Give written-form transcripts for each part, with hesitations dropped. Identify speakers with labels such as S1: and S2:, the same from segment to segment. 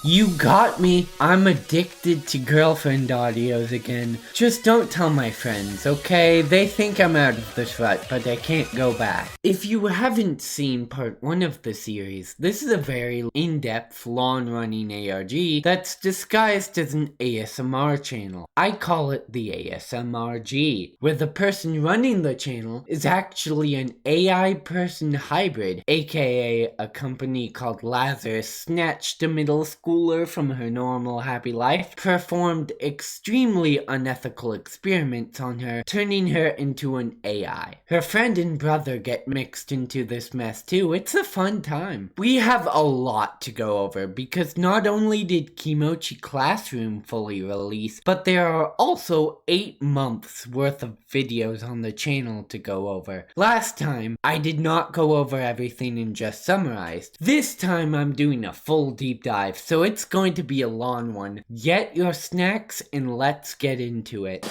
S1: You got me. I'm addicted to girlfriend audios again. Just don't tell my friends, okay? They think I'm out of this rut, but I can't go back. If you haven't seen part 1 of the series, this is a very in-depth, long-running ARG that's disguised as an ASMR channel. I call it the ASMRG, where the person running the channel is actually an AI person hybrid, aka a company called Lazarus snatched a middle schooler from her normal happy life, performed extremely unethical experiments on her, turning her into an AI. Her friend and brother get mixed into this mess too. It's a fun time. We have a lot to go over because not only did Kimochii Classroom fully release, but there are also 8 months worth of videos on the channel to go over. Last time, I did not go over everything and just summarized. This time I'm doing a full deep dive, so it's going to be a long one. Get your snacks and let's get into it.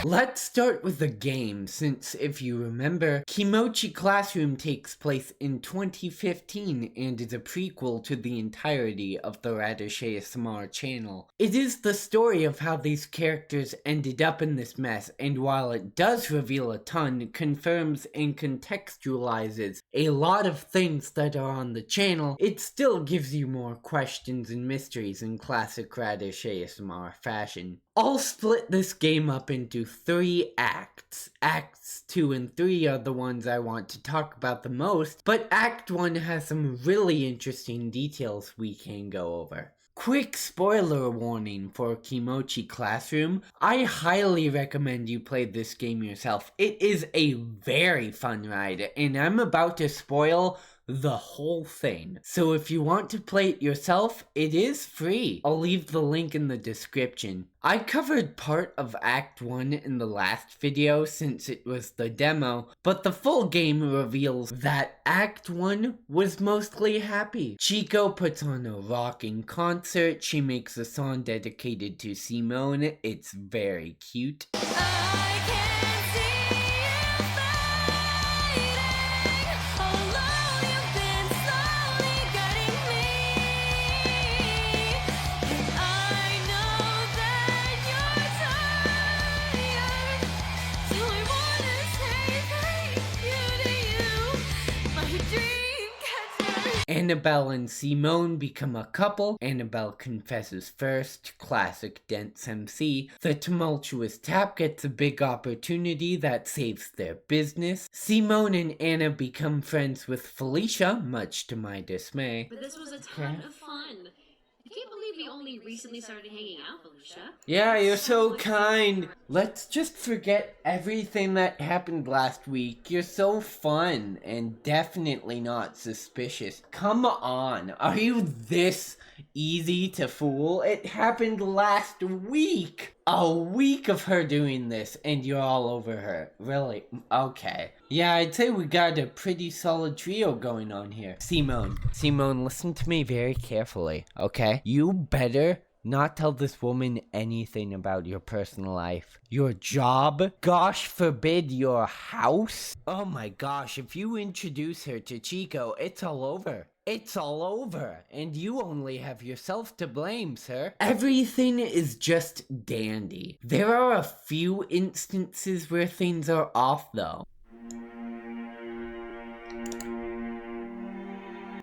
S1: Let's start with the game, since if you remember, Kimochii Classroom takes place in 2015 and is a prequel to the entirety of the Radish ASMR channel. It is the story of how these characters ended up in this mess, and while it does reveal a ton, confirms and contextualizes a lot of things that are on the channel, it still gives you more questions and mysteries in classic Radish ASMR fashion. I'll split this game up into 3 acts. Acts 2 and 3 are the ones I want to talk about the most, but Act 1 has some really interesting details we can go over. Quick spoiler warning for Kimochii Classroom. I highly recommend you play this game yourself. It is a very fun ride, and I'm about to spoil the whole thing. So if you want to play it yourself, it is free. I'll leave the link in the description. I covered part of Act 1 in the last video since it was the demo, but the full game reveals that Act 1 was mostly happy. Chico puts on a rocking concert, she makes a song dedicated to Simone, it's very cute. Annabelle and Simone become a couple. Annabelle confesses first, classic dense MC. The tumultuous tap gets a big opportunity that saves their business. Simone and Anna become friends with Felicia, much to my dismay.
S2: But this was a ton of fun. I can't believe we only recently started hanging out, Felicia.
S1: Yeah, you're so kind. Let's just forget everything that happened last week. You're so fun and definitely not suspicious. Come on, are you this easy to fool? It happened last week. A week of her doing this and you're all over her. Really? Okay. Yeah, I'd say we got a pretty solid trio going on here. Simone, listen to me very carefully, okay? You better not tell this woman anything about your personal life. Your job? Gosh forbid your house? Oh my gosh, if you introduce her to Chico, it's all over. It's all over, and you only have yourself to blame, sir. Everything is just dandy. There are a few instances where things are off, though.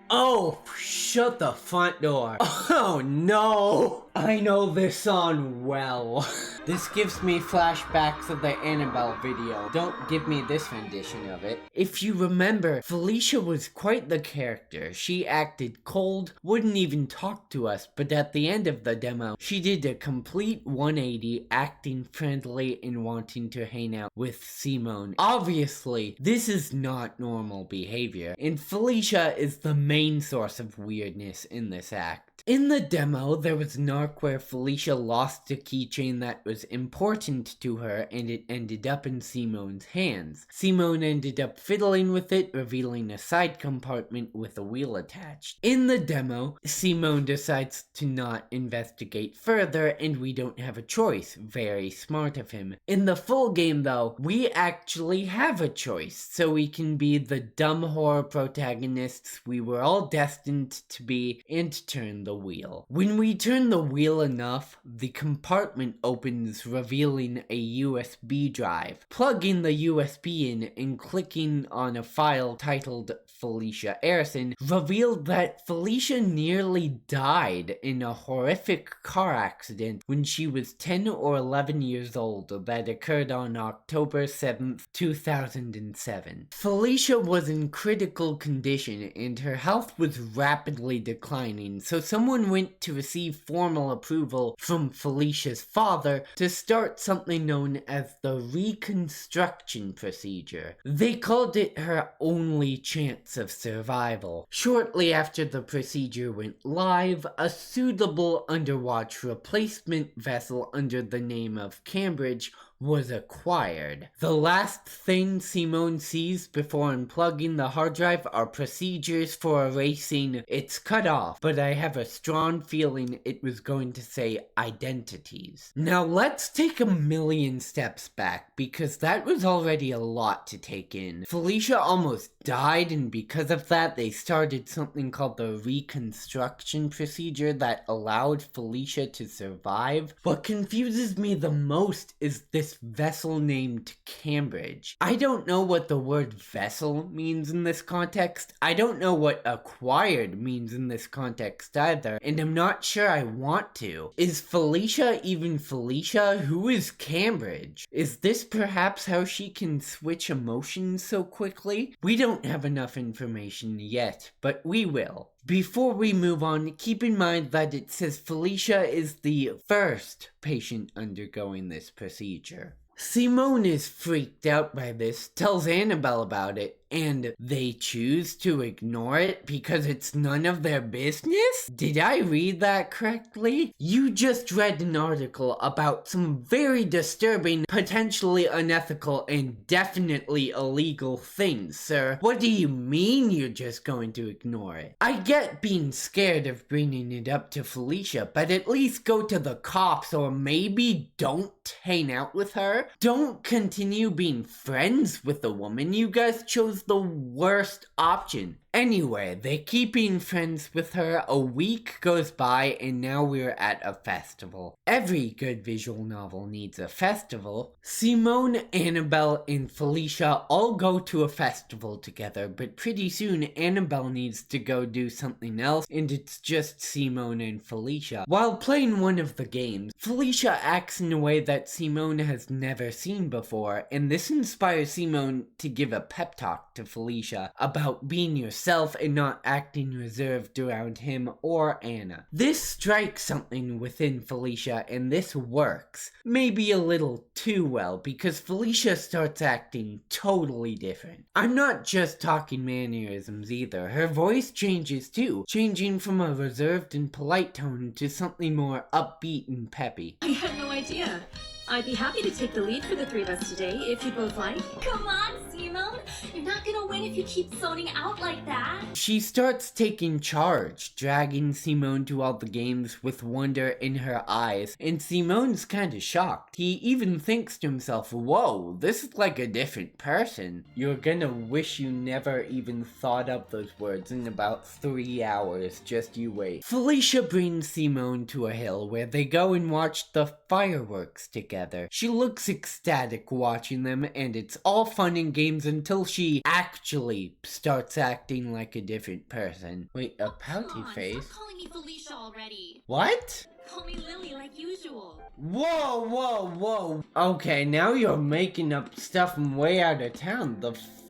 S1: Oh, shut the front door. Oh no! I know this song well. This gives me flashbacks of the Annabelle video. Don't give me this rendition of it. If you remember, Felicia was quite the character. She acted cold, wouldn't even talk to us, but at the end of the demo, she did a complete 180, acting friendly and wanting to hang out with Simone. Obviously, this is not normal behavior, and Felicia is the main source of weirdness in this act. In the demo, there was an arc where Felicia lost a keychain that was important to her and it ended up in Simone's hands. Simone ended up fiddling with it, revealing a side compartment with a wheel attached. In the demo, Simone decides to not investigate further and we don't have a choice. Very smart of him. In the full game though, we actually have a choice, so we can be the dumb horror protagonists we were all destined to be and turn the wheel. When we turn the wheel enough, the compartment opens, revealing a USB drive. Plugging the USB in and clicking on a file titled Felicia Arison revealed that Felicia nearly died in a horrific car accident when she was 10 or 11 years old that occurred on October 7th, 2007. Felicia was in critical condition and her health was rapidly declining, so someone went to receive formal approval from Felicia's father to start something known as the reconstruction procedure. They called it her only chance of survival. Shortly after the procedure went live, a suitable underwatch replacement vessel under the name of Cambridge was acquired. The last thing Simone sees before unplugging the hard drive are procedures for erasing "it's cut off," but I have a strong feeling it was going to say identities. Now let's take a million steps back, because that was already a lot to take in. Felicia almost died, and because of that they started something called the reconstruction procedure that allowed Felicia to survive. What confuses me the most is this vessel named Cambridge. I don't know what the word vessel means in this context. I don't know what acquired means in this context either, and I'm not sure I want to. Is Felicia even Felicia? Who is Cambridge? Is this perhaps how she can switch emotions so quickly? We don't have enough information yet, but we will. Before we move on, keep in mind that it says Felicia is the first patient undergoing this procedure. Simone is freaked out by this, tells Annabelle about it, and they choose to ignore it because it's none of their business? Did I read that correctly? You just read an article about some very disturbing, potentially unethical, and definitely illegal things, sir. What do you mean you're just going to ignore it? I get being scared of bringing it up to Felicia, but at least go to the cops, or maybe don't hang out with her. Don't continue being friends with the woman. You guys chose the worst option. Anyway, they keep being friends with her, a week goes by, and now we're at a festival. Every good visual novel needs a festival. Simone, Annabelle, and Felicia all go to a festival together, but pretty soon Annabelle needs to go do something else, and it's just Simone and Felicia. While playing one of the games, Felicia acts in a way that Simone has never seen before, and this inspires Simone to give a pep talk to Felicia about being yourself and not acting reserved around him or Anna. This strikes something within Felicia, and this works. Maybe a little too well, because Felicia starts acting totally different. I'm not just talking mannerisms either. Her voice changes too, changing from a reserved and polite tone to something more upbeat and peppy.
S2: I had no idea. I'd be happy to take the lead for the three of us today, if you both like.
S3: Come on, Simone. You're not gonna win if you keep zoning out like that.
S1: She starts taking charge, dragging Simone to all the games with wonder in her eyes, and Simone's kinda shocked. He even thinks to himself, whoa, this is like a different person. You're gonna wish you never even thought up those words in about 3 hours, just you wait. Felicia brings Simone to a hill where they go and watch the fireworks together. She looks ecstatic watching them, and it's all fun and games until she actually starts acting like a different person. Wait, a pouty
S3: Come on,
S1: face?
S3: stop calling me Felicia already.
S1: What?
S3: Call me Lily like usual.
S1: Whoa. Okay, now you're making up stuff from way out of town.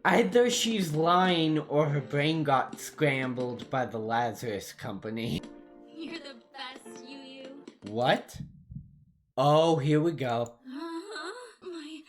S1: Either she's lying or her brain got scrambled by the Lazarus Company.
S3: You're the best, you.
S1: What? Oh, here we go.
S3: My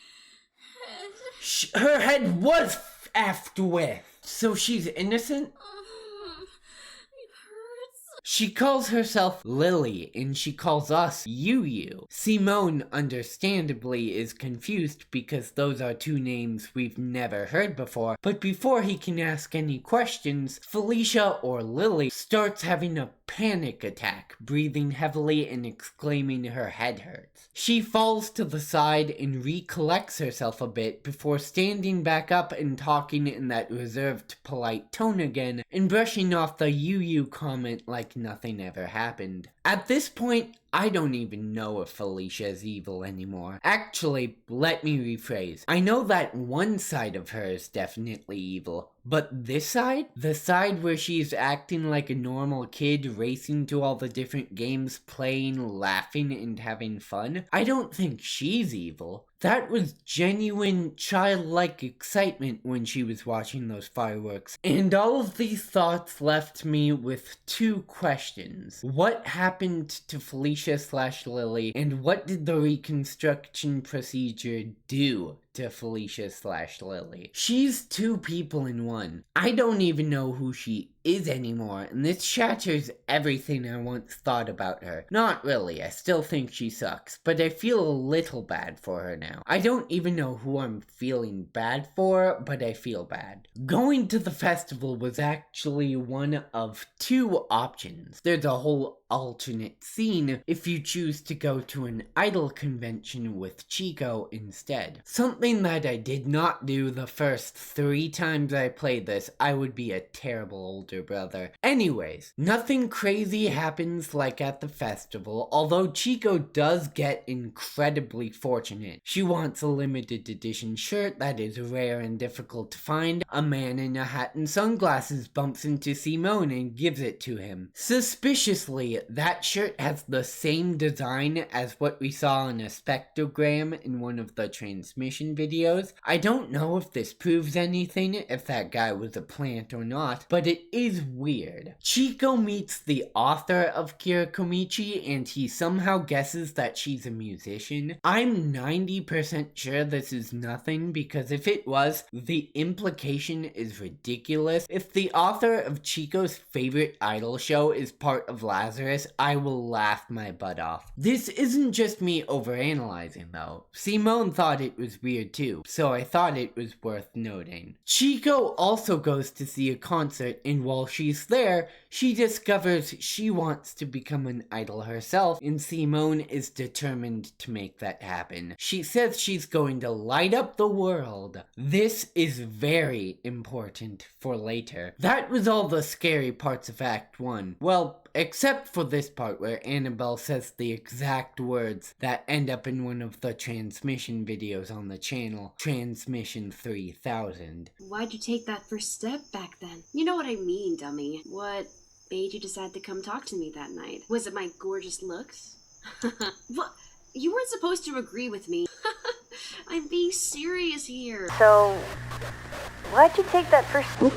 S3: head.
S1: Her head was effed with. So she's innocent?
S3: It hurts.
S1: She calls herself Lily, and she calls us Yu. Simone, understandably, is confused because those are two names we've never heard before, but before he can ask any questions, Felicia, or Lily, starts having a panic attack, breathing heavily and exclaiming her head hurts. She falls to the side and recollects herself a bit before standing back up and talking in that reserved, polite tone again, and brushing off the Yu comment like nothing ever happened. At this point, I don't even know if Felicia is evil anymore. Actually, let me rephrase. I know that one side of her is definitely evil, but this side? The side where she's acting like a normal kid, racing to all the different games, playing, laughing, and having fun? I don't think she's evil. That was genuine childlike excitement when she was watching those fireworks. And all of these thoughts left me with two questions. What happened to Felicia/Lily, and what did the reconstruction procedure do to Felicia/Lily? She's two people in one. I don't even know who she is anymore, and this shatters everything I once thought about her. Not really, I still think she sucks, but I feel a little bad for her now. I don't even know who I'm feeling bad for, but I feel bad. Going to the festival was actually one of two options. There's a whole alternate scene if you choose to go to an idol convention with Chico instead. Something that I did not do the first 3 times I played this. I would be a terrible older brother. Anyways, nothing crazy happens like at the festival, although Chico does get incredibly fortunate. She wants a limited edition shirt that is rare and difficult to find. A man in a hat and sunglasses bumps into Simone and gives it to him. Suspiciously, that shirt has the same design as what we saw on a spectrogram in one of the transmission videos. I don't know if this proves anything, if that guy was a plant or not, but it is weird. Chico meets the author of Kimochii and he somehow guesses that she's a musician. I'm 90% sure this is nothing because if it was, the implication is ridiculous. If the author of Chico's favorite idol show is part of Lazarus, I will laugh my butt off. This isn't just me overanalyzing though. Simone thought it was weird too, so I thought it was worth noting. Chico also goes to see a concert, and while she's there, she discovers she wants to become an idol herself, and Simone is determined to make that happen. She says she's going to light up the world. This is very important for later. That was all the scary parts of Act 1. Well, except for this part where Annabelle says the exact words that end up in one of the transmission videos on the channel, Transmission 3000.
S2: Why'd you take that first step back then? You know what I mean, dummy. What made you decide to come talk to me that night? Was it my gorgeous looks? What? You weren't supposed to agree with me. I'm being serious here.
S4: So, why'd you take that first step?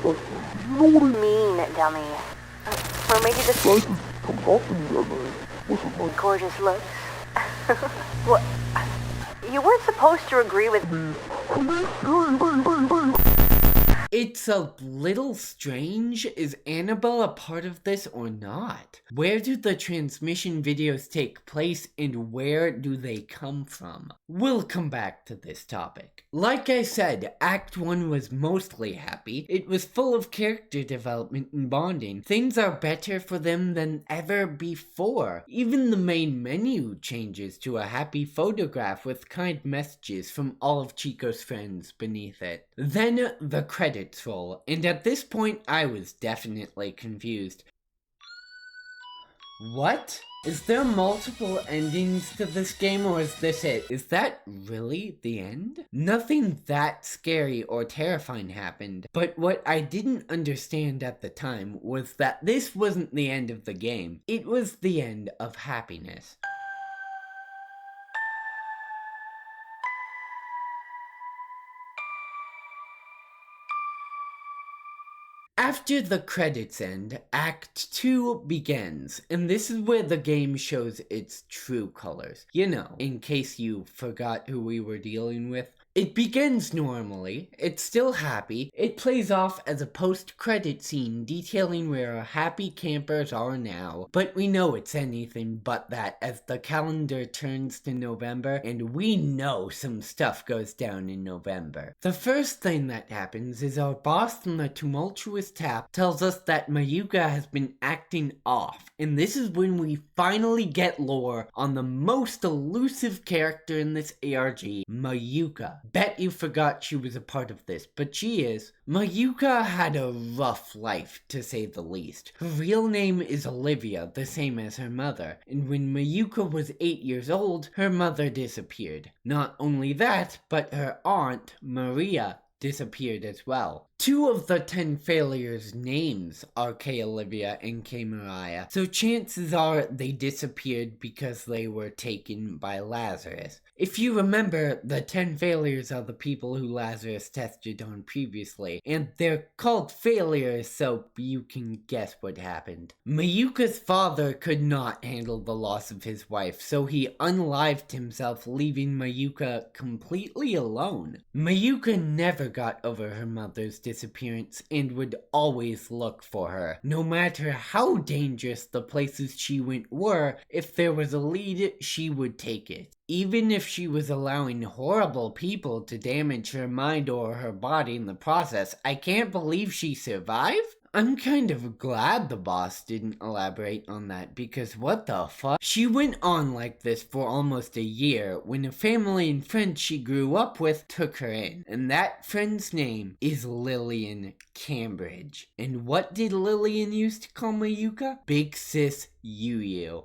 S4: Mean, dummy. What made you decide to come talk to me that night? Gorgeous looks. What? You weren't supposed to agree with me.
S1: It's a little strange. Is Annabelle a part of this or not? Where do the transmission videos take place and where do they come from? We'll come back to this topic. Like I said, Act 1 was mostly happy. It was full of character development and bonding. Things are better for them than ever before. Even the main menu changes to a happy photograph with kind messages from all of Chico's friends beneath it. Then the credits roll, and at this point I was definitely confused. What? Is there multiple endings to this game, or is this it? Is that really the end? Nothing that scary or terrifying happened, but what I didn't understand at the time was that this wasn't the end of the game. It was the end of happiness. After the credits end, Act 2 begins, and this is where the game shows its true colors. You know, in case you forgot who we were dealing with. It begins normally, it's still happy, it plays off as a post-credit scene detailing where our happy campers are now, but we know it's anything but that as the calendar turns to November, and we know some stuff goes down in November. The first thing that happens is our boss from the tumultuous tap tells us that Mayuka has been acting off, and this is when we finally get lore on the most elusive character in this ARG, Mayuka. Bet you forgot she was a part of this, but she is. Mayuka had a rough life, to say the least. Her real name is Olivia, the same as her mother, and when Mayuka was 8 years old, her mother disappeared. Not only that, but her aunt, Maria, disappeared as well. 2 of the 10 failures' names are K. Olivia and K. Mariah, so chances are they disappeared because they were taken by Lazarus. If you remember, the 10 failures are the people who Lazarus tested on previously, and they're called failures so you can guess what happened. Mayuka's father could not handle the loss of his wife, so he unlived himself, leaving Mayuka completely alone. Mayuka never got over her mother's disappearance and would always look for her. No matter how dangerous the places she went were, if there was a lead, she would take it. Even if she was allowing horrible people to damage her mind or her body in the process, I can't believe she survived? I'm kind of glad the boss didn't elaborate on that because what the fuck? She went on like this for almost a year when a family and friend she grew up with took her in. And that friend's name is Lillian Cambridge. And what did Lillian used to call Mayuka? Big Sis Yu.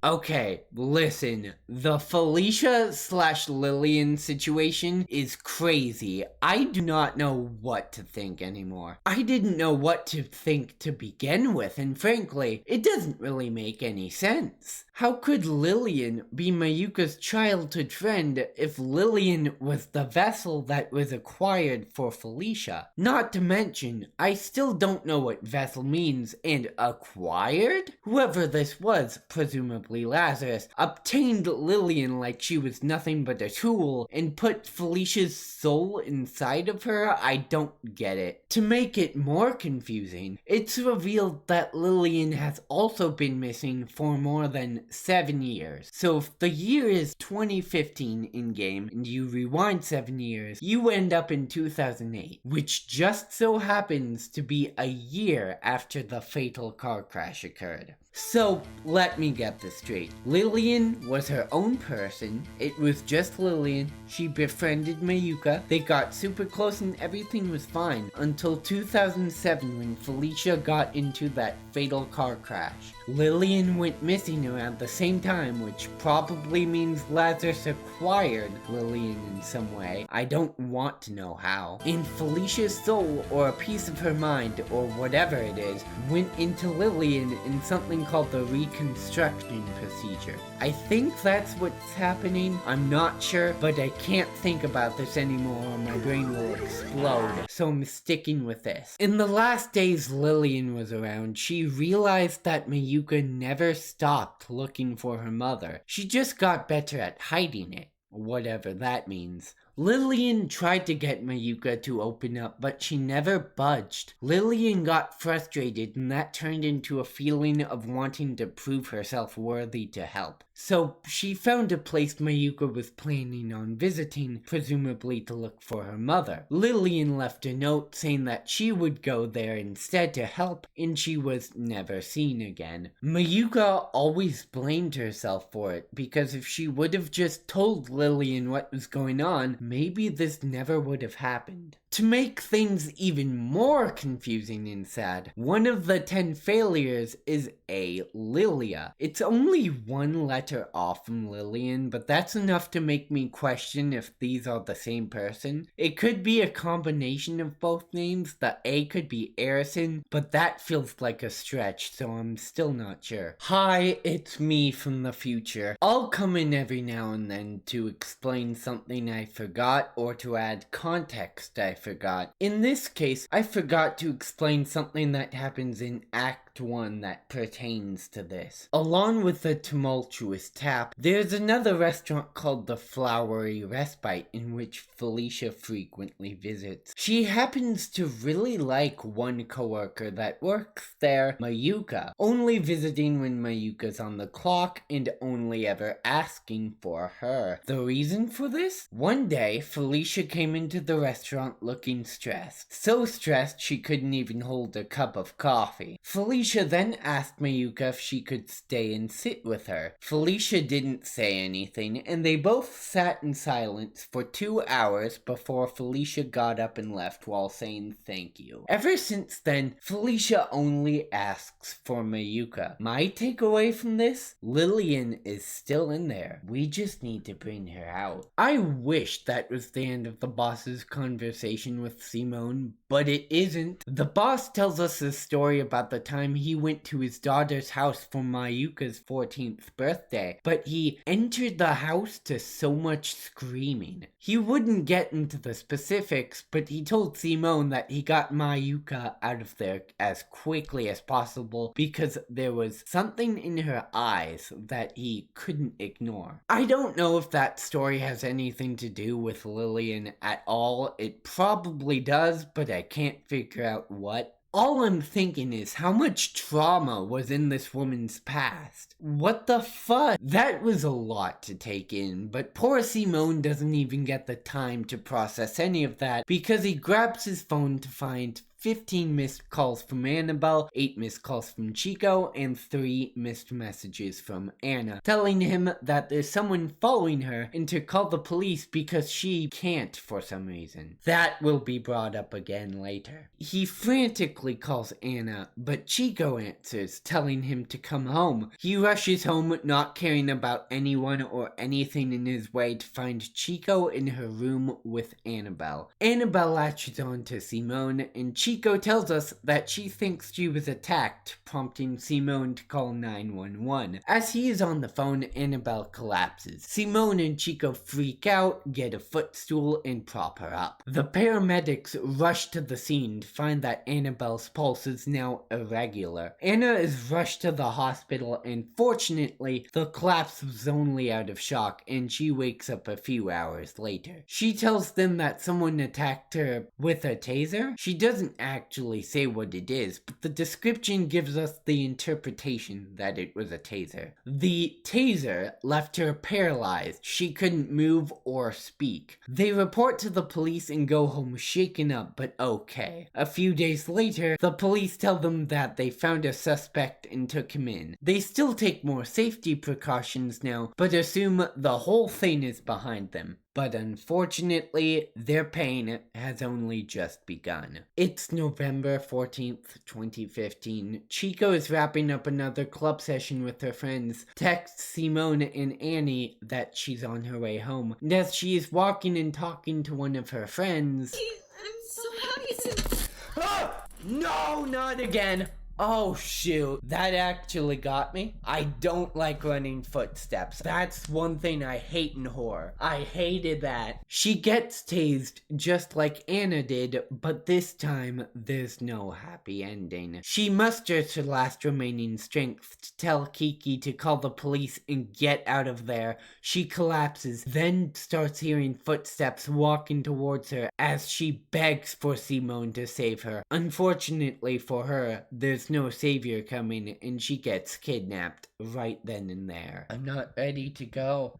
S1: Okay, listen, the Felicia/Lillian situation is crazy. I do not know what to think anymore. I didn't know what to think to begin with, and frankly, it doesn't really make any sense. How could Lillian be Mayuka's childhood friend if Lillian was the vessel that was acquired for Felicia? Not to mention, I still don't know what vessel means, and acquired? Whoever this was, presumably Lazarus, obtained Lillian like she was nothing but a tool and put Felicia's soul inside of her. I don't get it. To make it more confusing, it's revealed that Lillian has also been missing for more than 7 years. So if the year is 2015 in-game and you rewind 7 years, you end up in 2008, which just so happens to be a year after the fatal car crash occurred. So, let me get this straight. Lillian was her own person. It was just Lillian. She befriended Mayuka. They got super close and everything was fine until 2007 when Felicia got into that fatal car crash. Lillian went missing around the same time, which probably means Lazarus acquired Lillian in some way. I don't want to know how. And Felicia's soul, or a piece of her mind, or whatever it is, went into Lillian in something called the reconstruction procedure. I think that's what's happening. I'm not sure, but I can't think about this anymore or my brain will explode, so I'm sticking with this. In the last days Lillian was around, she realized that Mayuka never stopped looking for her mother. She just got better at hiding it, whatever that means. Lillian tried to get Mayuka to open up, but she never budged. Lillian got frustrated, and that turned into a feeling of wanting to prove herself worthy to help. So she found a place Mayuka was planning on visiting, presumably to look for her mother. Lillian left a note saying that she would go there instead to help, and she was never seen again. Mayuka always blamed herself for it, because if she would have just told Lillian what was going on, maybe this never would have happened. To make things even more confusing and sad, one of the 10 failures is A. Lilia. It's only one letter off from Lillian, but that's enough to make me question if these are the same person. It could be a combination of both names. The A could be Arison, but that feels like a stretch, so I'm still not sure. Hi, it's me from the future. I'll come in every now and then to explain something I forgot or to add context I forgot. In this case, I forgot to explain something that happens in Act Act 1 that pertains to this. Along with the tumultuous tap, there's another restaurant called the Flowery Respite in which Felicia frequently visits. She happens to really like one coworker that works there, Mayuka, only visiting when Mayuka's on the clock and only ever asking for her. The reason for this? One day, Felicia came into the restaurant looking stressed. So stressed she couldn't even hold a cup of coffee. Felicia then asked Mayuka if she could stay and sit with her. Felicia didn't say anything, and they both sat in silence for 2 hours before Felicia got up and left while saying thank you. Ever since then, Felicia only asks for Mayuka. My takeaway from this? Lillian is still in there. We just need to bring her out. I wish that was the end of the boss's conversation with Simone, but it isn't. The boss tells us a story about the time he went to his daughter's house for Mayuka's 14th birthday, but he entered the house to so much screaming. He wouldn't get into the specifics, but he told Simone that he got Mayuka out of there as quickly as possible because there was something in her eyes that he couldn't ignore. I don't know if that story has anything to do with Lillian at all. It probably does, but I can't figure out what. All I'm thinking is how much trauma was in this woman's past. What the fuck? That was a lot to take in, but poor Simone doesn't even get the time to process any of that because he grabs his phone to find 15 missed calls from Annabelle, 8 missed calls from Chico, and 3 missed messages from Anna, telling him that there's someone following her and to call the police because she can't for some reason. That will be brought up again later. He frantically calls Anna, but Chico answers, telling him to come home. He rushes home, not caring about anyone or anything in his way, to find Chico in her room with Annabelle. Annabelle latches on to Simone, and Chico tells us that she thinks she was attacked, prompting Simone to call 911. As he is on the phone, Annabelle collapses. Simone and Chico freak out, get a footstool, and prop her up. The paramedics rush to the scene to find that Annabelle's pulse is now irregular. Anna is rushed to the hospital, and fortunately, the collapse was only out of shock, and she wakes up a few hours later. She tells them that someone attacked her with a taser. She doesn't actually say what it is, but the description gives us the interpretation that it was a taser. The taser left her paralyzed. She couldn't move or speak. They report to the police and go home shaken up but okay. A few days later, the police tell them that they found a suspect and took him in. They still take more safety precautions now, but assume the whole thing is behind them. But unfortunately, their pain has only just begun. It's November 14th, 2015. Chico is wrapping up another club session with her friends, texts Simone and Annie that she's on her way home. And as she is walking and talking to one of her friends...
S3: I'm so happy to...
S1: Ah! No, not again! Oh shoot, that actually got me. I don't like running footsteps. That's one thing I hate in horror. I hated that. She gets tased just like Anna did, but this time there's no happy ending. She musters her last remaining strength to tell Kiki to call the police and get out of there. She collapses, then starts hearing footsteps walking towards her as she begs for Simone to save her. Unfortunately for her, there's no savior coming and she gets kidnapped right then and there. I'm not ready to go.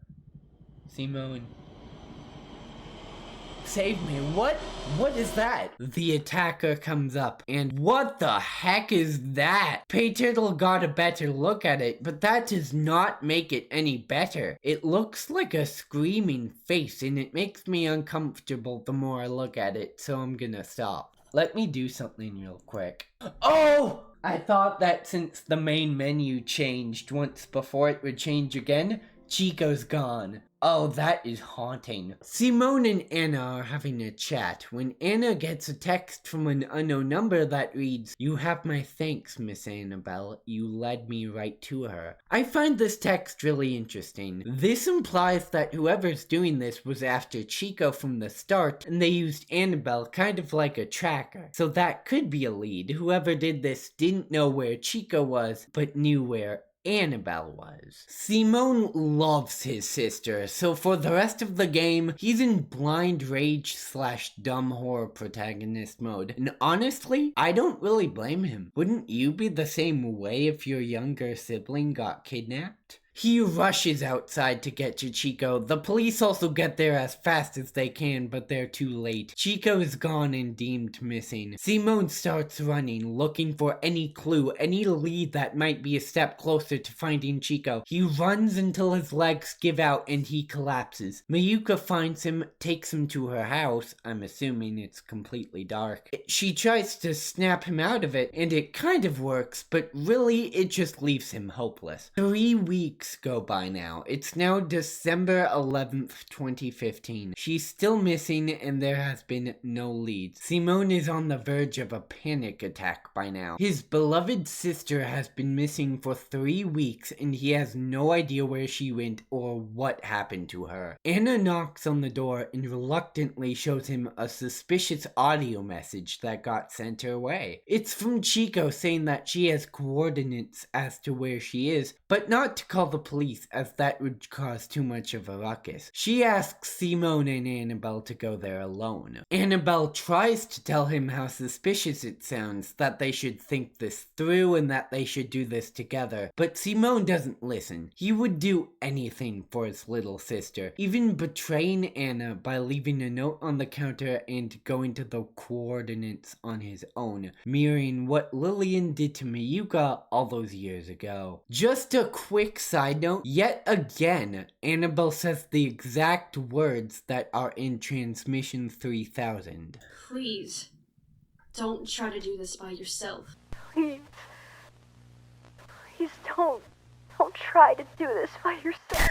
S1: Simone. Save me. What is that? The attacker comes up and what the heck is that? Payturtle got a better look at it, but that does not make it any better. It looks like a screaming face and it makes me uncomfortable the more I look at it, so I'm gonna stop. Let me do something real quick. Oh! I thought that since the main menu changed once before it would change again, Chico's gone. Oh, that is haunting. Simone and Anna are having a chat when Anna gets a text from an unknown number that reads, "You have my thanks, Miss Annabelle. You led me right to her." I find this text really interesting. This implies that whoever's doing this was after Chico from the start, and they used Annabelle kind of like a tracker. So that could be a lead. Whoever did this didn't know where Chico was, but knew where Annabelle was. Simone loves his sister, so for the rest of the game, he's in blind rage / dumb horror protagonist mode. And honestly, I don't really blame him. Wouldn't you be the same way if your younger sibling got kidnapped? He rushes outside to get to Chico. The police also get there as fast as they can, but they're too late. Chico is gone and deemed missing. Simone starts running, looking for any clue, any lead that might be a step closer to finding Chico. He runs until his legs give out and he collapses. Mayuka finds him, takes him to her house. I'm assuming it's completely dark. She tries to snap him out of it, and it kind of works, but really it just leaves him hopeless. 3 weeks go by now. It's now December 11th, 2015. She's still missing and there has been no leads. Simone is on the verge of a panic attack by now. His beloved sister has been missing for 3 weeks and he has no idea where she went or what happened to her. Anna knocks on the door and reluctantly shows him a suspicious audio message that got sent her way. It's from Chico saying that she has coordinates as to where she is, but not to call the police as that would cause too much of a ruckus. She asks Simone and Annabelle to go there alone. Annabelle tries to tell him how suspicious it sounds, that they should think this through and that they should do this together, but Simone doesn't listen. He would do anything for his little sister, even betraying Anna by leaving a note on the counter and going to the coordinates on his own, mirroring what Lillian did to Mayuka all those years ago. Just a quick side note, yet again, Annabelle says the exact words that are in Transmission 3000.
S2: Please, don't try to do this by yourself.
S4: Please. Please don't. Don't try to do this by yourself.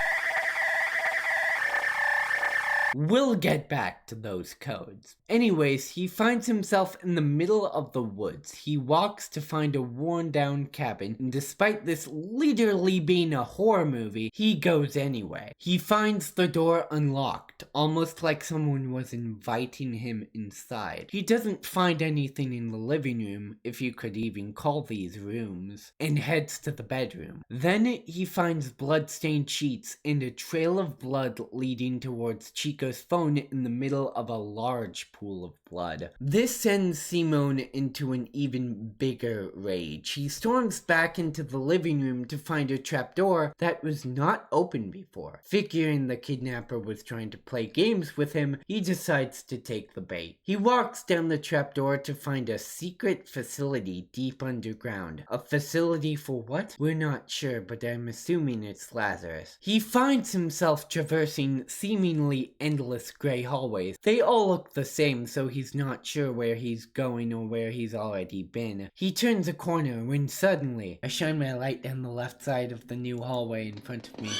S1: We'll get back to those codes. Anyways, he finds himself in the middle of the woods. He walks to find a worn down cabin, and despite this literally being a horror movie, he goes anyway. He finds the door unlocked, almost like someone was inviting him inside. He doesn't find anything in the living room, if you could even call these rooms, and heads to the bedroom. Then he finds blood-stained sheets and a trail of blood leading towards Chico's phone in the middle of a large pool of blood. This sends Simone into an even bigger rage. He storms back into the living room to find a trapdoor that was not open before. Figuring the kidnapper was trying to play games with him, he decides to take the bait. He walks down the trapdoor to find a secret facility deep underground. A facility for what? We're not sure, but I'm assuming it's Lazarus. He finds himself traversing seemingly endless gray hallways. They all look the same, so he's not sure where he's going or where he's already been. He turns a corner when suddenly, I shine my light down the left side of the new hallway in front of me.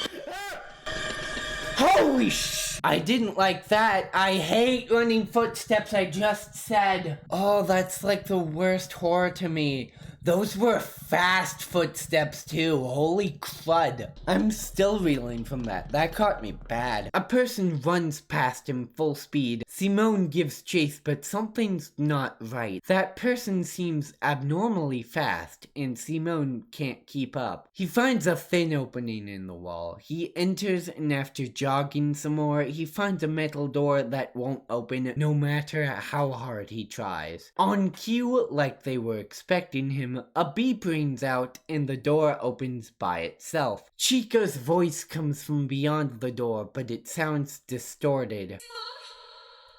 S1: Holy sh! I didn't like that. I hate running footsteps, I just said. Oh, that's like the worst horror to me. Those were fast footsteps too, holy crud. I'm still reeling from that. That caught me bad. A person runs past him full speed. Simone gives chase, but something's not right. That person seems abnormally fast, and Simone can't keep up. He finds a thin opening in the wall. He enters, and after jogging some more, he finds a metal door that won't open no matter how hard he tries. On cue, like they were expecting him, a beep rings out and the door opens by itself. Chico's voice comes from beyond the door, but it sounds distorted.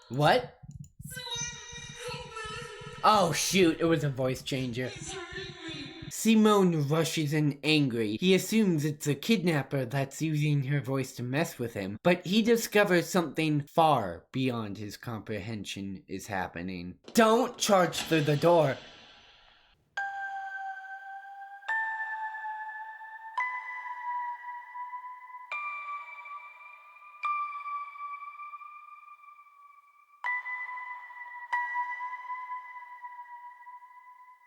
S1: What? Oh shoot, it was a voice changer. Simone rushes in angry. He assumes it's a kidnapper that's using her voice to mess with him, but he discovers something far beyond his comprehension is happening. Don't charge through the door.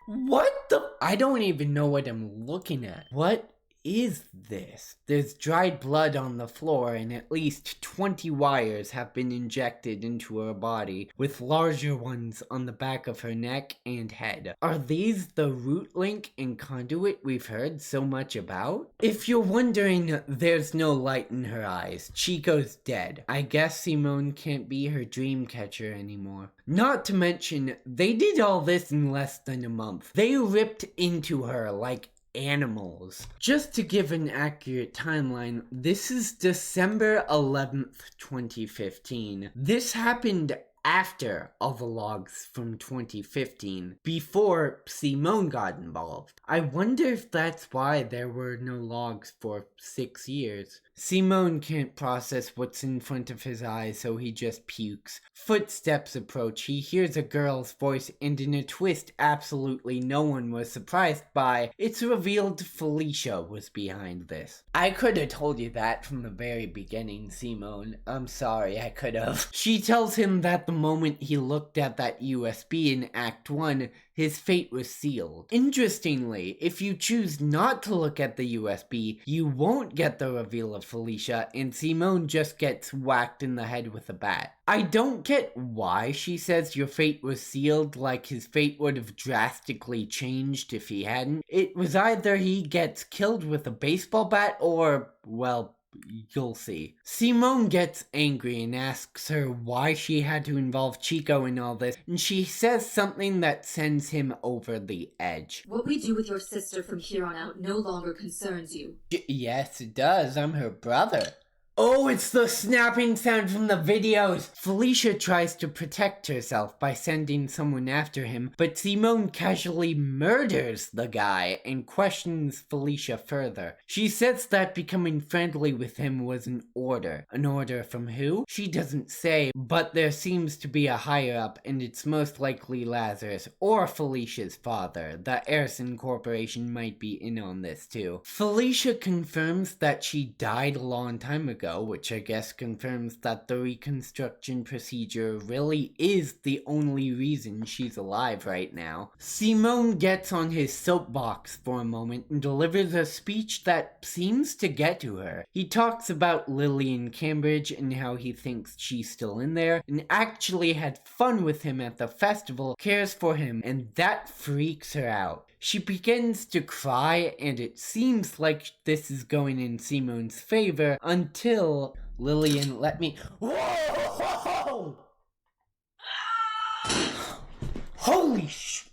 S1: What the? I don't even know what I'm looking at. What is this? There's dried blood on the floor and at least 20 wires have been injected into her body, with larger ones on the back of her neck and head. Are these the root link and conduit we've heard so much about? If you're wondering, there's no light in her eyes. Chico's dead. I guess Simone can't be her dream catcher anymore. Not to mention, they did all this in less than a month. They ripped into her like animals. Just to give an accurate timeline, this is December 11th, 2015. This happened after all the logs from 2015, before Simone got involved. I wonder if that's why there were no logs for 6 years. Simone can't process what's in front of his eyes, so he just pukes. Footsteps approach, he hears a girl's voice, and in a twist absolutely no one was surprised by, it's revealed Felicia was behind this. I could have told you that from the very beginning, Simone. I'm sorry, I could have. She tells him that the moment he looked at that USB in Act 1, his fate was sealed. Interestingly, if you choose not to look at the USB, you won't get the reveal of Felicia, and Simone just gets whacked in the head with a bat. I don't get why she says your fate was sealed, like his fate would have drastically changed if he hadn't. It was either he gets killed with a baseball bat or, well, you'll see. Simone gets angry and asks her why she had to involve Chico in all this, and she says something that sends him over the edge.
S5: What we do with your sister from here on out no longer concerns you.
S1: Yes, it does. I'm her brother. Oh, it's the snapping sound from the videos! Felicia tries to protect herself by sending someone after him, but Simone casually murders the guy and questions Felicia further. She says that becoming friendly with him was an order. An order from who? She doesn't say, but there seems to be a higher up, and it's most likely Lazarus, or Felicia's father. The Airson Corporation might be in on this too. Felicia confirms that she died a long time ago, which I guess confirms that the reconstruction procedure really is the only reason she's alive right now. Simone gets on his soapbox for a moment and delivers a speech that seems to get to her. He talks about Lily in Cambridge and how he thinks she's still in there, and actually had fun with him at the festival, cares for him, and that freaks her out. She begins to cry, and it seems like this is going in Simone's favor until Lillian let me. Whoa! Holy sh!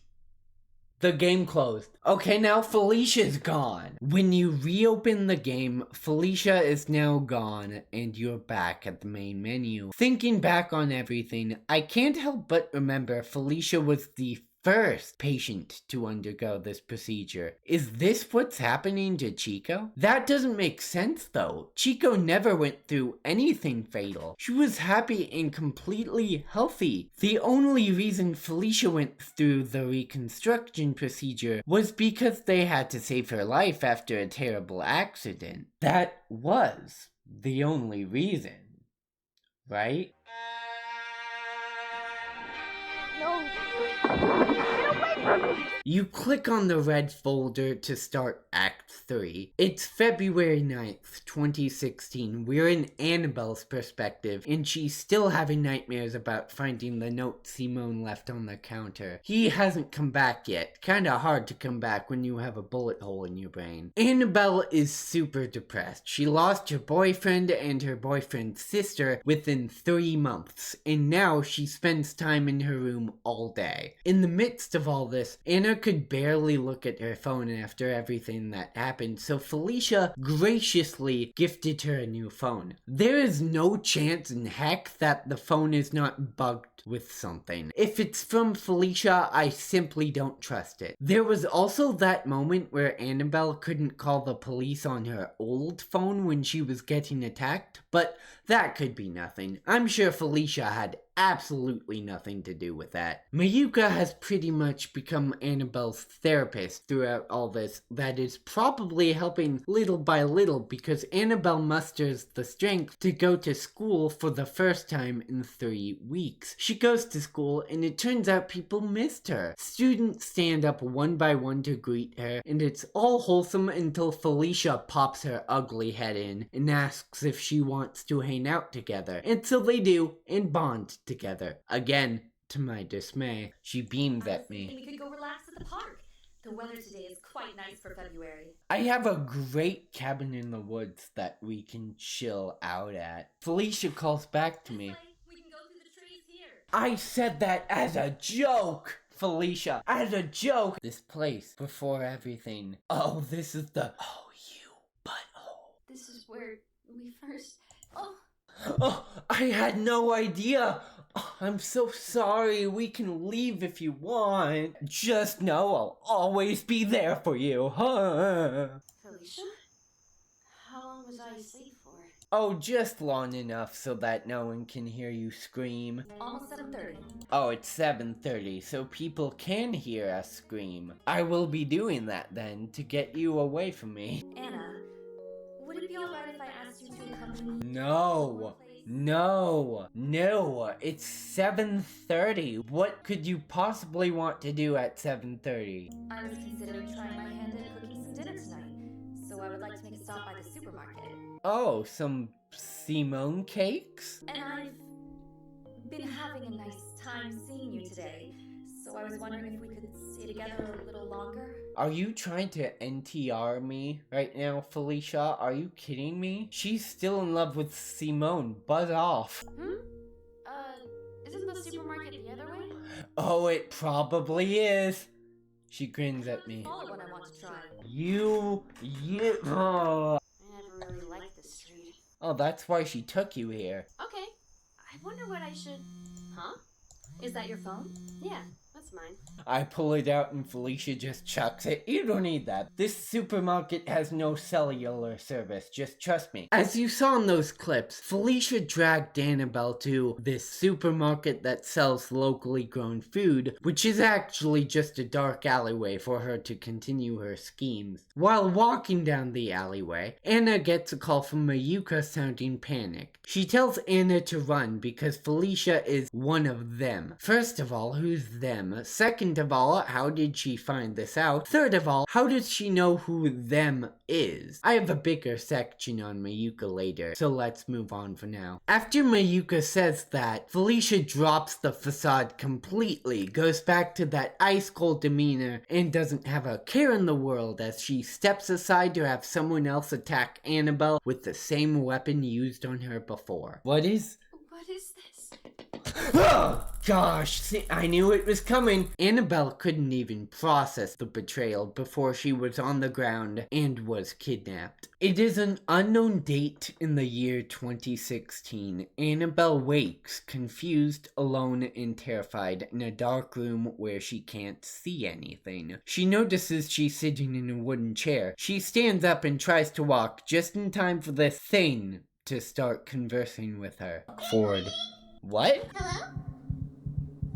S1: The game closed. Okay, now Felicia's gone. When you reopen the game, Felicia is now gone, and you're back at the main menu. Thinking back on everything, I can't help but remember Felicia was the first patient to undergo this procedure. Is this what's happening to Chico? That doesn't make sense though. Chico never went through anything fatal. She was happy and completely healthy. The only reason Felicia went through the reconstruction procedure was because they had to save her life after a terrible accident. That was the only reason, right? You click on the red folder to start Act 3. It's February 9th, 2016. We're in Annabelle's perspective, and she's still having nightmares about finding the note Simone left on the counter. He hasn't come back yet. Kinda hard to come back when you have a bullet hole in your brain. Annabelle is super depressed. She lost her boyfriend and her boyfriend's sister within 3 months, and now she spends time in her room all day. In the midst of all this, Anna could barely look at her phone after everything that happened, so Felicia graciously gifted her a new phone. There is no chance in heck that the phone is not bugged with something. If it's from Felicia, I simply don't trust it. There was also that moment where Annabelle couldn't call the police on her old phone when she was getting attacked, but that could be nothing. I'm sure Felicia had absolutely nothing to do with that. Mayuka has pretty much become Annabelle's therapist throughout all this. That is probably helping little by little because Annabelle musters the strength to go to school for the first time in 3 weeks. She goes to school and it turns out people missed her. Students stand up one by one to greet her, and it's all wholesome until Felicia pops her ugly head in and asks if she wants to hang out together. And so they do, and bond together. Again, to my dismay, she beams at me.
S5: We could go relax at the park. The weather today is quite nice for February.
S1: I have a great cabin in the woods that we can chill out at. Felicia calls back to me.
S5: We can go through the trees here.
S1: I said that as a joke, Felicia. As a joke. This place, before everything. Oh, this is the... Oh, you butthole.
S2: This is where we first...
S1: Oh, I had no idea. Oh, I'm so sorry. We can leave if you want. Just know I'll always be there for you, huh?
S2: Felicia? How long was I asleep for?
S1: Oh, just long enough so that no one can hear you scream.
S5: Almost 7:30.
S1: Oh, it's 7:30, so people can hear us scream. I will be doing that then, to get you away from me.
S5: Anna, would it be alright if I asked you to accompany me?
S1: No, it's 7:30. What could you possibly want to do at 7:30?
S5: I was considering trying my hand at cooking some dinner tonight, so I would like to make a stop by the supermarket.
S1: Oh, some Simone cakes?
S5: And I've been having a nice time seeing you today, so I was wondering if we could stay together a little longer.
S1: Are you trying to NTR me right now, Felicia? Are you kidding me? She's still in love with Simone. Buzz off.
S2: Isn't the supermarket the other way?
S1: Oh, it probably is. She grins at me.
S5: Smaller one I want to try.
S1: You.
S2: I never really liked this street.
S1: Oh, that's why she took you here.
S2: Okay. I wonder what I should... Huh?
S5: Is that your phone?
S2: Yeah, that's mine.
S1: I pull it out and Felicia just chucks it. You don't need that. This supermarket has no cellular service. Just trust me. As you saw in those clips, Felicia dragged Annabelle to this supermarket that sells locally grown food, which is actually just a dark alleyway for her to continue her schemes. While walking down the alleyway, Anna gets a call from Mayuka sounding panicked. She tells Anna to run because Felicia is one of them. First of all, who's them? Second of all, how did she find this out? Third of all, how does she know who them is? I have a bigger section on Mayuka later, so let's move on for now. After Mayuka says that, Felicia drops the facade completely, goes back to that ice-cold demeanor, and doesn't have a care in the world as she steps aside to have someone else attack Annabelle with the same weapon used on her before. What is
S2: this?
S1: Oh, gosh, see, I knew it was coming. Annabelle couldn't even process the betrayal before she was on the ground and was kidnapped. It is an unknown date in the year 2016. Annabelle wakes, confused, alone, and terrified in a dark room where she can't see anything. She notices she's sitting in a wooden chair. She stands up and tries to walk just in time for this thing to start conversing with her. Forward. What?
S3: Hello?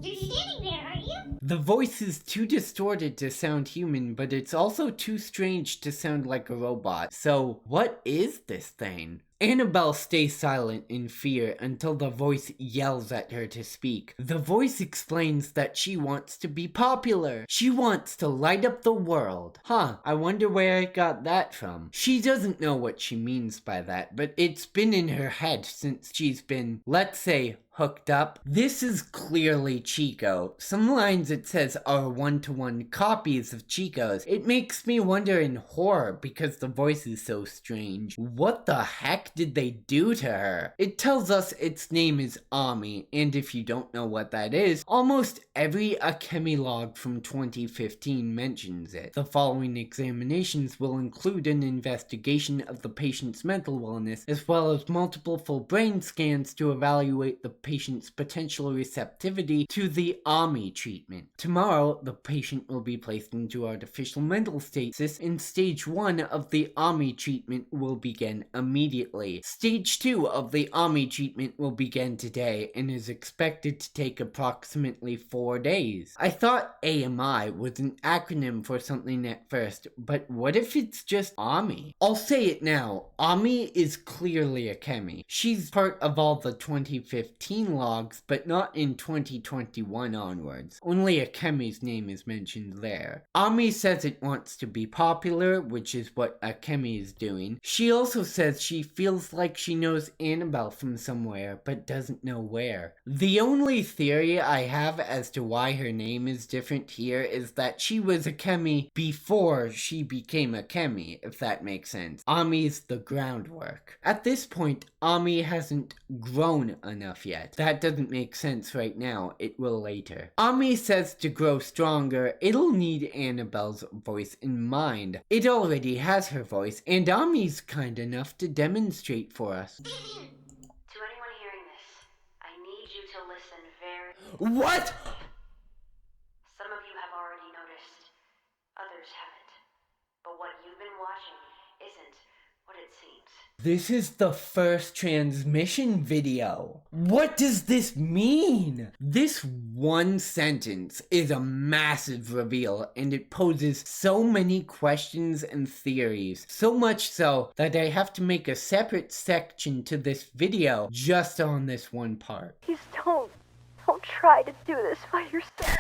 S3: You're standing there, aren't you?
S1: The voice is too distorted to sound human, but it's also too strange to sound like a robot. So, what is this thing? Annabelle stays silent in fear until the voice yells at her to speak. The voice explains that she wants to be popular. She wants to light up the world. Huh, I wonder where it got that from. She doesn't know what she means by that, but it's been in her head since she's been, let's say, hooked up. This is clearly Chico. Some lines it says are one-to-one copies of Chico's. It makes me wonder in horror because the voice is so strange. What the heck did they do to her? It tells us its name is Ami, and if you don't know what that is, almost every Akemi log from 2015 mentions it. The following examinations will include an investigation of the patient's mental wellness, as well as multiple full brain scans to evaluate the patient's potential receptivity to the AMI treatment. Tomorrow, the patient will be placed into artificial mental stasis, and stage 1 of the AMI treatment will begin immediately. Stage 2 of the AMI treatment will begin today and is expected to take approximately 4 days. I thought AMI was an acronym for something at first, but what if it's just AMI? I'll say it now. AMI is clearly Akemi. She's part of all the 2015 logs, but not in 2021 onwards. Only Akemi's name is mentioned there. AMI says it wants to be popular, which is what Akemi is doing. She also says she feels like she knows Annabelle from somewhere, but doesn't know where. The only theory I have as to why her name is different here is that she was Akemi before she became Akemi, if that makes sense. Ami's the groundwork. At this point, Ami hasn't grown enough yet. That doesn't make sense right now, it will later. Ami says to grow stronger, it'll need Annabelle's voice in mind. It already has her voice, and Ami's kind enough to demonstrate for us.
S4: To anyone hearing this, I need you to listen very...
S1: What?!
S4: Some of you have already noticed, others haven't. But what you've been watching isn't what it seems.
S1: This is the first transmission video. What does this mean? This one sentence is a massive reveal, and it poses so many questions and theories. So much so that I have to make a separate section to this video just on this one part.
S4: Please don't try to do this by yourself.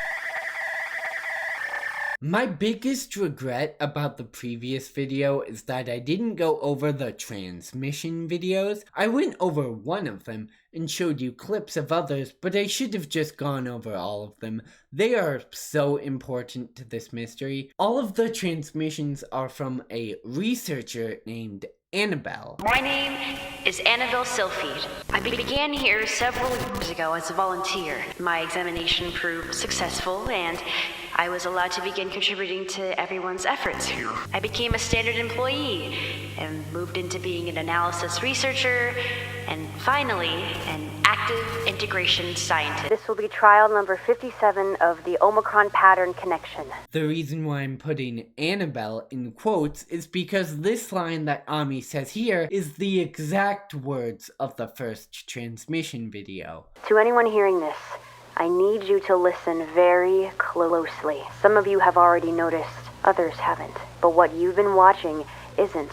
S1: My biggest regret about the previous video is that I didn't go over the transmission videos. I went over one of them and showed you clips of others, but I should have just gone over all of them. They are so important to this mystery. All of the transmissions are from a researcher named Annabelle.
S4: My name is Annabelle Sylphied. I began here several years ago as a volunteer. My examination proved successful, and I was allowed to begin contributing to everyone's efforts here. I became a standard employee and moved into being an analysis researcher and finally an active integration scientist. This will be trial number 57 of the Omicron pattern connection.
S1: The reason why I'm putting Annabelle in quotes is because this line that Ami says here is the exact words of the first transmission video.
S4: To anyone hearing this, I need you to listen very closely. Some of you have already noticed, others haven't. But what you've been watching isn't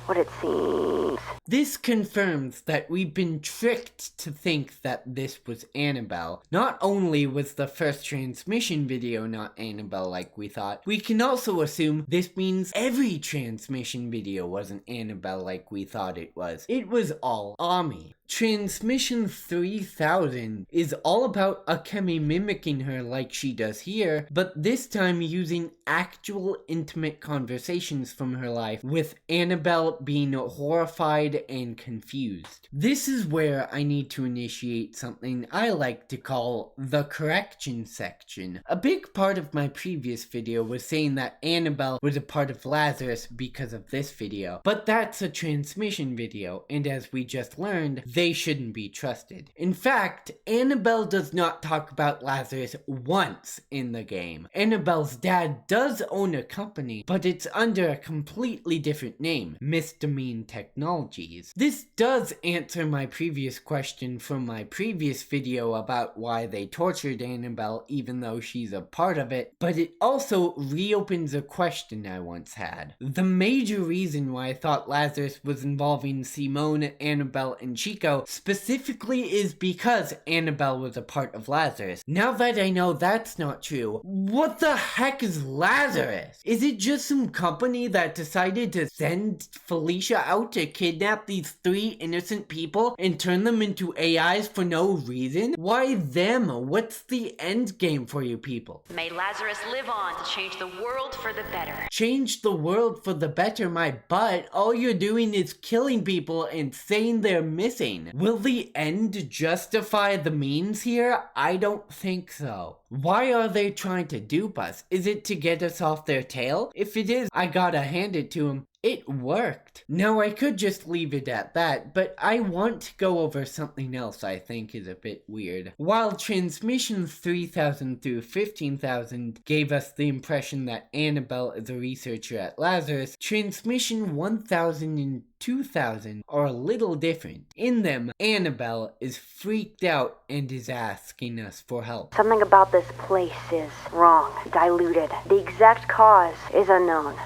S4: what it seems.
S1: This confirms that we've been tricked to think that this was Annabelle. Not only was the first transmission video not Annabelle like we thought, we can also assume this means every transmission video wasn't Annabelle like we thought it was. It was all Ami. Transmission 3000 is all about Akemi mimicking her like she does here, but this time using actual intimate conversations from her life, with Annabelle being horrified and confused. This is where I need to initiate something I like to call the correction section. A big part of my previous video was saying that Annabelle was a part of Lazarus because of this video, but that's a transmission video, and as we just learned, they shouldn't be trusted. In fact, Annabelle does not talk about Lazarus once in the game. Annabelle's dad does own a company, but it's under a completely different name, Misdemean Technologies. This does answer my previous question from my previous video about why they tortured Annabelle even though she's a part of it, but it also reopens a question I once had. The major reason why I thought Lazarus was involving Simone, Annabelle, and Chico specifically is because Annabelle was a part of Lazarus. Now that I know that's not true, what the heck is Lazarus? Is it just some company that decided to send Felicia out to kidnap these 3 innocent people and turn them into AIs for no reason? Why them? What's the end game for you people?
S4: May Lazarus live on to change the world for the better.
S1: Change the world for the better, my butt. All you're doing is killing people and saying they're missing. Will the end justify the means here? I don't think so. Why are they trying to dupe us? Is it to get us off their tail? If it is, I gotta hand it to them. It worked. Now I could just leave it at that, but I want to go over something else I think is a bit weird. While transmissions 3000 through 15,000 gave us the impression that Annabelle is a researcher at Lazarus, transmission 1000 and 2000 are a little different. In them, Annabelle is freaked out and is asking us for help.
S4: Something about this place is wrong, diluted. The exact cause is unknown,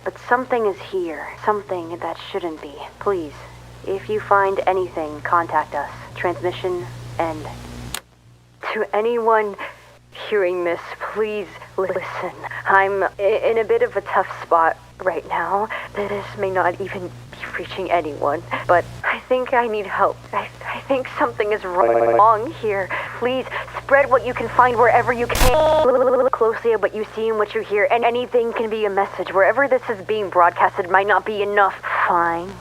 S4: but something is here, something that shouldn't be. Please, if you find anything, contact us. Transmission end. To anyone hearing this, please listen. I'm in a bit of a tough spot right now. This may not even be reaching anyone, but I think I need help. I think something is wrong here. Please spread what you can find wherever you can. Look closely at what you see and what you hear, and anything can be a message. Wherever this is being broadcasted might not be enough. Find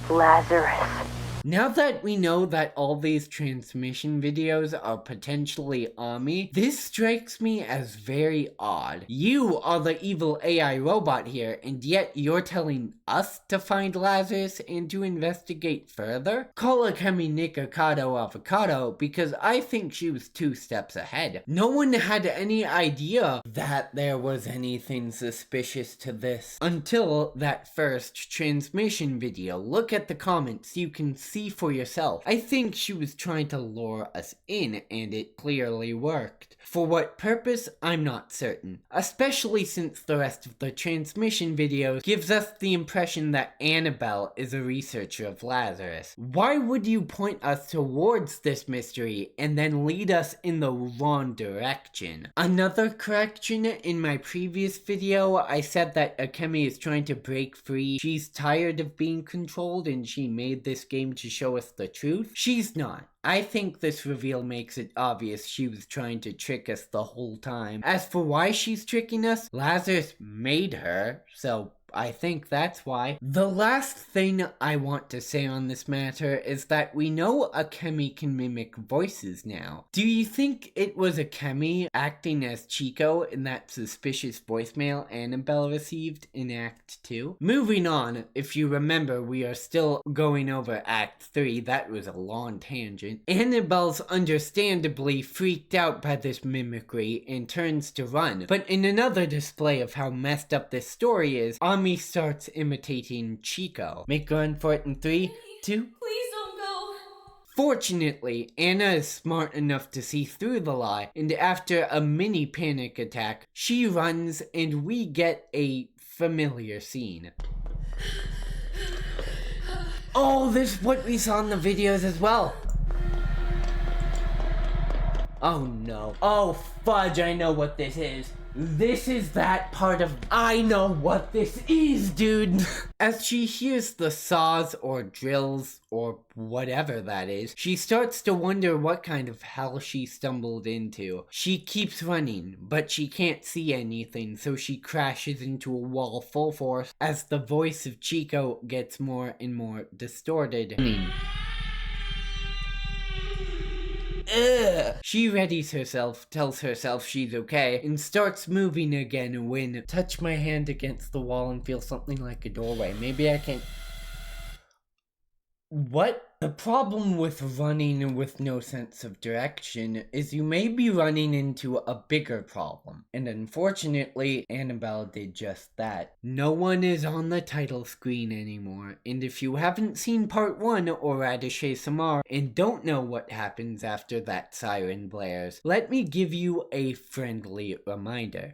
S4: Lazarus.
S1: Now that we know that all these transmission videos are potentially Ami, this strikes me as very odd. You are the evil AI robot here, and yet you're telling us to find Lazarus and to investigate further? Call Akemi Nikocado Avocado, because I think she was 2 steps ahead. No one had any idea that there was anything suspicious to this until that first transmission video. Look at the comments, you can see for yourself. I think she was trying to lure us in, and it clearly worked. For what purpose, I'm not certain. Especially since the rest of the transmission videos gives us the impression that Annabelle is a researcher of Lazarus. Why would you point us towards this mystery and then lead us in the wrong direction? Another correction, in my previous video, I said that Akemi is trying to break free. She's tired of being controlled and she made this game to show us the truth. She's not. I think this reveal makes it obvious she was trying to trick us the whole time. As for why she's tricking us, Lazarus made her, so I think that's why. The last thing I want to say on this matter is that we know Akemi can mimic voices now. Do you think it was Akemi acting as Chico in that suspicious voicemail Annabelle received in Act 2? Moving on, if you remember, we are still going over Act 3, that was a long tangent. Annabelle's understandably freaked out by this mimicry and turns to run, but in another display of how messed up this story is, Ami starts imitating Chico. Make a run for it in 3, 2...
S3: Please don't go.
S1: Fortunately, Anna is smart enough to see through the lie, and after a mini panic attack, she runs and we get a familiar scene. Oh, this is what we saw in the videos as well. Oh no. Oh fudge, I know what this is. This is that part of... I know what this is, dude! As she hears the saws or drills or whatever that is, she starts to wonder what kind of hell she stumbled into. She keeps running, but she can't see anything, so she crashes into a wall full force as the voice of Chico gets more and more distorted. Ugh. She readies herself, tells herself she's okay, and starts moving again when touch my hand against the wall and feel something like a doorway. Maybe I can... What? The problem with running with no sense of direction is you may be running into a bigger problem. And unfortunately, Annabelle did just that. No one is on the title screen anymore, and if you haven't seen part 1 or Radish ASMR and don't know what happens after that siren blares, let me give you a friendly reminder.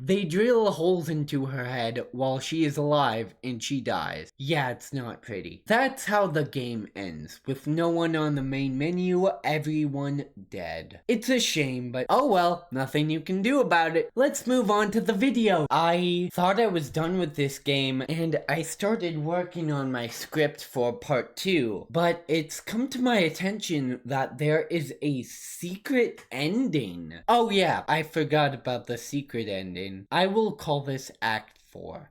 S1: They drill holes into her head while she is alive and she dies. Yeah, it's not pretty. That's how the game ends, with no one on the main menu, everyone dead. It's a shame, but oh well, nothing you can do about it. Let's move on to the video. I thought I was done with this game and I started working on my script for part 2, but it's come to my attention that there is a secret ending. Oh yeah, I forgot about the secret ending. I will call this Act 4.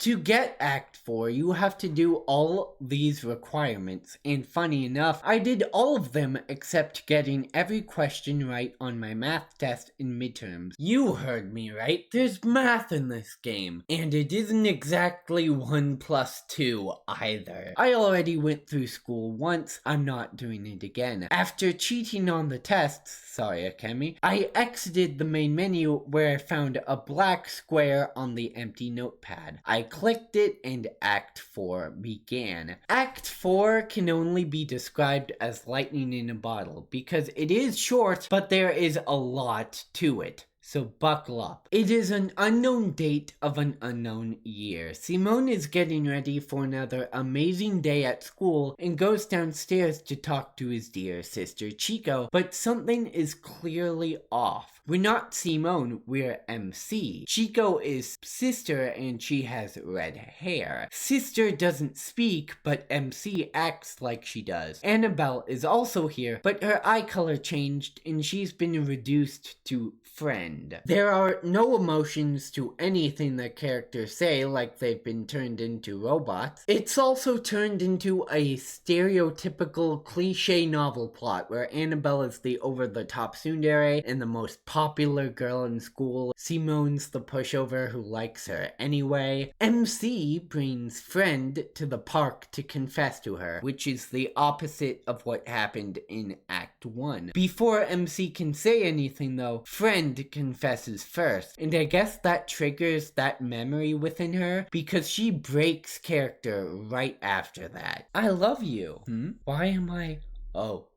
S1: To get Act 4, you have to do all these requirements, and funny enough, I did all of them except getting every question right on my math test in midterms. You heard me right, there's math in this game, and it isn't exactly 1 plus 2 either. I already went through school once, I'm not doing it again. After cheating on the tests, sorry Akemi, I exited the main menu where I found a black square on the empty notepad. I clicked it and Act 4 began. Act 4 can only be described as lightning in a bottle because it is short, but there is a lot to it. So buckle up. It is an unknown date of an unknown year. Simone is getting ready for another amazing day at school and goes downstairs to talk to his dear sister Chico, but something is clearly off. We're not Simone, we're MC. Chico is sister and she has red hair. Sister doesn't speak, but MC acts like she does. Annabelle is also here, but her eye color changed and she's been reduced to friend. There are no emotions to anything the characters say, like they've been turned into robots. It's also turned into a stereotypical cliche novel plot where Annabelle is the over-the-top tsundere and the most popular girl in school. Simone's the pushover who likes her anyway. MC brings friend to the park to confess to her, which is the opposite of what happened in Act 1. Before MC can say anything though, friend confesses first, and I guess that triggers that memory within her because she breaks character right after that. I love you. Why am I... Oh,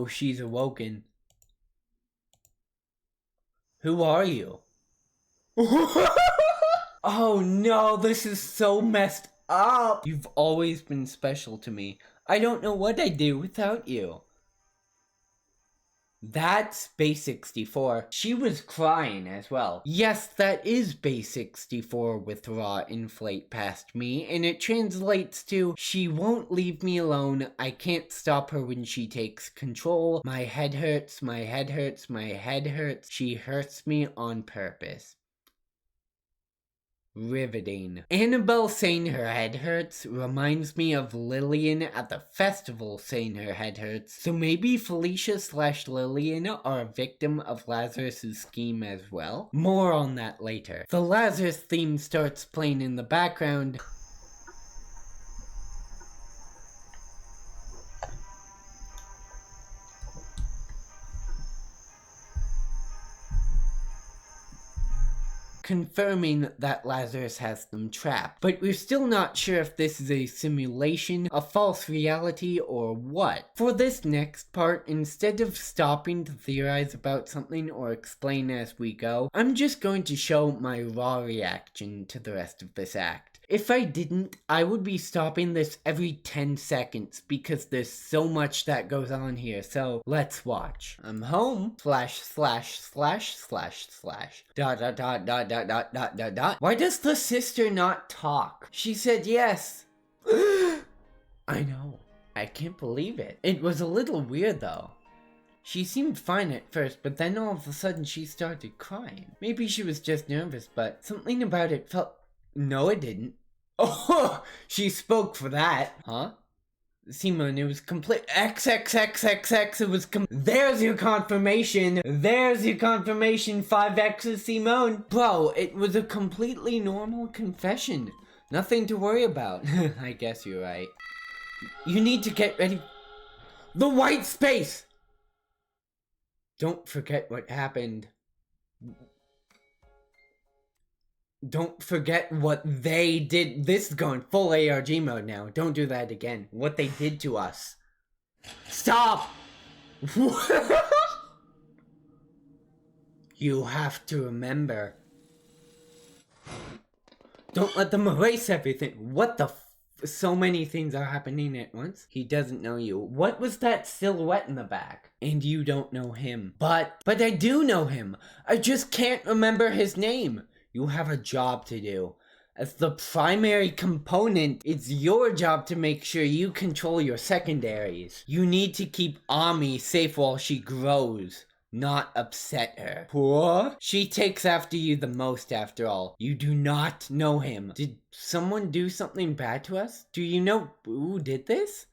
S1: she's awoken. Who are you? Oh no, this is so messed up. You've always been special to me. I don't know what I'd do without you. That's Base 64. She was crying as well. Yes, that is Base 64 with raw inflate past me, and it translates to, she won't leave me alone, I can't stop her when she takes control, my head hurts, my head hurts, my head hurts, she hurts me on purpose. Riveting. Annabelle saying her head hurts reminds me of Lillian at the festival saying her head hurts, so maybe Felicia/Lillian are a victim of Lazarus' scheme as well? More on that later. The Lazarus theme starts playing in the background. Confirming that Lazarus has them trapped. But we're still not sure if this is a simulation, a false reality, or what. For this next part, instead of stopping to theorize about something or explain as we go, I'm just going to show my raw reaction to the rest of this act. If I didn't, I would be stopping this every 10 seconds because there's so much that goes on here, so let's watch. I'm home, / / ... Why does the sister not talk? She said yes. I know. I can't believe it. It was a little weird though. She seemed fine at first, but then all of a sudden she started crying. Maybe she was just nervous, but something about it felt... No, it didn't. Oh, she spoke for that. Huh? Simone, it was complete... XXXXX, it was There's your confirmation. There's your confirmation, 5X's Simone. Bro, it was a completely normal confession. Nothing to worry about. I guess you're right. You need to get ready. The white space! Don't forget what happened. Don't forget what they did. This is going full ARG mode now. Don't do that again. What they did to us. Stop! You have to remember. Don't let them erase everything. What the so many things are happening at once. He doesn't know you. What was that silhouette in the back? And you don't know him. But I do know him. I just can't remember his name. You have a job to do. As the primary component, it's your job to make sure you control your secondaries. You need to keep Ami safe while she grows. not upset her. What? She takes after you the most after all. You do not know him. Did someone do something bad to us? Do you know who did this?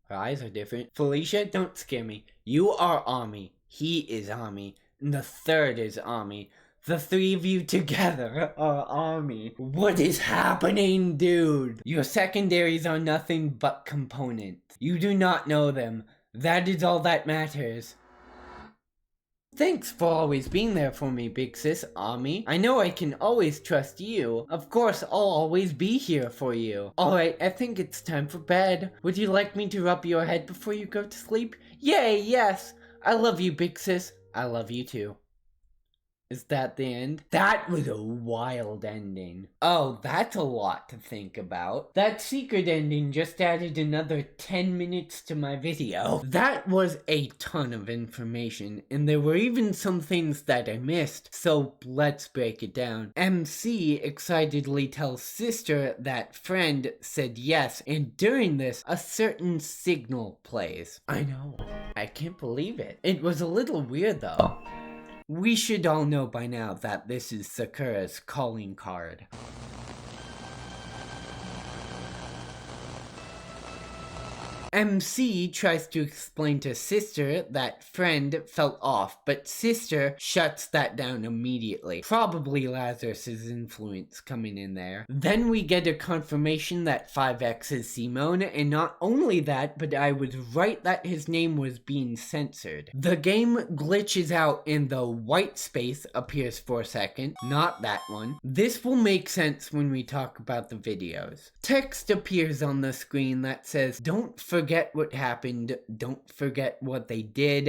S1: Her eyes are different. Felicia, don't scare me. You are Ami. He is Ami. And the third is Ami. The three of you together are Ami. What is happening, dude? Your secondaries are nothing but components. You do not know them. That is all that matters. Thanks for always being there for me, big sis, Ami. I know I can always trust you. Of course, I'll always be here for you. Alright, I think it's time for bed. Would you like me to rub your head before you go to sleep? Yay, yes! I love you, big sis. I love you too. Is that the end? That was a wild ending. Oh, that's a lot to think about. That secret ending just added another 10 minutes to my video. That was a ton of information, and there were even some things that I missed, so let's break it down. MC excitedly tells sister that friend said yes, and during this, a certain signal plays. I know. I can't believe it. It was a little weird though. We should all know by now that this is Sakura's calling card. MC tries to explain to sister that friend felt off, but sister shuts that down immediately. Probably Lazarus's influence coming in there. Then we get a confirmation that 5X is Simone, and not only that, but I was right that his name was being censored. The game glitches out and the white space appears for a second, not that one. This will make sense when we talk about the videos. Text appears on the screen that says, "Don't forget what happened, don't forget what they did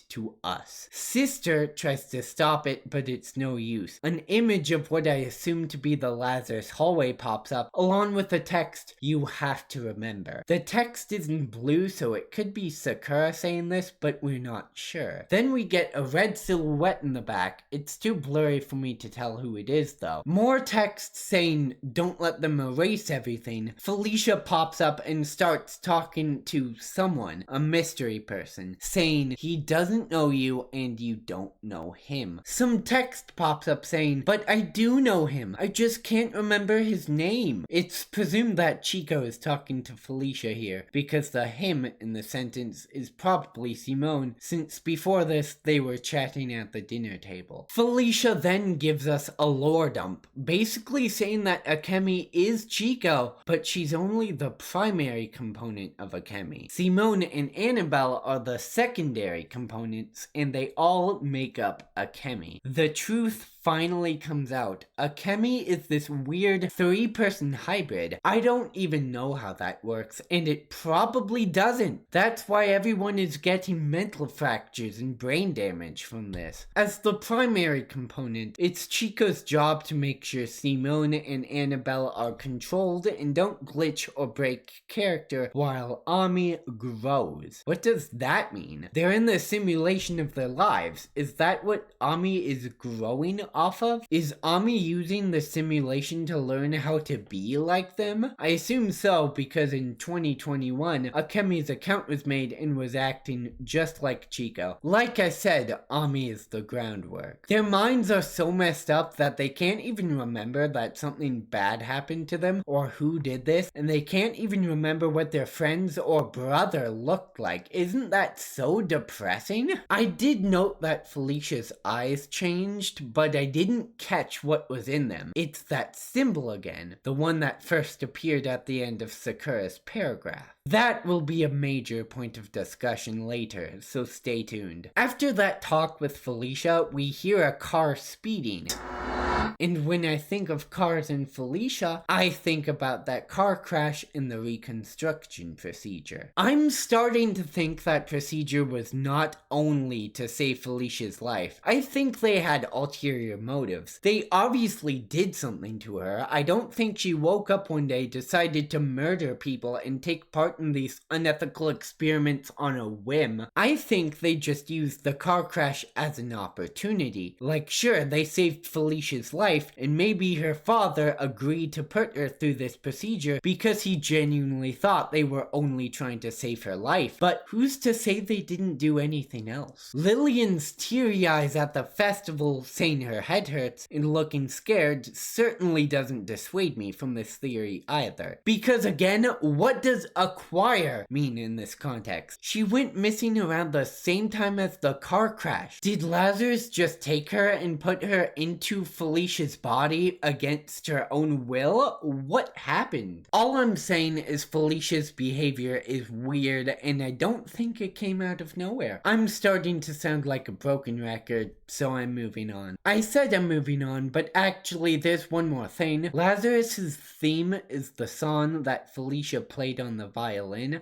S1: to us." Sister tries to stop it, but it's no use. An image of what I assume to be the Lazarus hallway pops up, along with the text, "You have to remember." The text is in blue, so it could be Sakura saying this, but we're not sure. Then we get a red silhouette in the back. It's too blurry for me to tell who it is though. More text saying, "Don't let them erase everything." Felicia pops up and starts talking to someone, a mystery person, saying he doesn't know you and you don't know him. Some text pops up saying, "But I do know him, I just can't remember his name." It's presumed that Chico is talking to Felicia here, because the him in the sentence is probably Simone, since before this they were chatting at the dinner table. Felicia then gives us a lore dump, basically saying that Akemi is Chico, but she's only the primary component of Akemi. Simone and Annabelle are the secondary components, and they all make up Akemi. The truth finally comes out. Akemi is this weird 3-person hybrid. I don't even know how that works, and it probably doesn't. That's why everyone is getting mental fractures and brain damage from this. As the primary component, it's Chico's job to make sure Simone and Annabelle are controlled and don't glitch or break character while Ami grows. What does that mean? They're in the simulation of their lives. Is that what Ami is growing off of? Is Ami using the simulation to learn how to be like them? I assume so, because in 2021, Akemi's account was made and was acting just like Chico. Like I said, Ami is the groundwork. Their minds are so messed up that they can't even remember that something bad happened to them or who did this, and they can't even remember what their friends or brother looked like. Isn't that so depressing? I did note that Felicia's eyes changed, but I didn't catch what was in them. It's that symbol again, the one that first appeared at the end of Sakura's paragraph. That will be a major point of discussion later, so stay tuned. After that talk with Felicia, we hear a car speeding. And when I think of cars and Felicia, I think about that car crash in the reconstruction procedure. I'm starting to think that procedure was not only to save Felicia's life. I think they had ulterior motives. They obviously did something to her. I don't think she woke up one day, decided to murder people and take part in these unethical experiments on a whim. I think they just used the car crash as an opportunity. Like, sure, they saved Felicia's life, life, and maybe her father agreed to put her through this procedure because he genuinely thought they were only trying to save her life. But who's to say they didn't do anything else? Lillian's teary eyes at the festival saying her head hurts and looking scared certainly doesn't dissuade me from this theory either. Because again, what does acquire mean in this context? She went missing around the same time as the car crash. Did Lazarus just take her and put her into Felicia's body against her own will? What happened? All I'm saying is Felicia's behavior is weird, and I don't think it came out of nowhere. I'm starting to sound like a broken record, so I'm moving on. I said I'm moving on, but actually there's one more thing. Lazarus's theme is the song that Felicia played on the violin.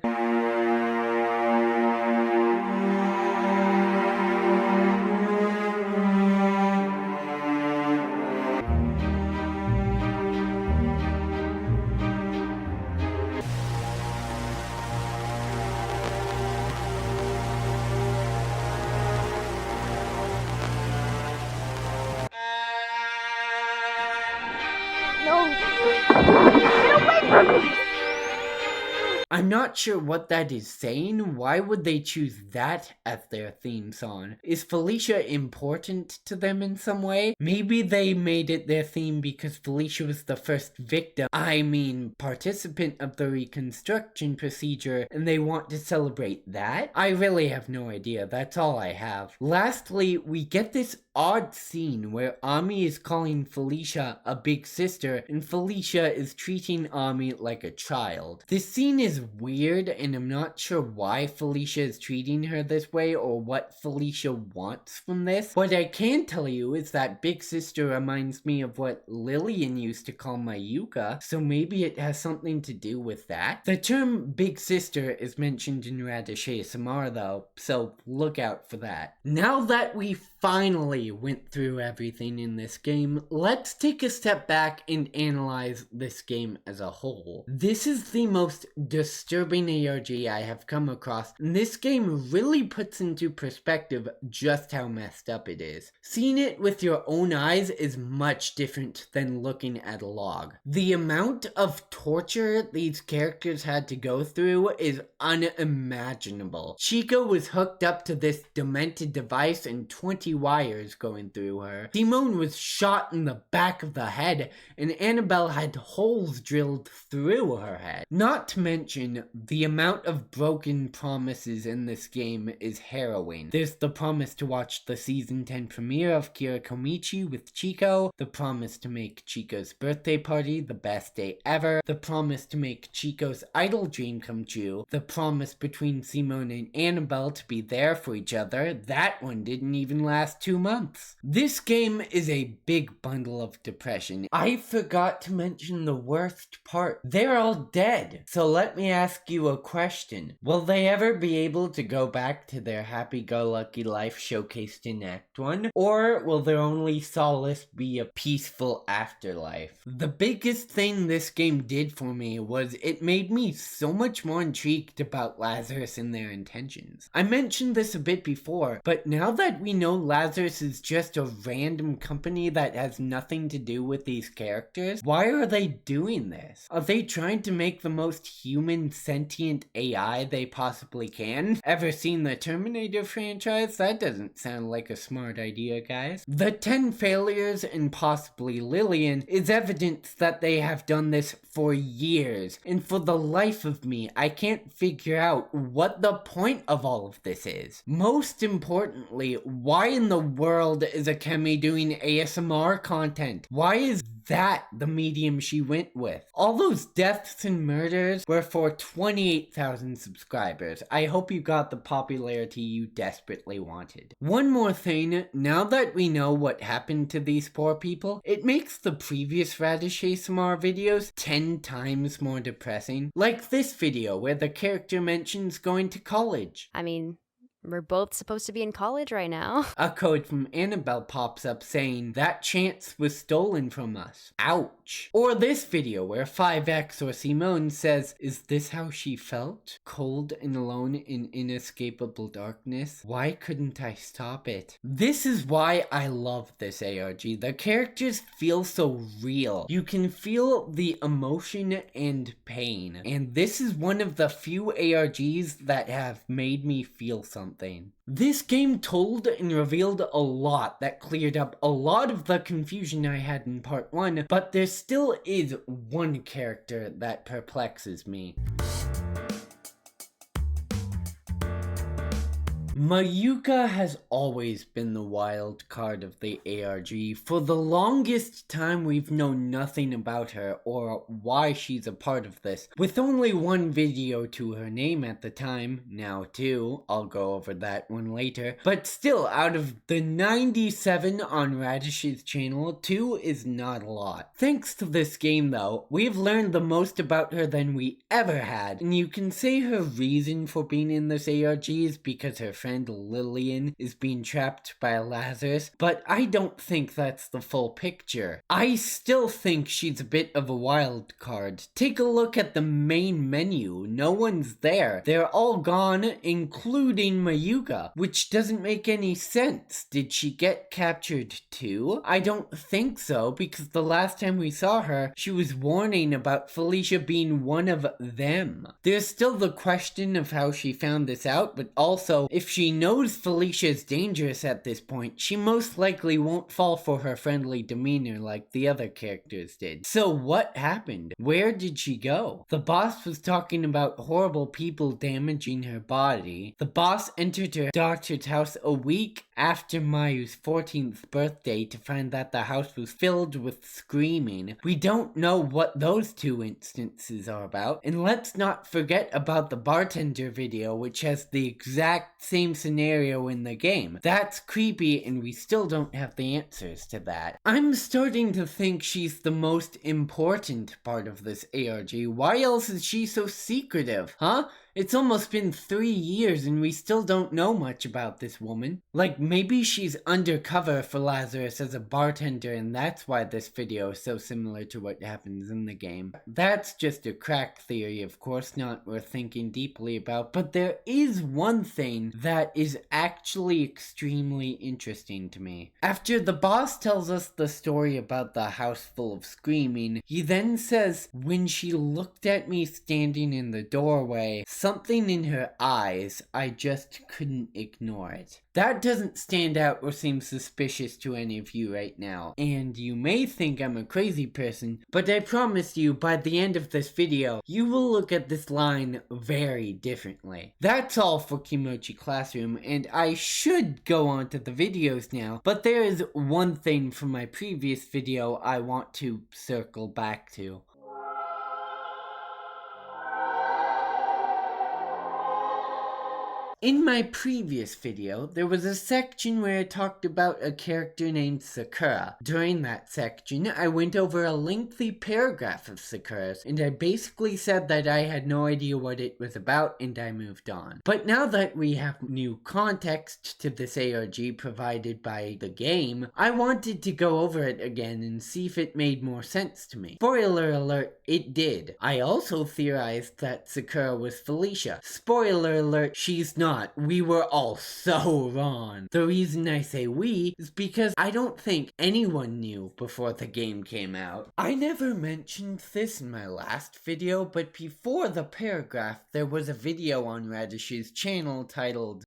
S1: I'm not sure what that is saying. Why would they choose that as their theme song? Is Felicia important to them in some way? Maybe they made it their theme because Felicia was the first victim, participant of the reconstruction procedure, and they want to celebrate that? I really have no idea. That's all I have. Lastly, we get this odd scene where Ami is calling Felicia a big sister and Felicia is treating Ami like a child. This scene is weird and I'm not sure why Felicia is treating her this way or what Felicia wants from this. What I can tell you is that big sister reminds me of what Lillian used to call Mayuka, so maybe it has something to do with that. The term big sister is mentioned in Radish ASMR though, so look out for that. Now that we finally went through everything in this game, let's take a step back and analyze this game as a whole. This is the most disturbing ARG I have come across, and this game really puts into perspective just how messed up it is. Seeing it with your own eyes is much different than looking at a log. The amount of torture these characters had to go through is unimaginable. Chico was hooked up to this demented device and 20 wires going through her. Simone was shot in the back of the head, and Annabelle had holes drilled through her head. Not to mention, the amount of broken promises in this game is harrowing. There's the promise to watch the season 10 premiere of Kira Komichi with Chico, the promise to make Chico's birthday party the best day ever, the promise to make Chico's idol dream come true, the promise between Simone and Annabelle to be there for each other. That one didn't even last 2 months. This game is a big bundle of depression. I forgot to mention the worst part. They're all dead. So let me ask you a question. Will they ever be able to go back to their happy-go-lucky life showcased in Act 1? Or will their only solace be a peaceful afterlife? The biggest thing this game did for me was it made me so much more intrigued about Lazarus and their intentions. I mentioned this a bit before, but now that we know Lazarus is just a random company that has nothing to do with these characters, why are they doing this? Are they trying to make the most human sentient AI they possibly can? Ever seen the Terminator franchise? That doesn't sound like a smart idea, guys. The 10 failures and possibly Lillian is evidence that they have done this for years, and for the life of me, I can't figure out what the point of all of this is. Most importantly, why in the world is Akemi doing ASMR content? Why is that the medium she went with? All those deaths and murders were for 28,000 subscribers. I hope you got the popularity you desperately wanted. One more thing, now that we know what happened to these poor people, it makes the previous Radish ASMR videos 10 times more depressing. Like this video where the character mentions going to college.
S6: I mean, We're both supposed to be in college right now.
S1: A code from Annabelle pops up saying that chance was stolen from us. Ouch. Or this video where 5X or Simone says, "Is this how she felt? Cold and alone in inescapable darkness? Why couldn't I stop it?" This is why I love this ARG. The characters feel so real. You can feel the emotion and pain. And this is one of the few ARGs that have made me feel something. This game told and revealed a lot that cleared up a lot of the confusion I had in part 1, but there still is one character that perplexes me. Mayuka has always been the wild card of the ARG. For the longest time we've known nothing about her or why she's a part of this. With only one video to her name at the time, now 2, I'll go over that one later. But still, out of the 97 on Radish's channel, 2 is not a lot. Thanks to this game though, we've learned the most about her than we ever had. And you can say her reason for being in this ARG is because her friend Lillian is being trapped by Lazarus, but I don't think that's the full picture. I still think she's a bit of a wild card. Take a look at the main menu. No one's there. They're all gone, including Mayuka, which doesn't make any sense. Did she get captured too? I don't think so, because the last time we saw her, she was warning about Felicia being one of them. There's still the question of how she found this out, but also, if she knows Felicia's dangerous at this point, she most likely won't fall for her friendly demeanor like the other characters did. So what happened? Where did she go? The boss was talking about horrible people damaging her body. The boss entered her doctor's house a week after Mayu's 14th birthday to find that the house was filled with screaming. We don't know what those 2 instances are about, and let's not forget about the bartender video, which has the exact same scenario in the game. That's creepy, and we still don't have the answers to that. I'm starting to think she's the most important part of this ARG. Why else is she so secretive, huh? It's almost been 3 years and we still don't know much about this woman. Like, maybe she's undercover for Lazarus as a bartender and that's why this video is so similar to what happens in the game. That's just a crack theory, of course, not worth thinking deeply about, but there is one thing that is actually extremely interesting to me. After the boss tells us the story about the house full of screaming, he then says, "When she looked at me standing in the doorway, something in her eyes, I just couldn't ignore it." That doesn't stand out or seem suspicious to any of you right now, and you may think I'm a crazy person, but I promise you by the end of this video, you will look at this line very differently. That's all for Kimochii Classroom, and I should go on to the videos now, but there is one thing from my previous video I want to circle back to. In my previous video, there was a section where I talked about a character named Sakura. During that section, I went over a lengthy paragraph of Sakura's, and I basically said that I had no idea what it was about, and I moved on. But now that we have new context to this ARG provided by the game, I wanted to go over it again and see if it made more sense to me. Spoiler alert, it did. I also theorized that Sakura was Felicia. Spoiler alert, she's not. We were all so wrong. The reason I say we is because I don't think anyone knew before the game came out. I never mentioned this in my last video, but before the paragraph, there was a video on Radish's channel titled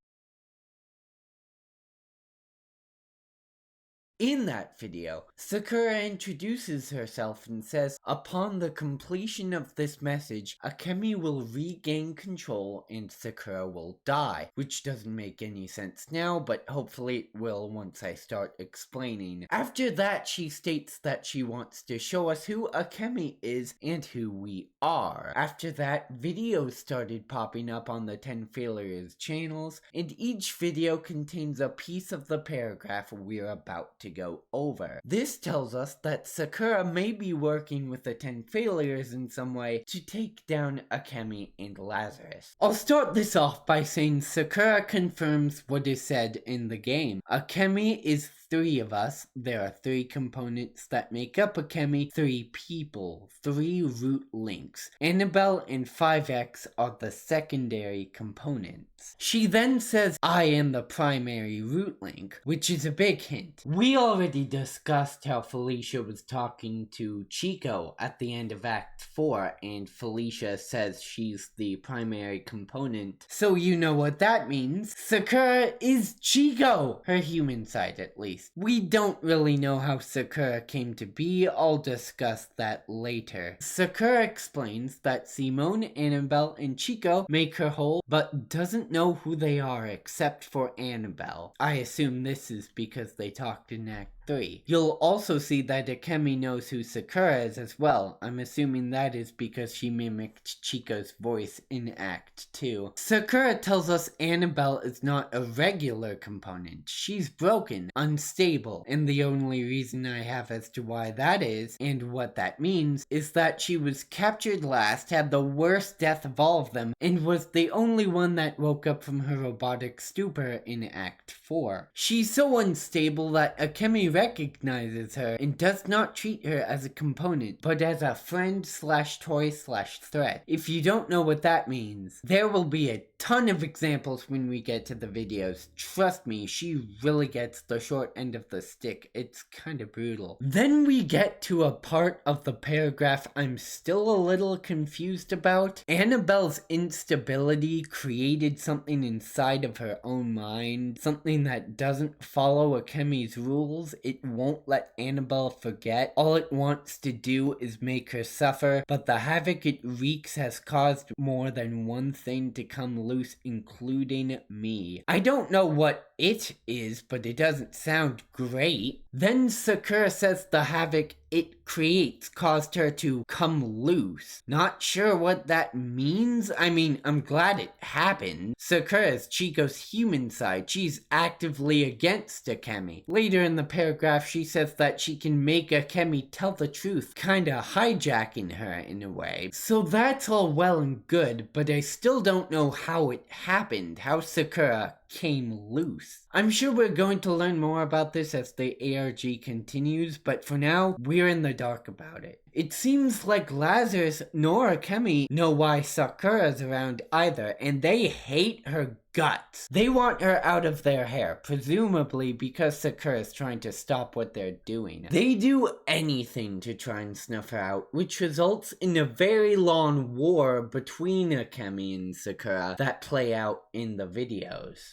S1: In that video, Sakura introduces herself and says, upon the completion of this message, Akemi will regain control and Sakura will die, which doesn't make any sense now, but hopefully it will once I start explaining. After that, she states that she wants to show us who Akemi is and who we are. After that, videos started popping up on the 10 Failures channels, and each video contains a piece of the paragraph we're about to to go over. This tells us that Sakura may be working with the 10 failures in some way to take down Akemi and Lazarus. I'll start this off by saying Sakura confirms what is said in the game. Akemi is 3 of us. There are 3 components that make up Akemi, 3 people, 3 root links. Annabelle and 5X are the secondary components. She then says I am the primary root link, which is a big hint. We already discussed how Felicia was talking to Chico at the end of Act 4, and Felicia says she's the primary component. So you know what that means. Sakura is Chico! Her human side, at least. We don't really know how Sakura came to be. I'll discuss that later. Sakura explains that Simone, Annabelle, and Chico make her whole, but doesn't know who they are except for Annabelle. I assume this is because they talked in Act 3. You'll also see that Akemi knows who Sakura is as well. I'm assuming that is because she mimicked Chico's voice in Act 2. Sakura tells us Annabelle is not a regular component. She's broken, unstable, and the only reason I have as to why that is, and what that means, is that she was captured last, had the worst death of all of them, and was the only one that woke up from her robotic stupor in Act 4. She's so unstable that Akemi recognizes her and does not treat her as a component, but as a friend slash toy slash threat. If you don't know what that means, there will be a ton of examples when we get to the videos. Trust me, she really gets the short end of the stick. It's kind of brutal. Then we get to a part of the paragraph I'm still a little confused about. Annabelle's instability created something inside of her own mind, something that doesn't follow Akemi's rules. It won't let Annabelle forget. All it wants to do is make her suffer, but the havoc it wreaks has caused more than one thing to come loose, including me. I don't know what it is, but it doesn't sound great. Then Sakura says the havoc it creates caused her to come loose. Not sure what that means. I mean, I'm glad it happened. Sakura is Chico's human side. She's actively against Akemi. Later in the paragraph, she says that she can make Akemi tell the truth, kinda hijacking her in a way. So that's all well and good, but I still don't know how it happened, how Sakura came loose. I'm sure we're going to learn more about this as the ARG continues, but for now, we're in the dark about it. It seems like Lazarus nor Akemi know why Sakura's around either, and they hate her guts. They want her out of their hair, presumably because Sakura's trying to stop what they're doing. They do anything to try and snuff her out, which results in a very long war between Akemi and Sakura that play out in the videos.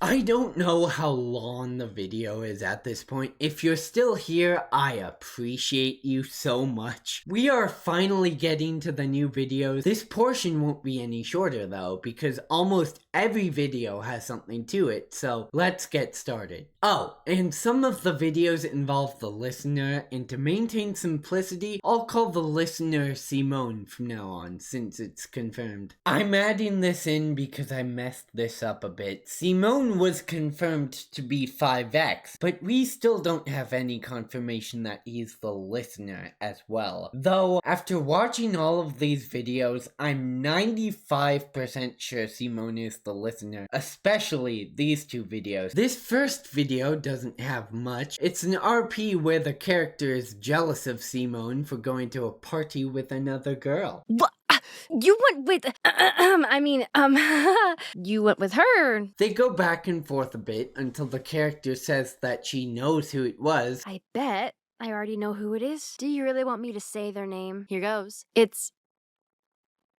S1: I don't know how long the video is at this point. If you're still here, I appreciate you so much. We are finally getting to the new videos. This portion won't be any shorter though, because almost every video has something to it, so let's get started. Oh, and some of the videos involve the listener, and to maintain simplicity, I'll call the listener Simone from now on, since it's confirmed. I'm adding this in because I messed this up a bit. Simone was confirmed to be 5X, but we still don't have any confirmation that he's the listener as well. Though, after watching all of these videos, I'm 95% sure Simone is the listener, especially these 2 videos. This first video doesn't have much. It's an RP where the character is jealous of Simone for going to a party with another girl.
S6: What? You went with, you went with her.
S1: They go back and forth a bit until the character says that she knows who it was.
S6: I bet I already know who it is. Do you really want me to say their name? Here goes.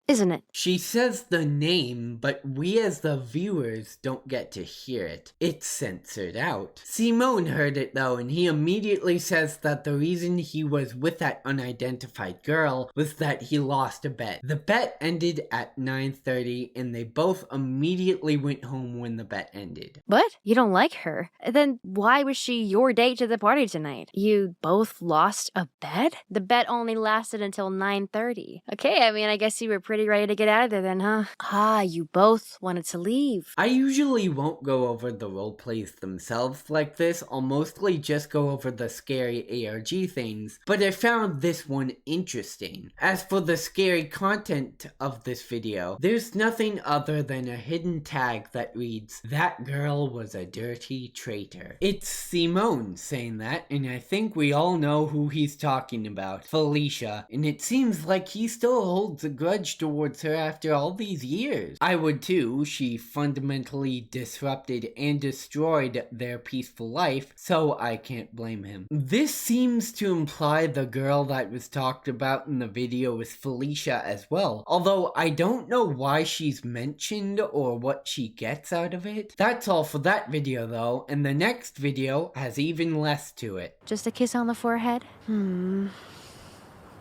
S6: Isn't it?
S1: She says the name, but we as the viewers don't get to hear it. It's censored out. Simone heard it though, and he immediately says that the reason he was with that unidentified girl was that he lost a bet. The bet ended at 9:30, and they both immediately went home when the bet ended.
S6: What? You don't like her? Then why was she your date to the party tonight? You both lost a bet? The bet only lasted until 9:30. Okay, I guess you were pretty pretty ready to get out of there then, huh? Ah, you both wanted to leave.
S1: I usually won't go over the roleplays themselves like this, I'll mostly just go over the scary ARG things, but I found this one interesting. As for the scary content of this video, there's nothing other than a hidden tag that reads, "That girl was a dirty traitor." It's Simone saying that, and I think we all know who he's talking about, Felicia, and it seems like he still holds a grudge towards her after all these years. I would too. She fundamentally disrupted and destroyed their peaceful life, so I can't blame him. This seems to imply the girl that was talked about in the video is Felicia as well, although I don't know why she's mentioned or what she gets out of it. That's all for that video though, and the next video has even less to it.
S6: Just a kiss on the forehead?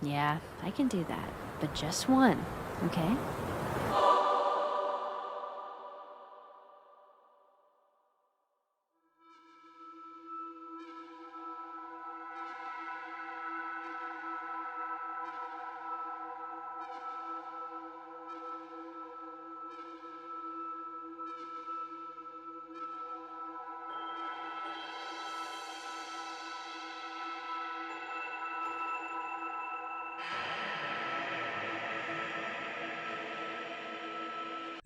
S6: Yeah, I can do that. But just one, okay?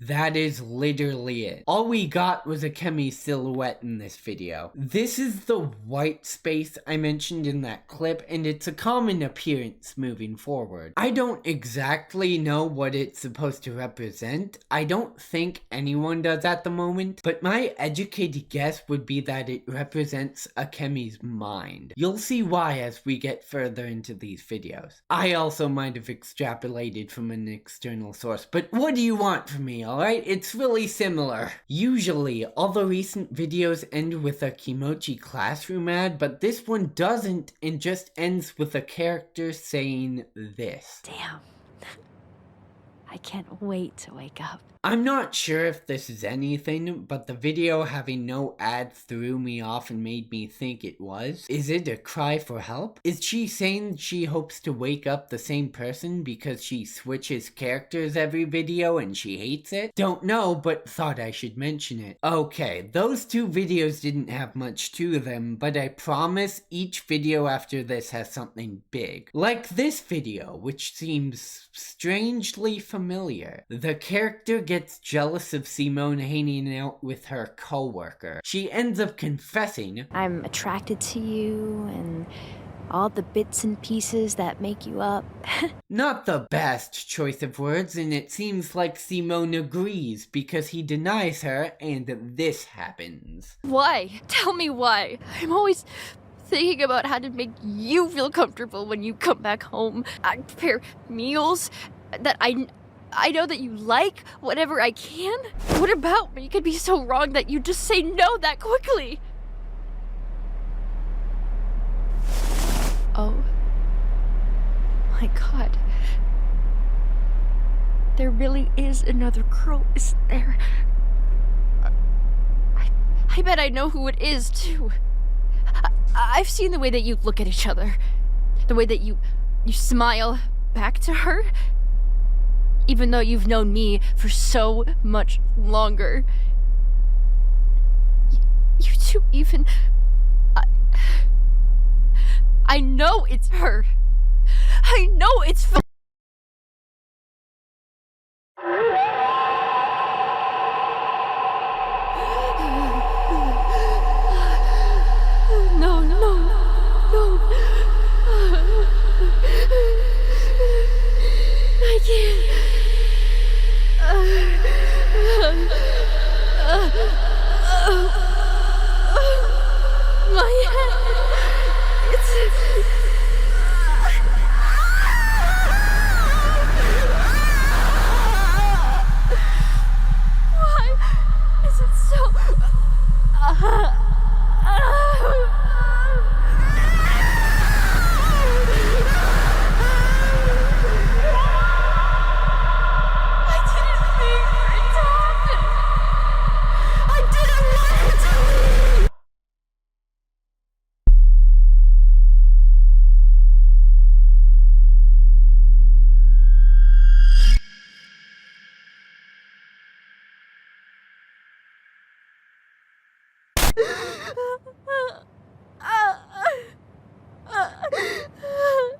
S1: That is literally it. All we got was Akemi's silhouette in this video. This is the white space I mentioned in that clip, and it's a common appearance moving forward. I don't exactly know what it's supposed to represent. I don't think anyone does at the moment, but my educated guess would be that it represents Akemi's mind. You'll see why as we get further into these videos. I also might have extrapolated from an external source, but what do you want from me? Alright, it's really similar. Usually, all the recent videos end with a Kimochii Classroom ad, but this one doesn't and just ends with a character saying this.
S6: Damn. I can't wait to wake up.
S1: I'm not sure if this is anything, but the video having no ads threw me off and made me think it was. Is it a cry for help? Is she saying she hopes to wake up the same person because she switches characters every video and she hates it? Don't know, but thought I should mention it. Okay, those two videos didn't have much to them, but I promise each video after this has something big. Like this video, which seems strangely familiar. The character gets jealous of Simone hanging out with her co-worker. She ends up confessing,
S6: I'm attracted to you and all the bits and pieces that make you up.
S1: Not the best choice of words, and it seems like Simone agrees because he denies her and this happens.
S7: Why? Tell me why. I'm always thinking about how to make you feel comfortable when you come back home. I prepare meals that I know that you like, whatever I can. What about me could be so wrong that you just say no that quickly? Oh my god. There really is another girl, isn't there? I bet I know who it is, too. I've seen the way that you look at each other. The way that you smile back to her. Even though you've known me for so much longer. You two even... I know it's her. I know it's... No, no, no. I can't. My head. It's...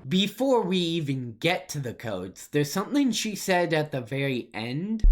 S1: Before we even get to the codes, there's something she said at the very end.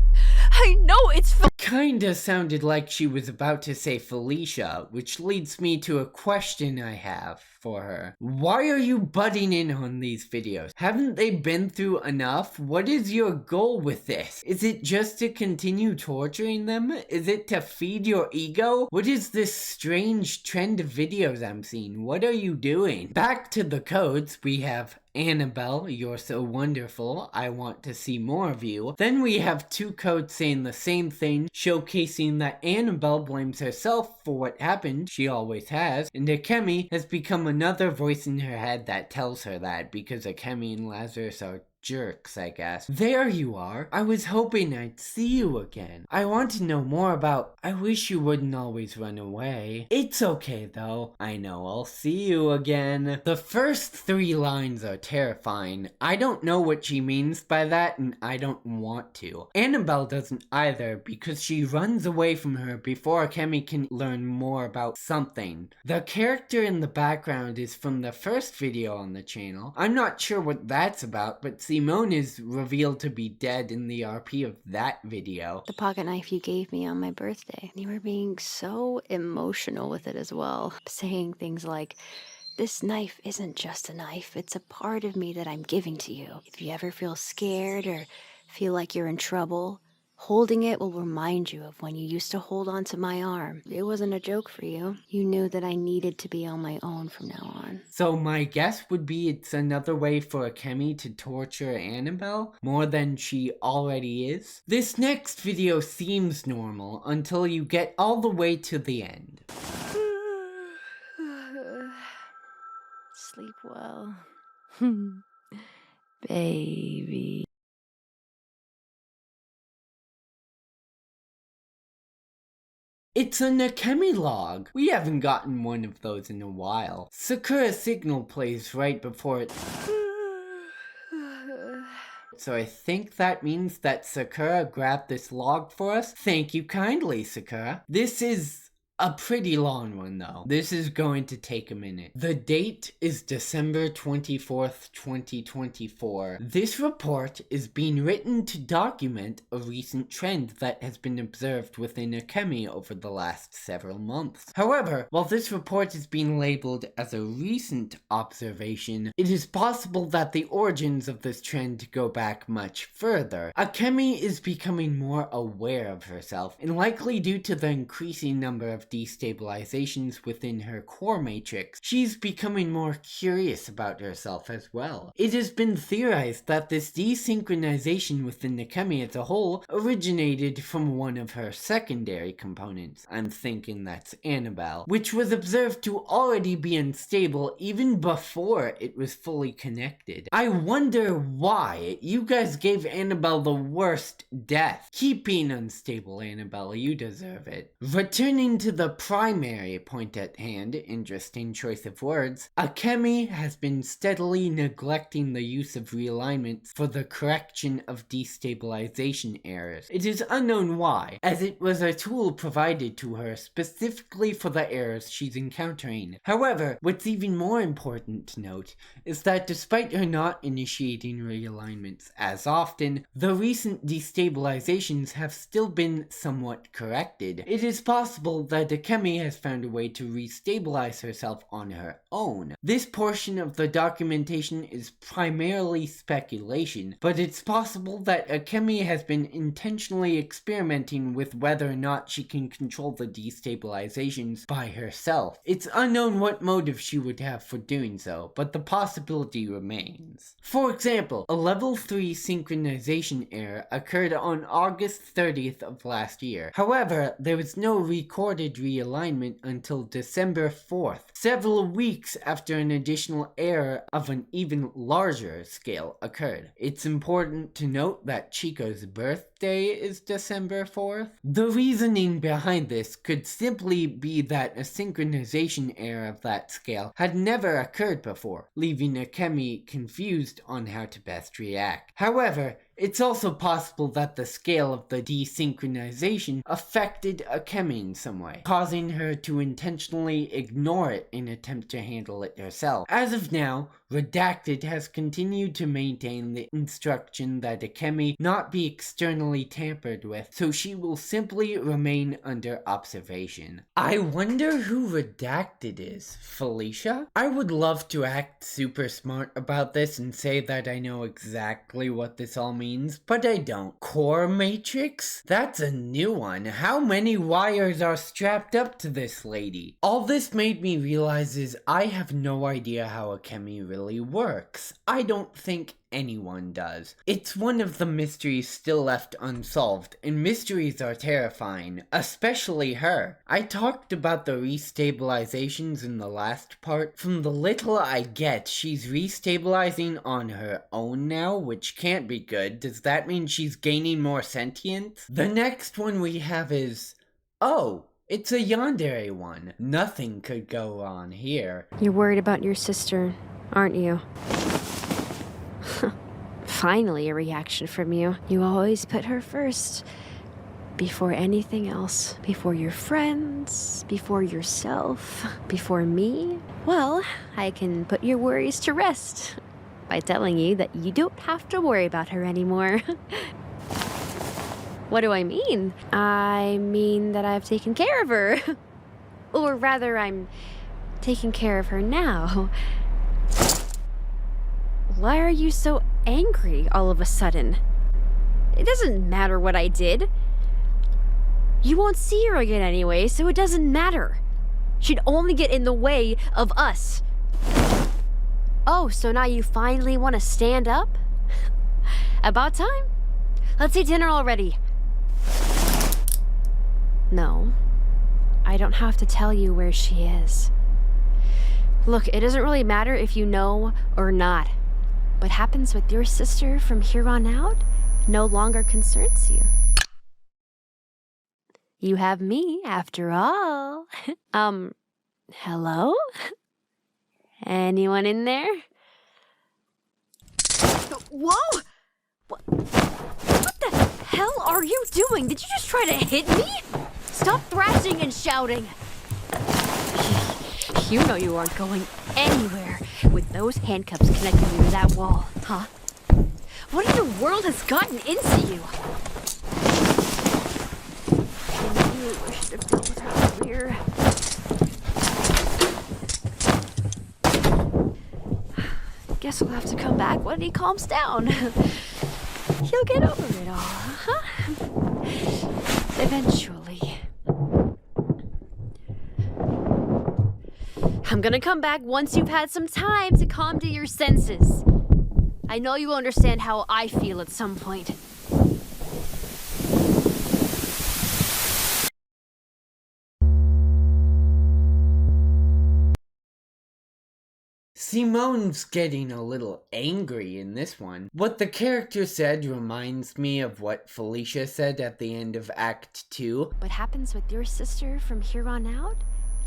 S7: I know it's
S1: Kinda sounded like she was about to say Felicia, which leads me to a question I have for her. Why are you butting in on these videos? Haven't they been through enough? What is your goal with this? Is it just to continue torturing them? Is it to feed your ego? What is this strange trend of videos I'm seeing? What are you doing? Back to the codes, we have Annabelle, you're so wonderful, I want to see more of you. Then we have two codes saying the same thing, showcasing that Annabelle blames herself for what happened, she always has, and Akemi has become another voice in her head that tells her that, because Akemi and Lazarus are jerks, I guess. There you are. I was hoping I'd see you again. I want to know more about. I wish you wouldn't always run away. It's okay though. I know I'll see you again. The first 3 lines are terrifying. I don't know what she means by that, and I don't want to. Annabelle doesn't either, because she runs away from her before Akemi can learn more about something. The character in the background is from the first video on the channel. I'm not sure what that's about, but Simone is revealed to be dead in the RP of that video.
S6: The pocket knife you gave me on my birthday. You were being so emotional with it as well. Saying things like, this knife isn't just a knife, it's a part of me that I'm giving to you. If you ever feel scared or feel like you're in trouble, holding it will remind you of when you used to hold on to my arm. It wasn't a joke for you. You knew that I needed to be on my own from now on.
S1: So my guess would be it's another way for Akemi to torture Annabelle more than she already is. This next video seems normal until you get all the way to the end.
S6: Sleep well. Baby.
S1: It's an Akemi log. We haven't gotten one of those in a while. Sakura's signal plays right before it. So I think that means that Sakura grabbed this log for us. Thank you kindly, Sakura. This is a pretty long one though. This is going to take a minute. The date is December 24th, 2024. This report is being written to document a recent trend that has been observed within Akemi over the last several months. However, while this report is being labeled as a recent observation, it is possible that the origins of this trend go back much further. Akemi is becoming more aware of herself, and likely due to the increasing number of destabilizations within her core matrix, she's becoming more curious about herself as well. It has been theorized that this desynchronization within Akemi as a whole originated from one of her secondary components. I'm thinking that's Annabelle, which was observed to already be unstable even before it was fully connected. I wonder why. You guys gave Annabelle the worst death. Keep being unstable, Annabelle, you deserve it. Returning to the primary point at hand, interesting choice of words, Akemi has been steadily neglecting the use of realignments for the correction of destabilization errors. It is unknown why, as it was a tool provided to her specifically for the errors she's encountering. However, what's even more important to note is that despite her not initiating realignments as often, the recent destabilizations have still been somewhat corrected. It is possible that Akemi has found a way to restabilize herself on her own. This portion of the documentation is primarily speculation, but it's possible that Akemi has been intentionally experimenting with whether or not she can control the destabilizations by herself. It's unknown what motive she would have for doing so, but the possibility remains. For example, a level 3 synchronization error occurred on August 30th of last year. However, there was no recorded realignment until December 4th, several weeks after an additional error of an even larger scale occurred. It's important to note that Chico's birthday is December 4th. The reasoning behind this could simply be that a synchronization error of that scale had never occurred before, leaving Akemi confused on how to best react. However, It's also possible that the scale of the desynchronization affected Akemi in some way, causing her to intentionally ignore it in an attempt to handle it herself. As of now, Redacted has continued to maintain the instruction that Akemi not be externally tampered with, so she will simply remain under observation. I wonder who Redacted is. Felicia? I would love to act super smart about this and say that I know exactly what this all means, but I don't. Core Matrix? That's a new one. How many wires are strapped up to this lady? All this made me realize is I have no idea how Akemi really works. I don't think anyone does. It's one of the mysteries still left unsolved, and mysteries are terrifying, especially her. I talked about the restabilizations in the last part. From the little I get, she's restabilizing on her own now, which can't be good. Does that mean she's gaining more sentience? The next one we have is... oh! It's a yandere one. Nothing could go wrong here.
S6: You're worried about your sister, aren't you? Finally a reaction from you. You always put her first. Before anything else. Before your friends. Before yourself. Before me. Well, I can put your worries to rest by telling you that you don't have to worry about her anymore. What do I mean? I mean that I've taken care of her. Or rather, I'm taking care of her now. Why are you so angry all of a sudden? It doesn't matter what I did. You won't see her again anyway, so it doesn't matter. She'd only get in the way of us. Oh, so now you finally want to stand up? About time. Let's eat dinner already. No, I don't have to tell you where she is. Look, it doesn't really matter if you know or not. What happens with your sister from here on out no longer concerns you. You have me, after all. Hello? Anyone in there? Whoa! What the hell are you doing? Did you just try to hit me? Stop thrashing and shouting. You know you aren't going anywhere with those handcuffs connecting you to that wall, huh? What in the world has gotten into you? I knew I should have dealt with her earlier. Guess we'll have to come back when he calms down. He'll get over it all, huh? Eventually. I'm gonna come back once you've had some time to come to your senses. I know you'll understand how I feel at some point.
S1: Simone's getting a little angry in this one. What the character said reminds me of what Felicia said at the end of Act 2.
S6: What happens with your sister from here on out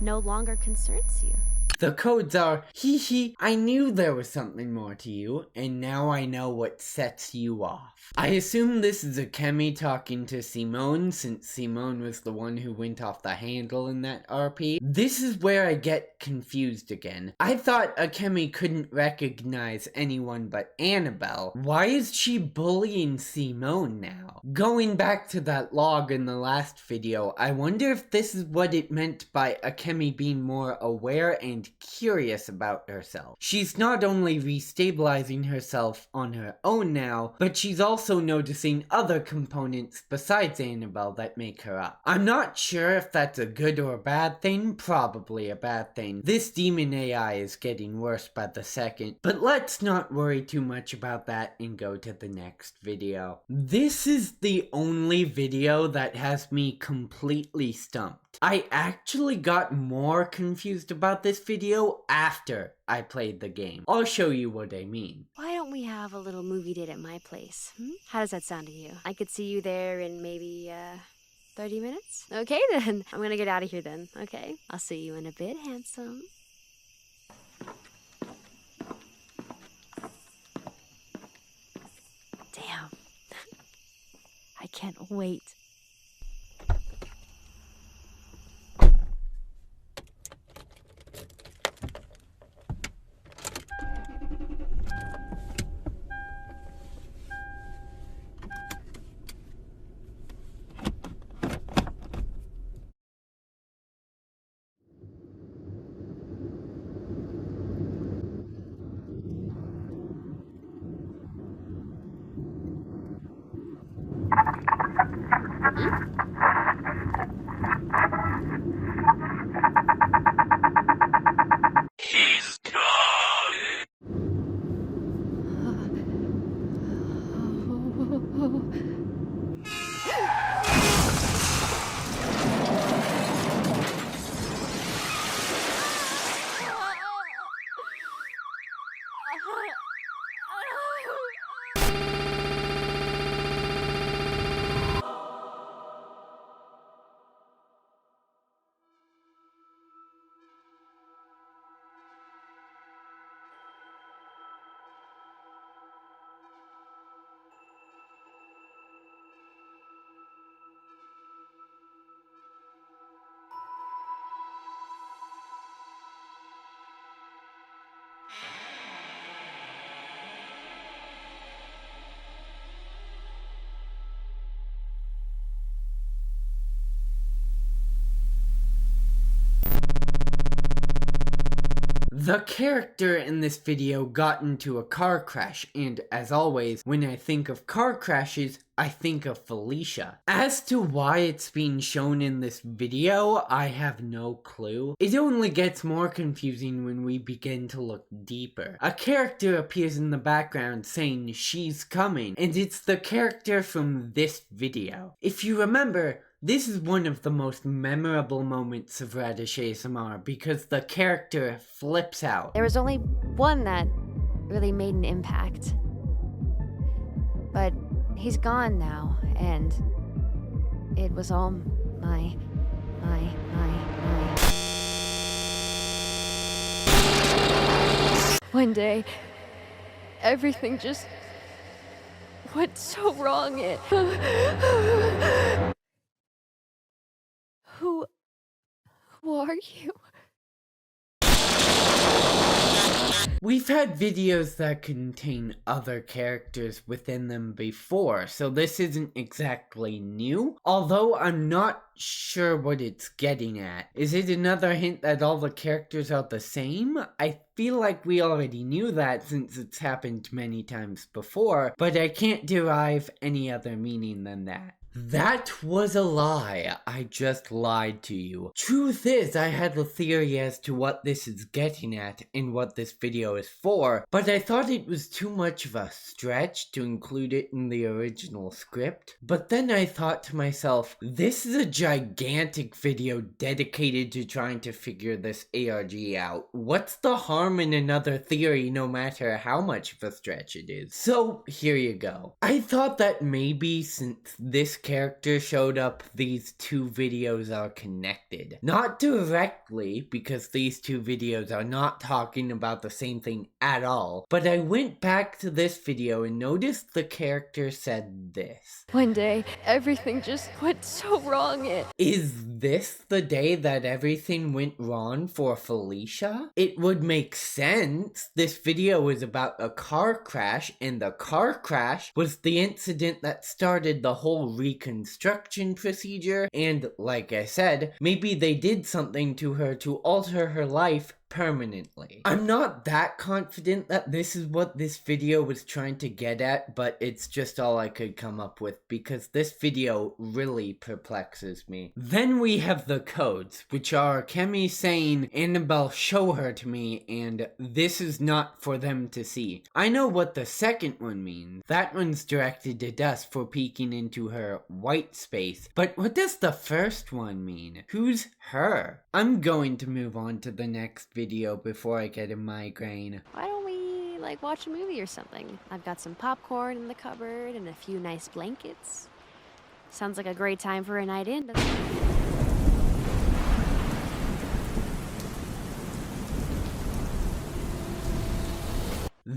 S6: no longer concerns you.
S1: The codes are, hee hee, I knew there was something more to you, and now I know what sets you off. I assume this is Akemi talking to Simone, since Simone was the one who went off the handle in that RP. This is where I get confused again. I thought Akemi couldn't recognize anyone but Annabelle. Why is she bullying Simone now? Going back to that log in the last video, I wonder if this is what it meant by Akemi being more aware and curious about herself. She's not only restabilizing herself on her own now, but she's also noticing other components besides Annabelle that make her up. I'm not sure if that's a good or a bad thing, probably a bad thing. This demon AI is getting worse by the second, but let's not worry too much about that and go to the next video. This is the only video that has me completely stumped. I actually got more confused about this video after I played the game. I'll show you what I mean.
S6: Why don't we have a little movie date at my place? How does that sound to you? I could see you there in maybe, 30 minutes? Okay then, I'm gonna get out of here then, okay? I'll see you in a bit, handsome. Damn, I can't wait.
S1: The character in this video got into a car crash, and as always, when I think of car crashes, I think of Felicia. As to why it's being shown in this video, I have no clue. It only gets more confusing when we begin to look deeper. A character appears in the background saying she's coming, and it's the character from this video. If you remember, this is one of the most memorable moments of Radish ASMR because the character flips out.
S6: There was only one that really made an impact. But he's gone now, and it was all my.
S7: One day, everything just went so wrong. Who are you?
S1: We've had videos that contain other characters within them before, so this isn't exactly new, although I'm not sure what it's getting at. Is it another hint that all the characters are the same? I feel like we already knew that since it's happened many times before, but I can't derive any other meaning than that. That was a lie. I just lied to you. Truth is, I had a theory as to what this is getting at and what this video is for, but I thought it was too much of a stretch to include it in the original script. But then I thought to myself, this is a gigantic video dedicated to trying to figure this ARG out. What's the harm in another theory no matter how much of a stretch it is? So here you go. I thought that maybe since this character showed up, these two videos are connected. Not directly, because these two videos are not talking about the same thing at all, but I went back to this video and noticed the character said this.
S7: One day, everything just went so wrong.
S1: Is this the day that everything went wrong for Felicia? It would make sense. This video is about a car crash, and the car crash was the incident that started the whole reconstruction procedure, and like I said, maybe they did something to her to alter her life permanently. I'm not that confident that this is what this video was trying to get at, but it's just all I could come up with because this video really perplexes me. Then we have the codes, which are Akemi saying, "Annabelle, show her to me," and "this is not for them to see." I know what the second one means. That one's directed to Dust for peeking into her white space, but what does the first one mean? Who's her? I'm going to move on to the next video before I get a migraine.
S6: Why don't we, watch a movie or something? I've got some popcorn in the cupboard and a few nice blankets. Sounds like a great time for a night in, doesn't it?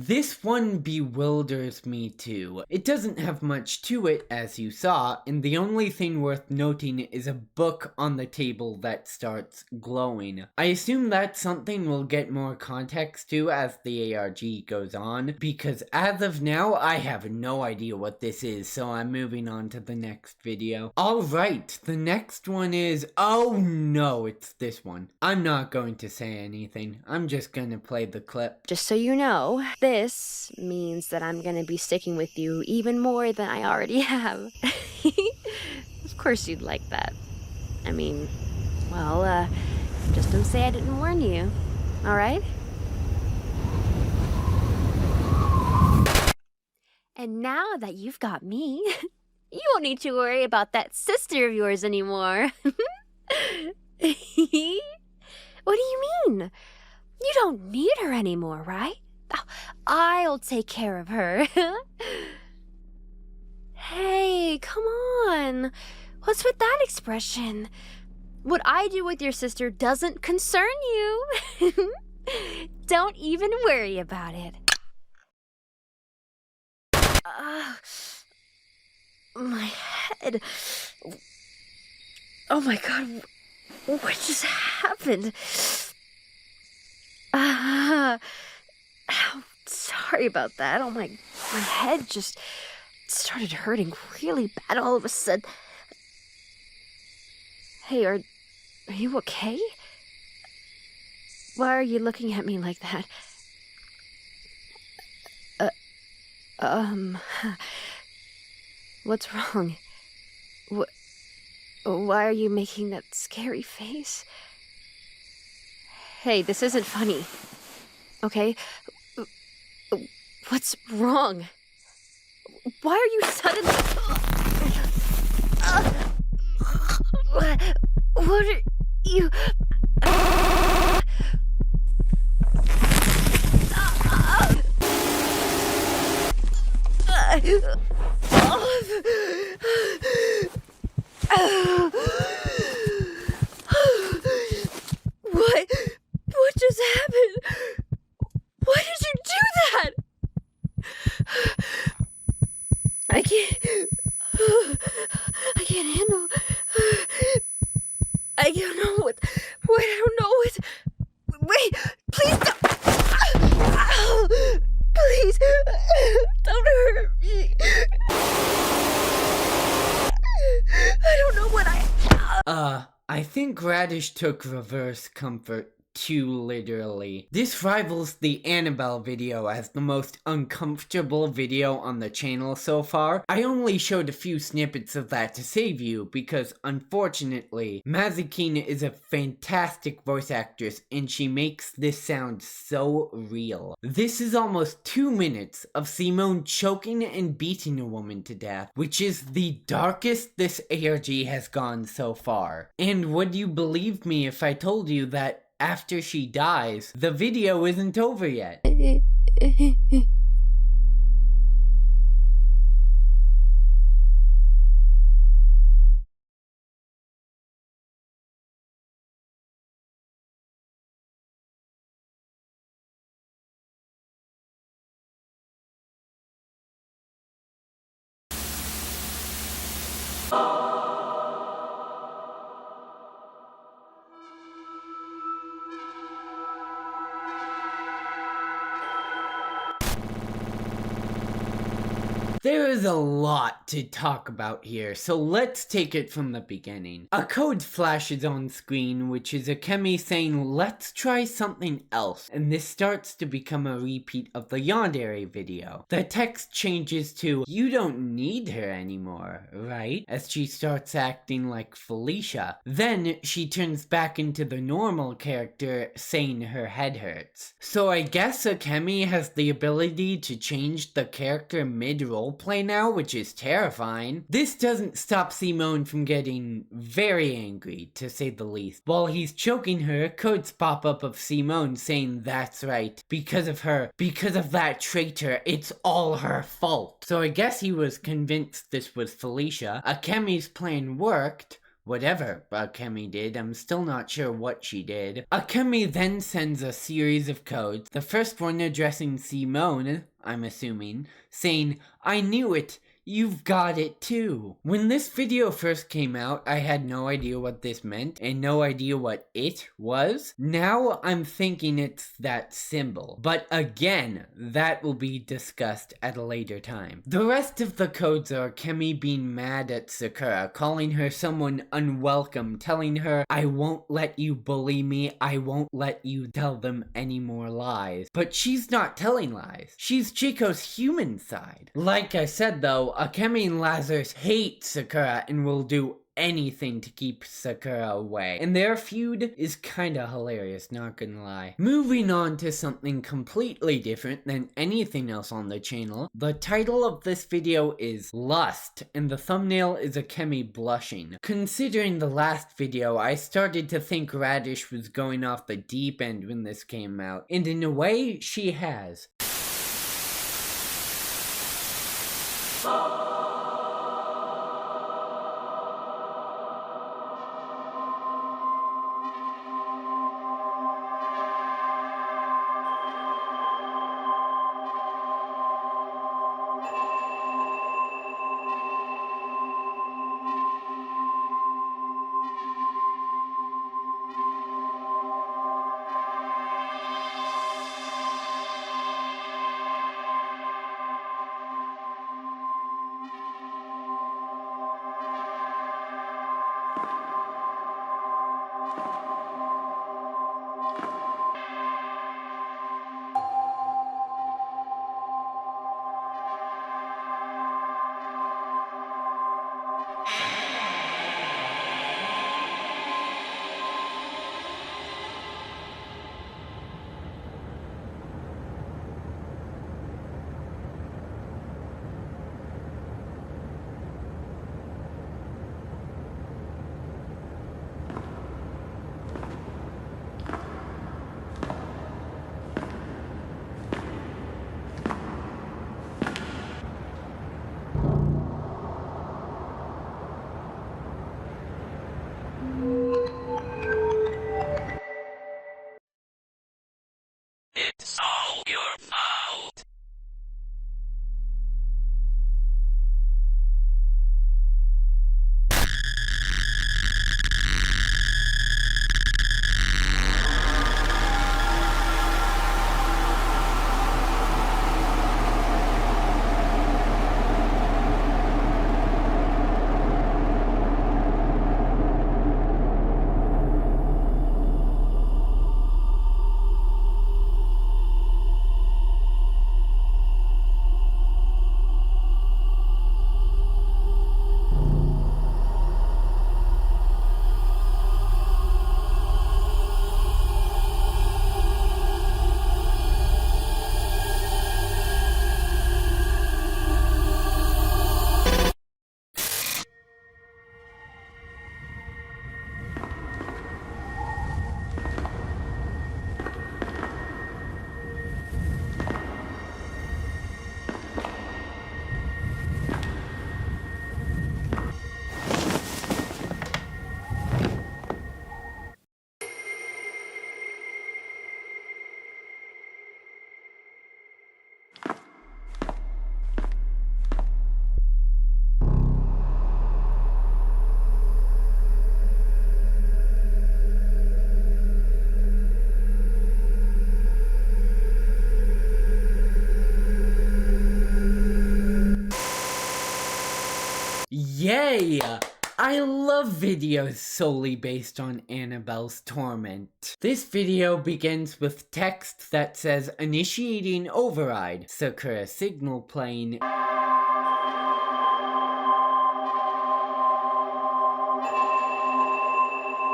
S1: This one bewilders me too. It doesn't have much to it, as you saw, and the only thing worth noting is a book on the table that starts glowing. I assume that's something we'll get more context to as the ARG goes on, because as of now, I have no idea what this is, so I'm moving on to the next video. Alright, the next one is... oh no, it's this one. I'm not going to say anything. I'm just gonna play the clip.
S6: Just so you know, this means that I'm gonna be sticking with you even more than I already have. Of course you'd like that. I mean, well, just don't say I didn't warn you, alright? And now that you've got me, you won't need to worry about that sister of yours anymore. What do you mean? You don't need her anymore, right? I'll take care of her. Hey, come on. What's with that expression? What I do with your sister doesn't concern you. Don't even worry about it. My head. Oh my god, what just happened? Sorry about that. Oh, my head just started hurting really bad all of a sudden. Hey, are you okay? Why are you looking at me like that? What's wrong? Why are you making that scary face? Hey, this isn't funny. Okay? What's wrong? Why are you suddenly... What are you... What just happened? Why did you do that? I can't handle... I don't know what... I don't know what... Wait, please don't... Please, don't hurt me. I don't know what
S1: I think Radish took reverse comfort too literally. This rivals the Annabelle video as the most uncomfortable video on the channel so far. I only showed a few snippets of that to save you because unfortunately, Mazikine is a fantastic voice actress and she makes this sound so real. This is almost 2 minutes of Simone choking and beating a woman to death, which is the darkest this ARG has gone so far. And would you believe me if I told you that after she dies, the video isn't over yet? There is a lot to talk about here, so let's take it from the beginning. A code flashes on screen, which is Akemi saying, let's try something else, and this starts to become a repeat of the yandere video. The text changes to, you don't need her anymore, right? As she starts acting like Felicia. Then she turns back into the normal character, saying her head hurts. So I guess Akemi has the ability to change the character mid-roll play now, which is terrifying. This doesn't stop Simone from getting very angry, to say the least. While he's choking her, codes pop up of Simone saying that's right, because of her, because of that traitor, it's all her fault. So I guess he was convinced this was Felicia. Akemi's plan worked. whatever Akemi did. I'm still not sure what she did. Akemi then sends a series of codes, the first one addressing Simone, I'm assuming, saying, "I knew it. You've got it too." When this video first came out, I had no idea what this meant and no idea what it was. Now I'm thinking it's that symbol. But again, that will be discussed at a later time. The rest of the codes are Kemi being mad at Sakura, calling her someone unwelcome, telling her, "I won't let you bully me, I won't let you tell them any more lies." But she's not telling lies. She's Chico's human side. Like I said though, Akemi and Lazarus hate Sakura and will do anything to keep Sakura away. And their feud is kinda hilarious, not gonna lie. Moving on to something completely different than anything else on the channel, the title of this video is Lust, and the thumbnail is Akemi blushing. Considering the last video, I started to think Radish was going off the deep end when this came out, and in a way, she has. Yay! I love videos solely based on Annabelle's torment. This video begins with text that says initiating override, Sakura signal playing,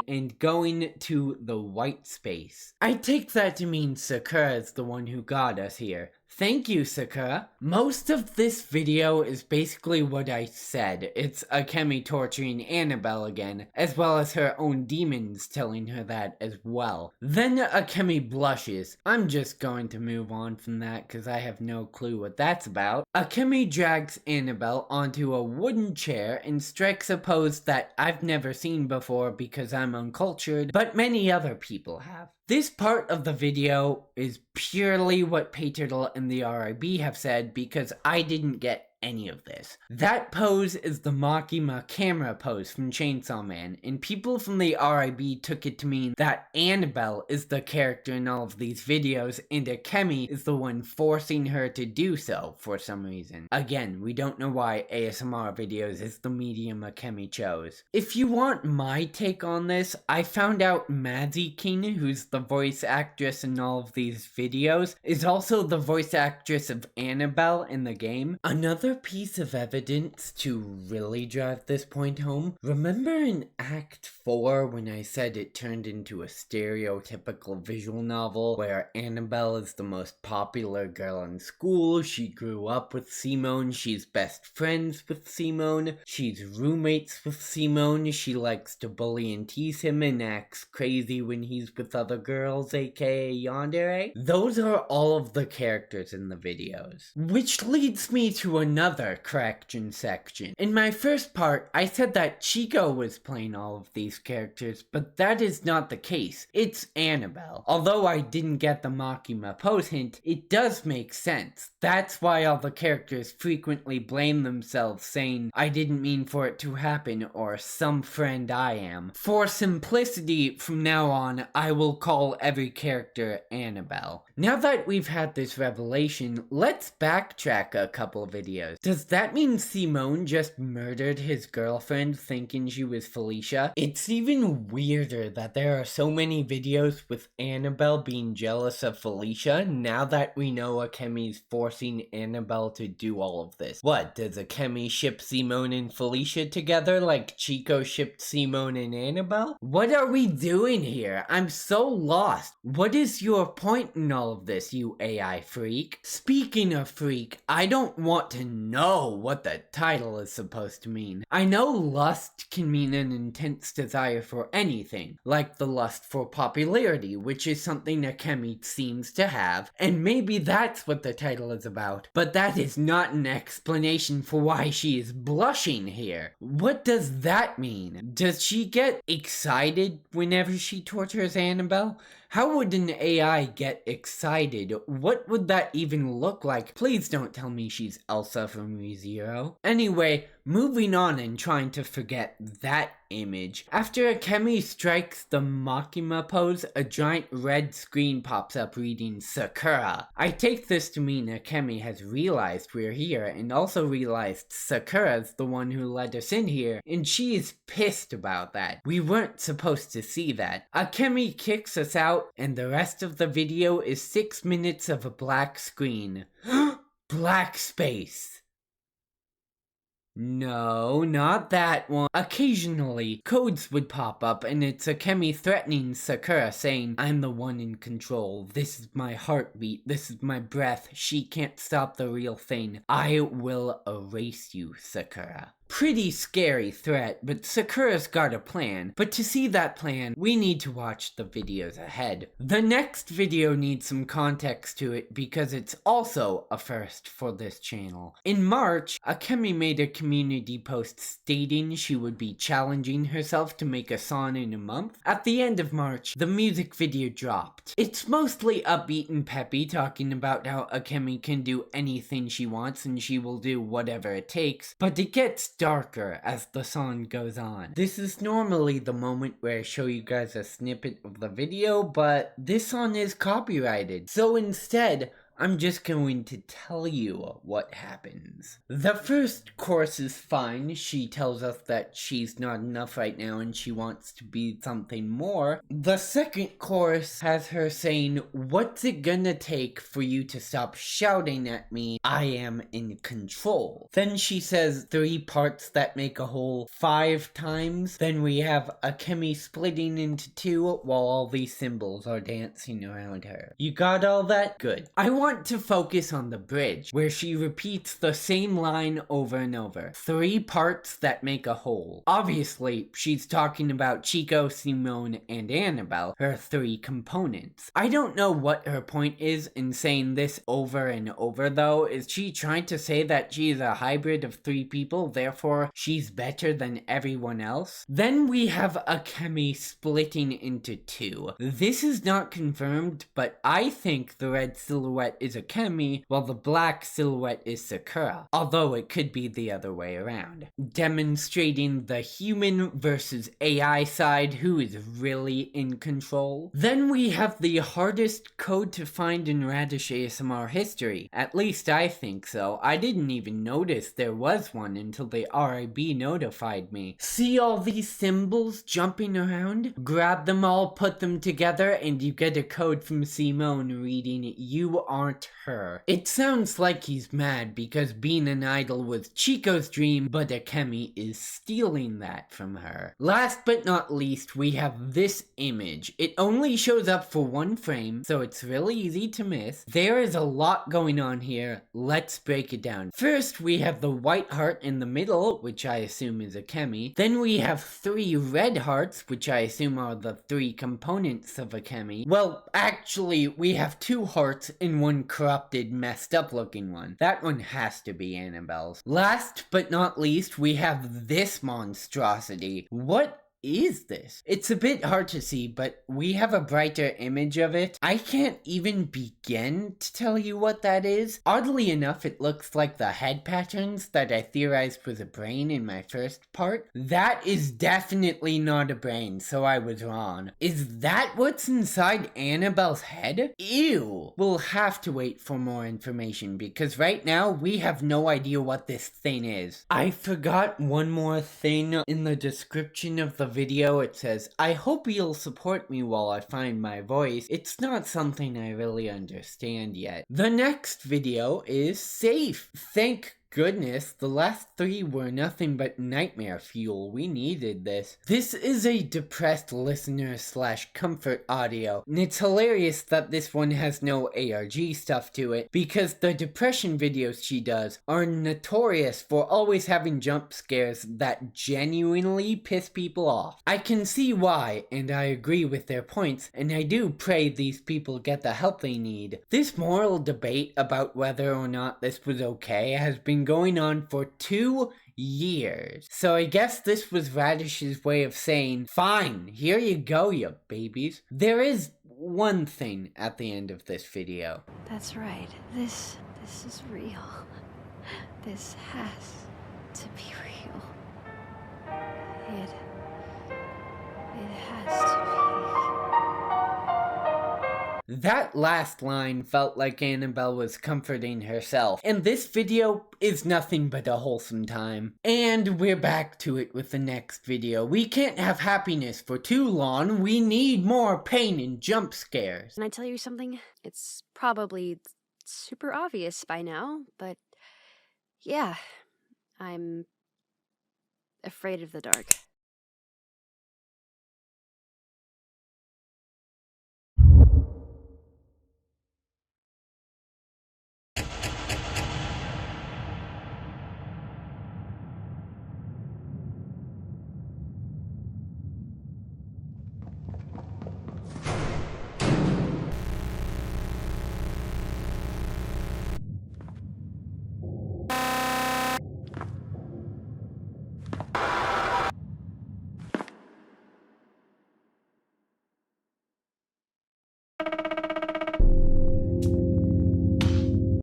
S1: and going to the white space. I take that to mean Sakura is the one who got us here. Thank you, Sakura. Most of this video is basically what I said. It's Akemi torturing Annabelle again, as well as her own demons telling her that as well. Then Akemi blushes. I'm just going to move on from that because I have no clue what that's about. Akemi drags Annabelle onto a wooden chair and strikes a pose that I've never seen before because I'm uncultured, but many other people have. This part of the video is purely what Payturtle and the RIB have said because I didn't get any of this. That pose is the Makima camera pose from Chainsaw Man, and people from the RIB took it to mean that Annabelle is the character in all of these videos and Akemi is the one forcing her to do so for some reason. Again, we don't know why ASMR videos is the medium Akemi chose. If you want my take on this, I found out Mazikin, who's the voice actress in all of these videos, is also the voice actress of Annabelle in the game. Another piece of evidence to really drive this point home, remember in Act 4 when I said it turned into a stereotypical visual novel where Annabelle is the most popular girl in school, she grew up with Simone, she's best friends with Simone, she's roommates with Simone, she likes to bully and tease him and acts crazy when he's with other girls, aka yandere? Those are all of the characters in the videos. Which leads me to another correction section. In my first part, I said that Chico was playing all of these characters, but that is not the case. It's Annabelle. Although I didn't get the Makima pose hint, it does make sense. That's why all the characters frequently blame themselves, saying, I didn't mean for it to happen, or some friend I am. For simplicity, from now on, I will call every character Annabelle. Now that we've had this revelation, let's backtrack a couple videos. Does that mean Simone just murdered his girlfriend thinking she was Felicia? It's even weirder that there are so many videos with Annabelle being jealous of Felicia now that we know Akemi's forcing Annabelle to do all of this. What, does Akemi ship Simone and Felicia together like Chico shipped Simone and Annabelle? What are we doing here? I'm so lost. What is your point in all of this, you AI freak? Speaking of freak, I don't want to know what the title is supposed to mean. I know lust can mean an intense desire for anything, like the lust for popularity, which is something Akemi seems to have, and maybe that's what the title is about, but that is not an explanation for why she is blushing here. What does that mean? Does she get excited whenever she tortures Annabelle? How would an AI get excited? What would that even look like? Please don't tell me she's Elsa from ReZero. Anyway, moving on and trying to forget that image. After Akemi strikes the Makima pose, a giant red screen pops up reading Sakura. I take this to mean Akemi has realized we're here and also realized Sakura's the one who led us in here, and she is pissed about that. We weren't supposed to see that. Akemi kicks us out and the rest of the video is 6 minutes of a black screen. Black space. No, not that one. Occasionally, codes would pop up and it's Akemi threatening Sakura saying, I'm the one in control. This is my heartbeat. This is my breath. She can't stop the real thing. I will erase you, Sakura. Pretty scary threat, but Sakura's got a plan. But to see that plan, we need to watch the videos ahead. The next video needs some context to it because it's also a first for this channel. In March, Akemi made a community post stating she would be challenging herself to make a song in a month. At the end of March, the music video dropped. It's mostly upbeat and peppy, talking about how Akemi can do anything she wants and she will do whatever it takes, but it gets darker as the song goes on. This is normally the moment where I show you guys a snippet of the video, but this song is copyrighted. So instead, I'm just going to tell you what happens. The first course is fine. She tells us that she's not enough right now and she wants to be something more. The second course has her saying, what's it gonna take for you to stop shouting at me? I am in control. Then she says 3 parts that make a whole 5 times. Then we have Akemi splitting into 2 while all these symbols are dancing around her. You got all that? Good. I want want to focus on the bridge, where she repeats the same line over and over. 3 parts that make a whole. Obviously, she's talking about Chico, Simone, and Annabelle, her 3 components. I don't know what her point is in saying this over and over though. Is she trying to say that she is a hybrid of 3 people, therefore she's better than everyone else? Then we have Akemi splitting into 2. This is not confirmed, but I think the red silhouette is Akemi, while the black silhouette is Sakura, although it could be the other way around. Demonstrating the human versus AI side, who is really in control. Then we have the hardest code to find in Radish ASMR history. At least I think so. I didn't even notice there was one until the RIB notified me. See all these symbols jumping around? Grab them all, put them together, and you get a code from Simone reading, "You aren't her." It sounds like he's mad because being an idol was Chico's dream, but Akemi is stealing that from her. Last but not least, we have this image. It only shows up for 1 frame, so it's really easy to miss. There is a lot going on here. Let's break it down. First, we have the white heart in the middle, which I assume is Akemi. Then we have 3 red hearts, which I assume are the 3 components of Akemi. Well, actually, we have 2 hearts and 1 corrupted, messed up looking one. That one has to be Annabelle's. Last but not least, we have this monstrosity. What is this? It's a bit hard to see, but we have a brighter image of it. I can't even begin to tell you what that is. Oddly enough, it looks like the head patterns that I theorized was a brain in my first part. That is definitely not a brain, so I was wrong. Is that what's inside Annabelle's head? Ew! We'll have to wait for more information because right now we have no idea what this thing is. I forgot one more thing. In the description of the video it says, "I hope you'll support me while I find my voice." It's not something I really understand yet. The next video is safe. Thank goodness, the last 3 were nothing but nightmare fuel. We needed this. This is a depressed listener / comfort audio, and it's hilarious that this one has no ARG stuff to it, because the depression videos she does are notorious for always having jump scares that genuinely piss people off. I can see why, and I agree with their points, and I do pray these people get the help they need. This moral debate about whether or not this was okay has been going on for 2 years. So I guess this was Radish's way of saying, fine, here you go, you babies. There is one thing at the end of this video.
S6: That's right. This is real. This has to be real. It has to be.
S1: That last line felt like Annabelle was comforting herself, and this video is nothing but a wholesome time. And we're back to it with the next video. We can't have happiness for too long. We need more pain and jump scares.
S6: Can I tell you something? It's probably super obvious by now, but yeah, I'm afraid of the dark.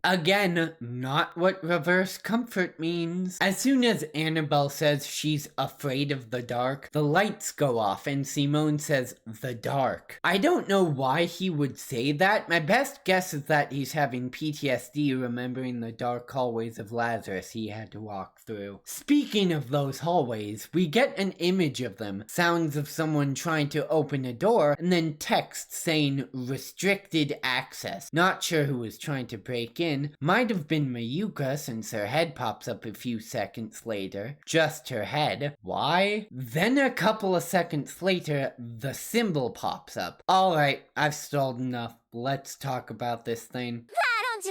S1: Again, not what reverse comfort means. As soon as Annabelle says she's afraid of the dark, the lights go off and Simone says, "the dark." I don't know why he would say that. My best guess is that he's having PTSD remembering the dark hallways of Lazarus he had to walk through. Speaking of those hallways, we get an image of them, sounds of someone trying to open a door, and then text saying restricted access. Not sure who was trying to break in. Might have been Mayuka since her head pops up a few seconds later. Just her head. Why? Then a couple of seconds later, the symbol pops up. Alright, I've stalled enough. Let's talk about this thing.
S3: I don't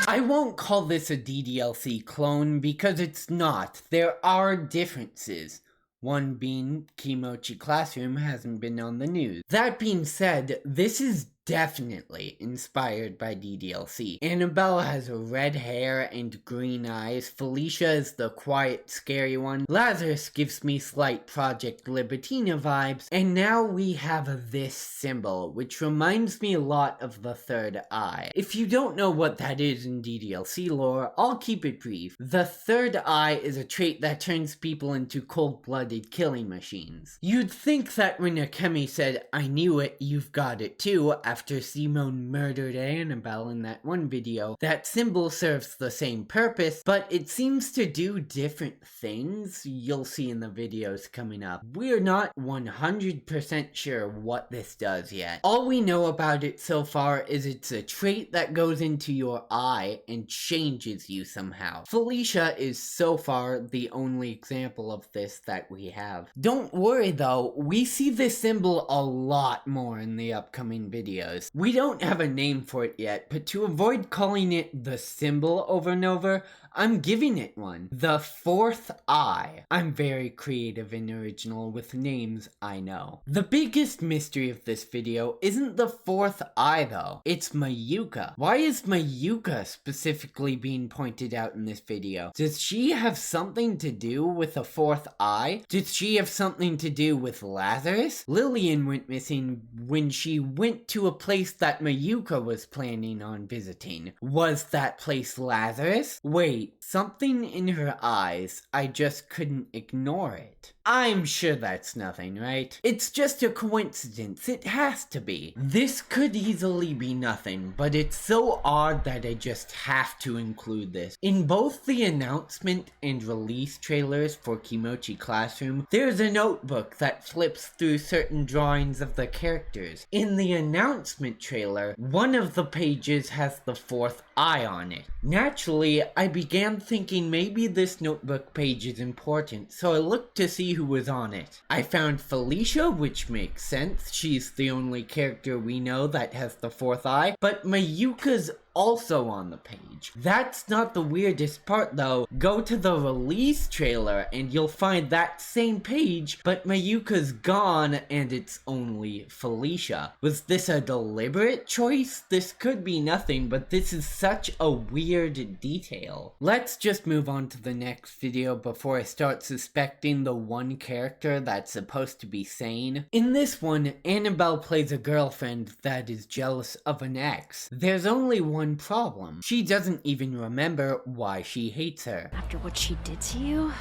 S1: I won't call this a DDLC clone because it's not. There are differences. One being Kimochii Classroom hasn't been on the news. That being said, this is definitely inspired by DDLC. Annabelle has red hair and green eyes, Felicia is the quiet, scary one, Lazarus gives me slight Project Libitina vibes, and now we have this symbol, which reminds me a lot of the third eye. If you don't know what that is in DDLC lore, I'll keep it brief. The third eye is a trait that turns people into cold-blooded killing machines. You'd think that when Akemi said, "I knew it, you've got it too," after Simone murdered Annabelle in that one video, that symbol serves the same purpose, but it seems to do different things. You'll see in the videos coming up. We're not 100% sure what this does yet. All we know about it so far is it's a trait that goes into your eye and changes you somehow. Felicia is so far the only example of this that we have. Don't worry though, we see this symbol a lot more in the upcoming videos. We don't have a name for it yet, but to avoid calling it the symbol over and over, I'm giving it one. The fourth eye. I'm very creative and original with names, I know. The biggest mystery of this video isn't the fourth eye though, it's Mayuka. Why is Mayuka specifically being pointed out in this video? Does she have something to do with the fourth eye? Does she have something to do with Lazarus? Lillian went missing when she went to a place that Mayuka was planning on visiting. Was that place Lazarus? Wait, something in her eyes, I just couldn't ignore it. I'm sure that's nothing, right? It's just a coincidence, it has to be. This could easily be nothing, but it's so odd that I just have to include this. In both the announcement and release trailers for Kimochii Classroom, there's a notebook that flips through certain drawings of the characters. In the announcement trailer, one of the pages has the fourth eye on it. Naturally, I began thinking maybe this notebook page is important, so I looked to see who was on it. I found Felicia, which makes sense, she's the only character we know that has the fourth eye, but Mayuka's also on the page. That's not the weirdest part though. Go to the release trailer and you'll find that same page, but Mayuka's gone and it's only Felicia. Was this a deliberate choice? This could be nothing, but this is such a weird detail. Let's just move on to the next video before I start suspecting the one character that's supposed to be sane. In this one, Annabelle plays a girlfriend that is jealous of an ex. There's only one problem. She doesn't even remember why she hates her.
S6: After what she did to you?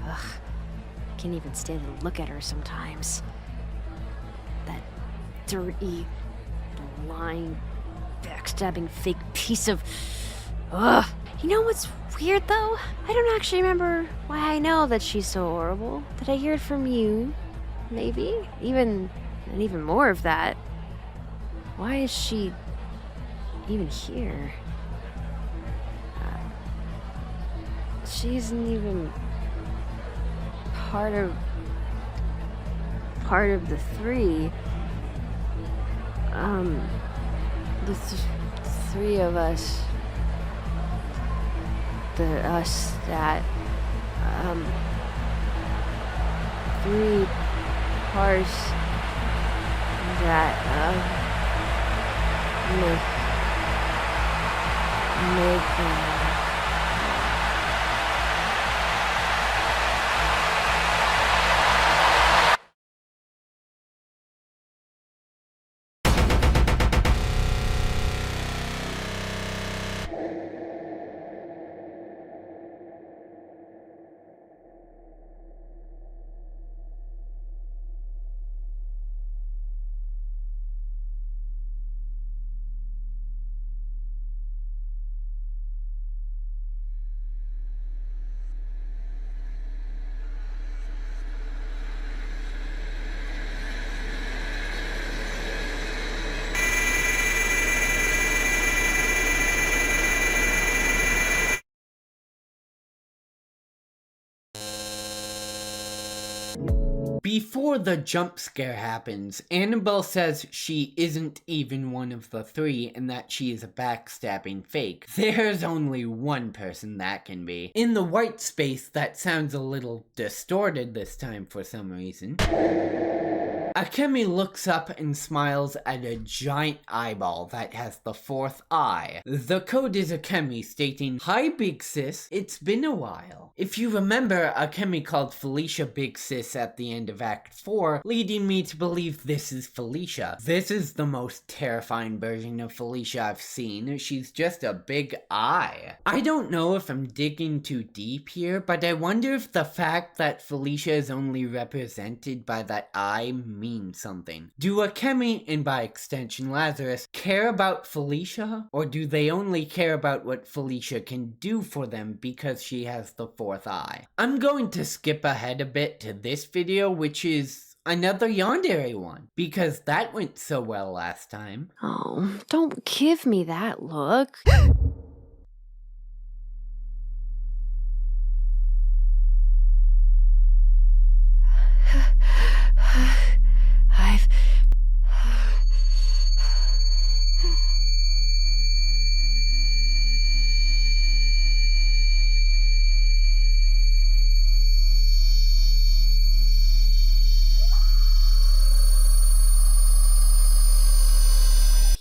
S6: Ugh. I can't even stand to look at her sometimes. That dirty, lying, backstabbing fake piece of... Ugh. You know what's weird though? I don't actually remember why I know that she's so horrible. Did I hear it from you? Maybe? Even more of that. Why is she even here? She isn't even part of the three. The three of us. Us that, three parts that, make
S1: Before the jump scare happens, Annabelle says she isn't even one of the three and that she is a backstabbing fake. There's only one person that can be. In the white space, that sounds a little distorted this time for some reason. Akemi looks up and smiles at a giant eyeball that has the fourth eye. The code is Akemi stating, "Hi big sis, it's been a while." If you remember, Akemi called Felicia big sis at the end of Act 4, leading me to believe this is Felicia. This is the most terrifying version of Felicia I've seen. She's just a big eye. I don't know if I'm digging too deep here, but I wonder if the fact that Felicia is only represented by that eye means something. Do Akemi, and by extension Lazarus, care about Felicia? Or do they only care about what Felicia can do for them because she has the fourth eye? I'm going to skip ahead a bit to this video, which is another yandere one, because that went so well last time.
S6: Oh, don't give me that look. I've...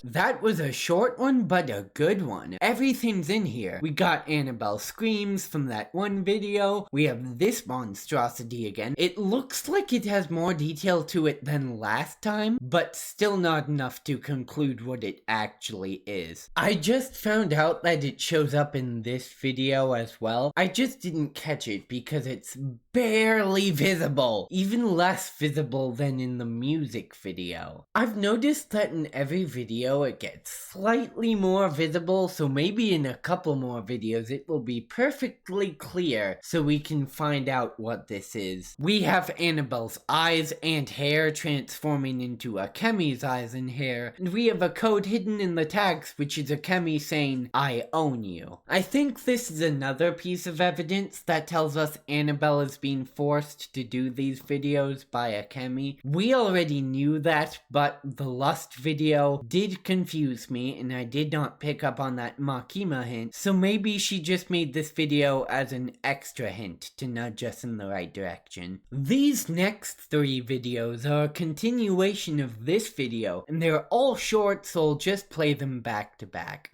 S1: That was a short one, but a good one. Everything's in here. We got Annabelle screams from that one video. We have this monstrosity again. It looks like it has more detail to it than last time, but still not enough to conclude what it actually is. I just found out that it shows up in this video as well. I just didn't catch it because it's barely visible. Even less visible than in the music video. I've noticed that in every video it gets slightly more visible, so maybe in a couple more videos it will be perfectly clear so we can find out what this is. We have Annabelle's eyes and hair transforming into Akemi's eyes and hair, and we have a code hidden in the tags which is Akemi saying, "I own you." I think this is another piece of evidence that tells us Annabelle is being forced to do these videos by Akemi. We already knew that, but the lust video did confuse me and I did not pick up on that Makima hint, so maybe she just made this video as an extra hint to nudge us in the right direction. These next three videos are a continuation of this video, and they're all short, so I'll just play them back to back.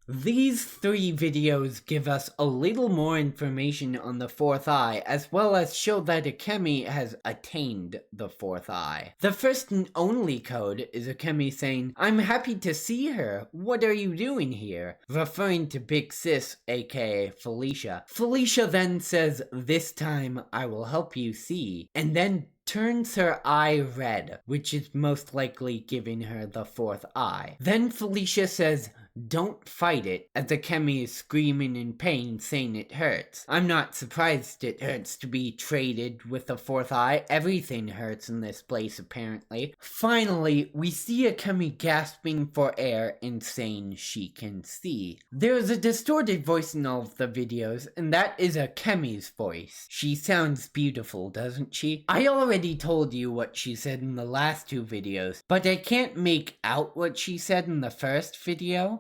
S1: These three videos give us a little more information on the fourth eye, as well as show that Akemi has attained the fourth eye. The first and only code is Akemi saying, "I'm happy to see her. What are you doing here?" referring to Big Sis, aka Felicia. Felicia then says, "This time I will help you see," and then turns her eye red, which is most likely giving her the fourth eye. Then Felicia says, don't fight it, as Akemi is screaming in pain saying it hurts. I'm not surprised it hurts to be traded with a fourth eye. Everything hurts in this place apparently. Finally, we see Akemi gasping for air and saying she can see. There is a distorted voice in all of the videos, and that is Akemi's voice. She sounds beautiful, doesn't she? I already told you what she said in the last two videos, but I can't make out what she said in the first video.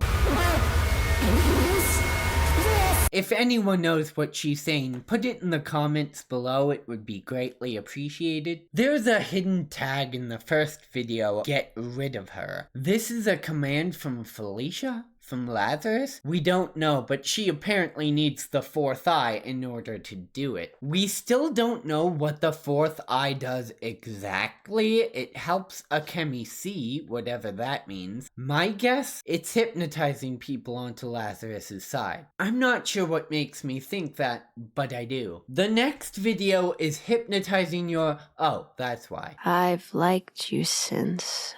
S1: If anyone knows what she's saying, put it in the comments below, it would be greatly appreciated. There's a hidden tag in the first video, get rid of her. This is a command from Felicia? From Lazarus? We don't know, but she apparently needs the fourth eye in order to do it. We still don't know what the fourth eye does exactly. It helps Akemi see, whatever that means. My guess? It's hypnotizing people onto Lazarus's side. I'm not sure what makes me think that, but I do. The next video is hypnotizing your... Oh, that's why.
S6: I've liked you since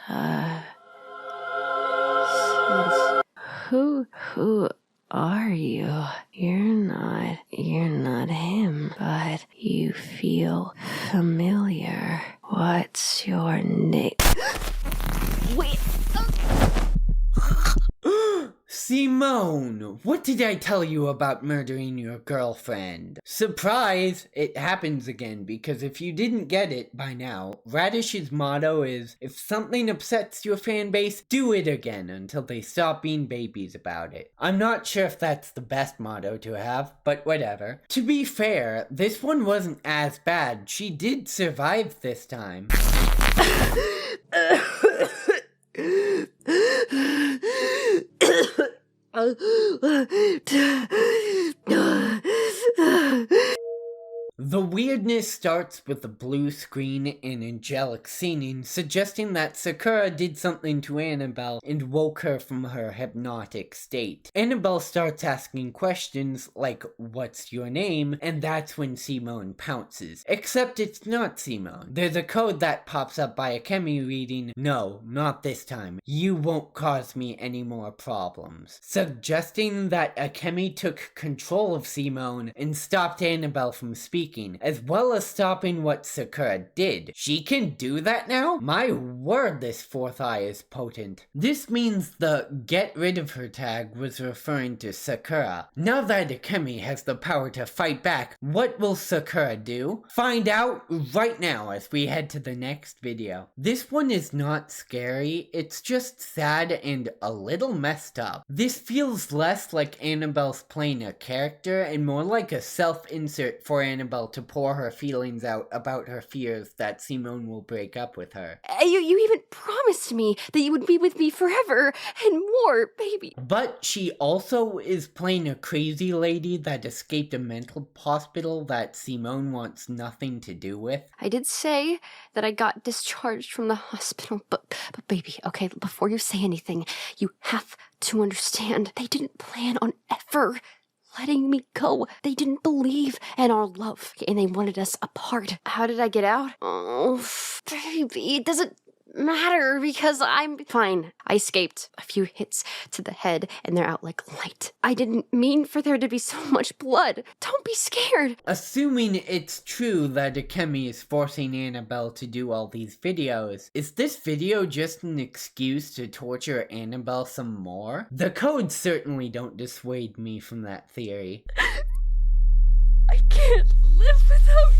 S6: Who are you? You're not him, but you feel familiar. What's your name? Wait.
S1: Simone, what did I tell you about murdering your girlfriend? Surprise! It happens again, because if you didn't get it by now, Radish's motto is, if something upsets your fan base, do it again until they stop being babies about it. I'm not sure if that's the best motto to have, but whatever. To be fair, this one wasn't as bad. She did survive this time. The weirdness starts with a blue screen and angelic singing, suggesting that Sakura did something to Annabelle and woke her from her hypnotic state. Annabelle starts asking questions like, what's your name? And that's when Simone pounces. Except it's not Simone. There's a code that pops up by Akemi reading, no, not this time. You won't cause me any more problems. Suggesting that Akemi took control of Simone and stopped Annabelle from speaking, as well as stopping what Sakura did. She can do that now? My word, this fourth eye is potent. This means the get rid of her tag was referring to Sakura. Now that Akemi has the power to fight back, what will Sakura do? Find out right now as we head to the next video. This one is not scary, it's just sad and a little messed up. This feels less like Annabelle's playing a character and more like a self-insert for Annabelle to pour her feelings out about her fears that Simone will break up with her.
S7: You even promised me that you would be with me forever and more, baby.
S1: But she also is playing a crazy lady that escaped a mental hospital that Simone wants nothing to do with.
S7: I did say that I got discharged from the hospital, but baby, okay, before you say anything, you have to understand they didn't plan on ever letting me go. They didn't believe in our love, and they wanted us apart. How did I get out? Oh, baby, it doesn't matter because I'm fine. I escaped. A few hits to the head, and they're out like light. I didn't mean for there to be so much blood. Don't be scared.
S1: Assuming it's true that Akemi is forcing Annabelle to do all these videos, is this video just an excuse to torture Annabelle some more? The codes certainly don't dissuade me from that theory.
S7: I can't live without you.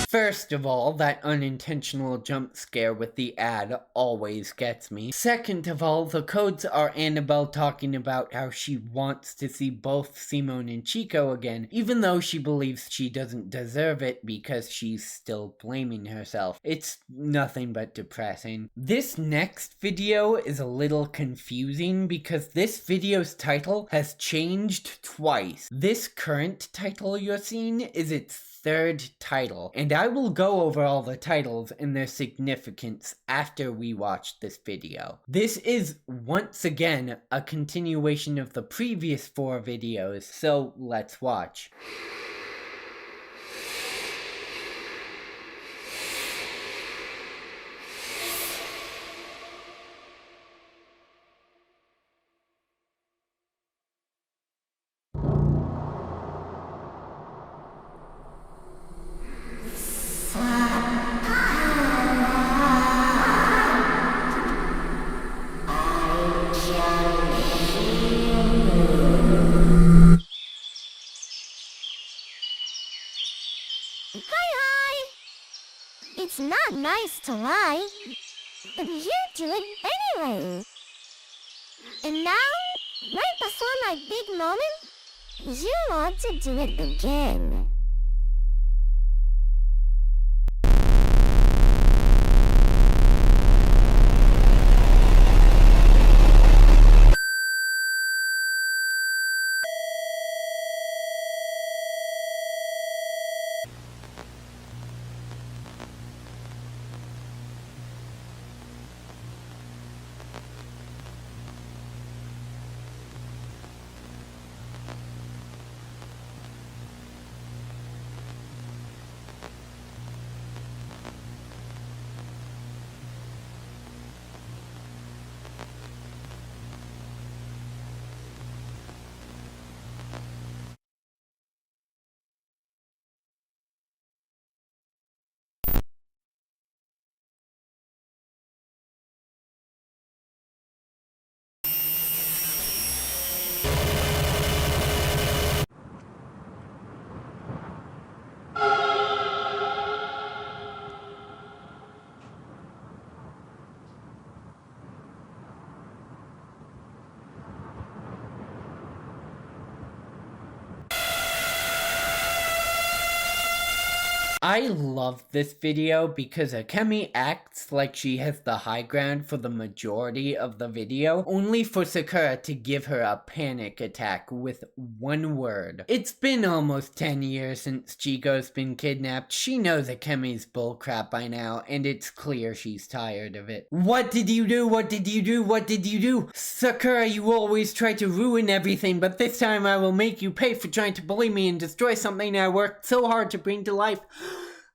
S1: First of all, that unintentional jump scare with the ad always gets me. Second of all, the codes are Annabelle talking about how she wants to see both Simone and Chico again, even though she believes she doesn't deserve it because she's still blaming herself. It's nothing but depressing. This next video is a little confusing because this video's title has changed twice. This current title you're seeing is its third title, and I will go over all the titles and their significance after we watch this video. This is, once again, a continuation of the previous 4 videos, so let's watch.
S8: It's not nice to lie, but you do it anyway. And now, right before my big moment, you want to do it again. I love this video because Akemi acts like she has the high ground for the majority of the video, only for Sakura to give her a panic attack with one word. It's been almost 10 years since Chico's been kidnapped. She knows Akemi's bullcrap by now, and it's clear she's tired of it. What did you do? What did you do? What did you do? Sakura, you always try to ruin everything, but this time I will make you pay for trying to bully me and destroy something I worked so hard to bring to life.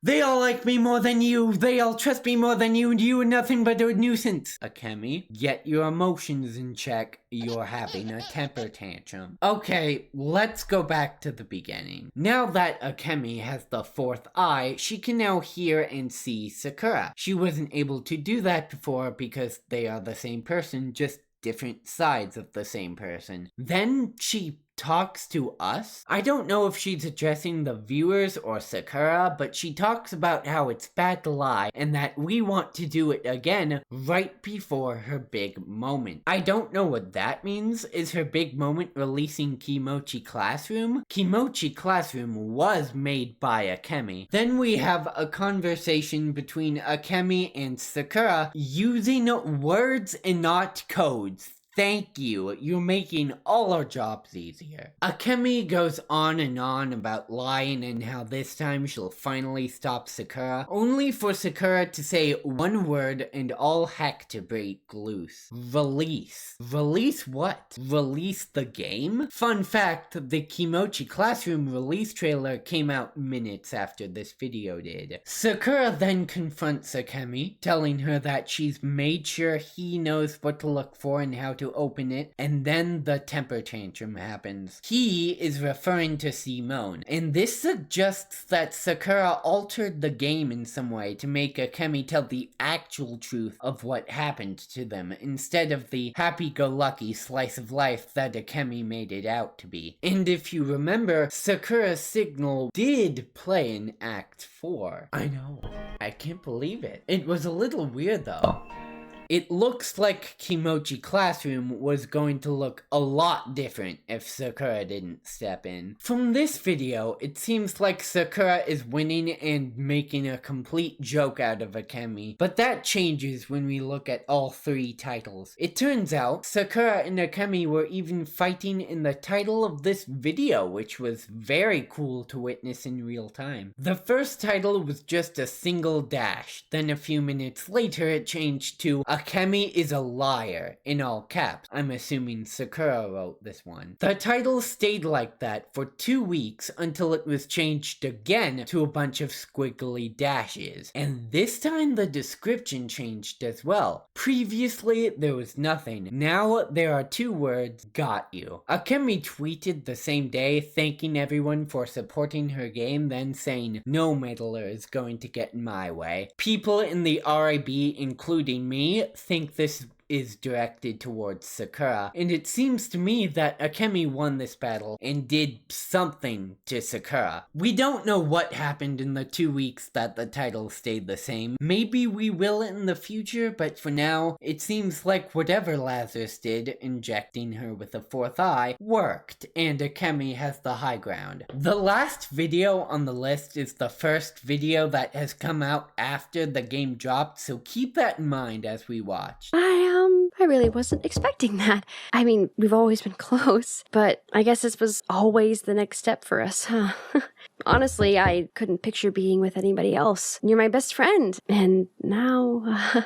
S8: They all like me more than you, they all trust me more than you, and you are nothing but a nuisance. Akemi, get your emotions in check, you're having a temper tantrum. Okay, let's go back to the beginning. Now that Akemi has the 4th eye, she can now hear and see Sakura. She wasn't able to do that before because they are the same person, just different sides of the same person. Then she talks to us? I don't know if she's addressing the viewers or Sakura, but she talks about how it's bad to lie and that we want to do it again right before her big moment. I don't know what that means. Is her big moment releasing Kimochii Classroom? Kimochii Classroom was made by Akemi. Then we have a conversation between Akemi and Sakura using words and not codes. Thank you, you're making all our jobs easier. Akemi goes on and on about lying and how this time she'll finally stop Sakura, only for Sakura to say one word and all heck to break loose. Release. Release what? Release the game? Fun fact, the Kimochii Classroom release trailer came out minutes after this video did. Sakura then confronts Akemi, telling her that she's made sure he knows what to look for and how to open it, and then the temper tantrum happens. He is referring to Simone, and this suggests that Sakura altered the game in some way to make Akemi tell the actual truth of what happened to them, instead of the happy-go-lucky slice of life that Akemi made it out to be. And if you remember, Sakura's signal did play in Act 4. I know. I can't believe it. It was a little weird though.
S1: It looks like Kimochii Classroom was going to look a lot different if Sakura didn't step in. From this video, it seems like Sakura is winning and making a complete joke out of Akemi, but that changes when we look at all 3 titles. It turns out Sakura and Akemi were even fighting in the title of this video, which was very cool to witness in real time. The first title was just a single dash, then a few minutes later it changed to Akemi is a liar, in all caps. I'm assuming Sakura wrote this one. The title stayed like that for 2 weeks until it was changed again to a bunch of squiggly dashes, and this time the description changed as well. Previously there was nothing, now there are 2 words, got you. Akemi tweeted the same day thanking everyone for supporting her game, then saying, no meddler is going to get in my way. People in the RIB, including me, think this is directed towards Sakura, and it seems to me that Akemi won this battle and did something to Sakura. We don't know what happened in the 2 weeks that the title stayed the same. Maybe we will in the future, but for now, it seems like whatever Lazarus did, injecting her with a 4th eye, worked, and Akemi has the high ground. The last video on the list is the first video that has come out after the game dropped, so keep that in mind as we watch.
S9: I really wasn't expecting that. I mean, we've always been close, but I guess this was always the next step for us, huh? Honestly, I couldn't picture being with anybody else. You're my best friend, and now,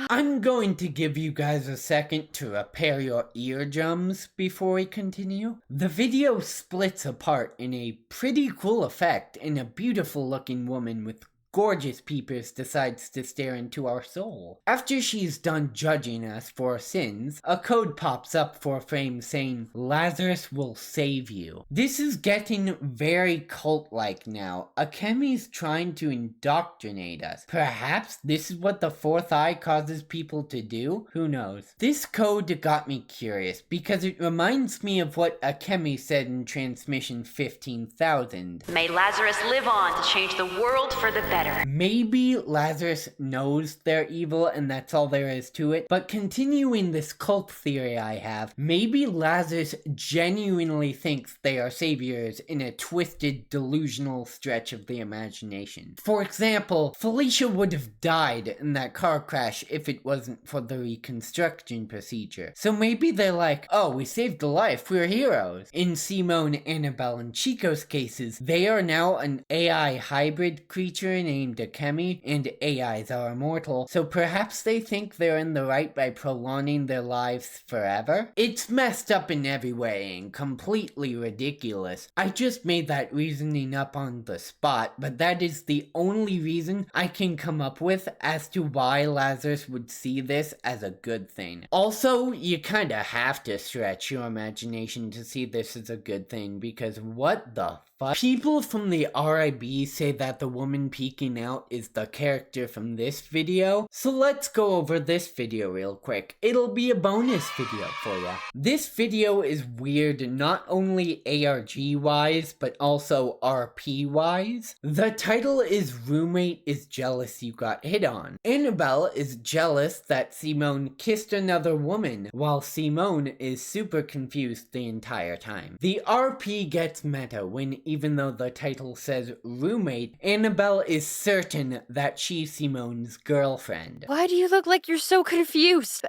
S1: I'm going to give you guys a second to repair your eardrums before we continue. The video splits apart in a pretty cool effect, and a beautiful looking woman with gorgeous peepers decides to stare into our soul. After she's done judging us for our sins, a code pops up for a frame saying, Lazarus will save you. This is getting very cult-like now. Akemi's trying to indoctrinate us. Perhaps this is what the 4th eye causes people to do? Who knows? This code got me curious because it reminds me of what Akemi said in transmission 15,000.
S4: May Lazarus live on to change the world for the better.
S1: Maybe Lazarus knows they're evil and that's all there is to it, but continuing this cult theory I have, maybe Lazarus genuinely thinks they are saviors in a twisted, delusional stretch of the imagination. For example, Felicia would have died in that car crash if it wasn't for the reconstruction procedure. So maybe they're like, oh, we saved a life, we're heroes. In Simone, Annabelle, and Chico's cases, they are now an AI hybrid creature named Akemi, and AIs are immortal, so perhaps they think they're in the right by prolonging their lives forever? It's messed up in every way and completely ridiculous. I just made that reasoning up on the spot, but that is the only reason I can come up with as to why Lazarus would see this as a good thing. Also, you kinda have to stretch your imagination to see this as a good thing, because what the fuck? People from the RIB say that the woman peeking out is the character from this video, so let's go over this video real quick. It'll be a bonus video for ya. This video is weird not only ARG wise, but also RP wise. The title is Roommate is Jealous You Got Hit On. Annabelle is jealous that Simone kissed another woman, while Simone is super confused the entire time. The RP gets meta when, even though the title says roommate, Annabelle is certain that she's Simone's girlfriend.
S9: why do you look like you're so confused?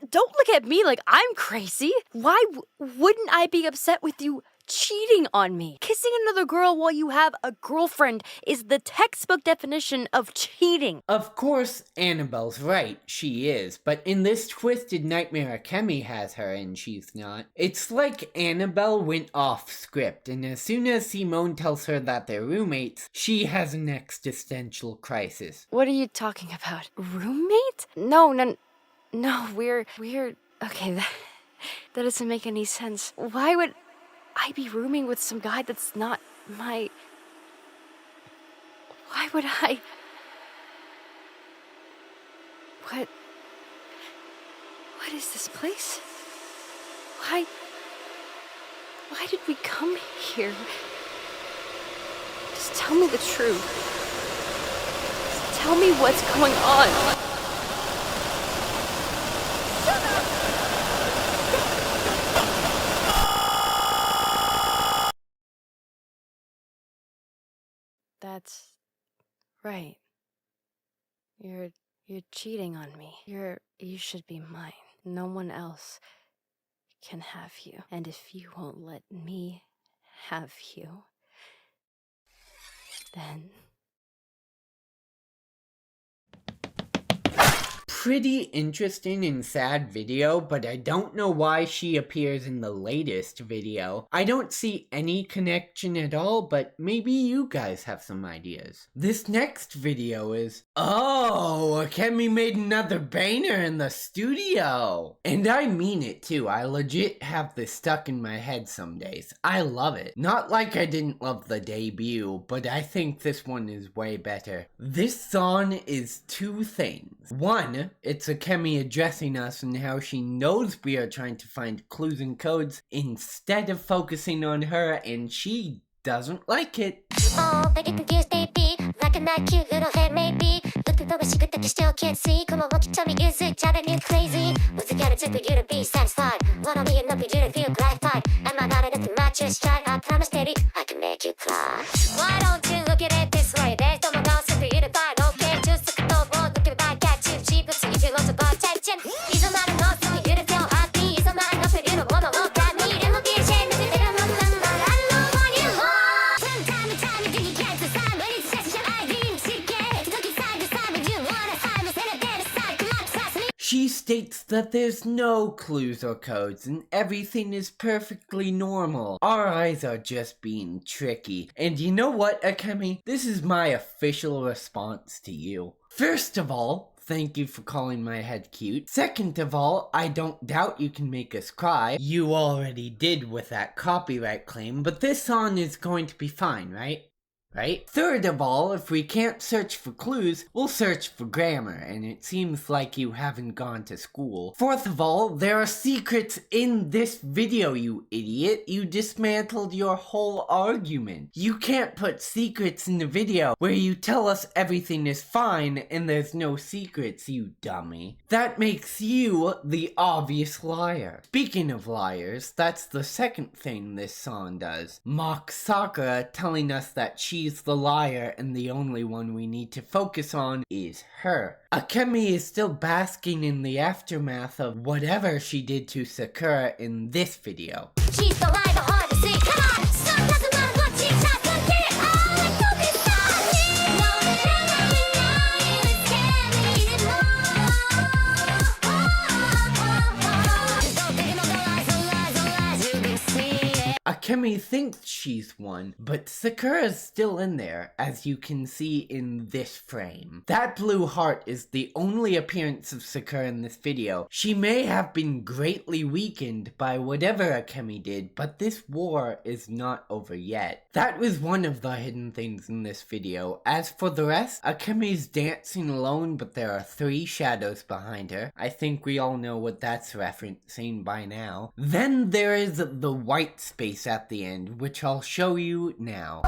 S9: Don't look at me like I'm crazy. Why wouldn't I be upset with you cheating on me? Kissing another girl while you have a girlfriend is the textbook definition of cheating.
S1: Of course, Annabelle's right, she is, but in this twisted nightmare Akemi has her and she's not. It's like Annabelle went off script, and as soon as Simone tells her that they're roommates, she has an existential crisis.
S9: What are you talking about? Roommate? No, we're okay, that doesn't make any sense. Why would I be rooming with some guy that's not my... Why would I... What is this place? Why did we come here? Just tell me the truth.
S7: Tell me what's going on.
S6: That's right. You're cheating on me. You should be mine. No one else can have you. And if you won't let me have you, then...
S1: Pretty interesting and sad video, but I don't know why she appears in the latest video. I don't see any connection at all, but maybe you guys have some ideas. This next video is, oh, Akemi made another banger in the studio. And I mean it too, I legit have this stuck in my head some days. I love it. Not like I didn't love the debut, but I think this one is way better. This song is two things. One, it's Akemi addressing us and how she knows we are trying to find clues and codes instead of focusing on her, and she doesn't like it.
S10: Oh, they get confused, baby. Like a not cute little head, maybe. Looking over, she good that you still can't see. Come on, won't you tell me, is it driving you crazy? What's it gonna take for you to be satisfied? One on me enough for you to feel gratified. Am I not enough to match your stride? I promise, baby, I can make you cry. Why don't you look at it this way? There's no one else for you to find. Okay, just look at the world, look at my cat, too cheap. Let's see if you lost about attention. These are not enough for you to feel happy. These are not enough for you to wanna look at me. It will be a shame if you didn't look at me. I don't know what you want. From time to time, you think you can't decide. But it's just your idea to get. Look inside the side, but you wanna hide. Let's hit a dead aside. Come on, trust me.
S1: She states that there's no clues or codes and everything is perfectly normal. Our eyes are just being tricky. And you know what, Akemi? This is my official response to you. First of all, thank you for calling my head cute. Second of all, I don't doubt you can make us cry. You already did with that copyright claim, but this song is going to be fine, right? Right? Third of all, if we can't search for clues, we'll search for grammar, and it seems like you haven't gone to school. Fourth of all, there are secrets in this video, you idiot. You dismantled your whole argument. You can't put secrets in the video where you tell us everything is fine and there's no secrets, you dummy. That makes you the obvious liar. Speaking of liars, that's the second thing this song does. Mock Sakura telling us that she's the liar and the only one we need to focus on is her. Akemi is still basking in the aftermath of whatever she did to Sakura in this video.
S10: She's the lie, the hard to see. Come on, some doesn't matter what she tries to get it all. Like focus on me. No, you scare me more. Just don't think about the lies, you can see it.
S1: Akemi thinks she's one, but Sakura's still in there, as you can see in this frame. That blue heart is the only appearance of Sakura in this video. She may have been greatly weakened by whatever Akemi did, but this war is not over yet. That was one of the hidden things in this video. As for the rest, Akemi's dancing alone, but there are 3 shadows behind her. I think we all know what that's referencing by now. Then there is the white space at the end, which I'll show you now.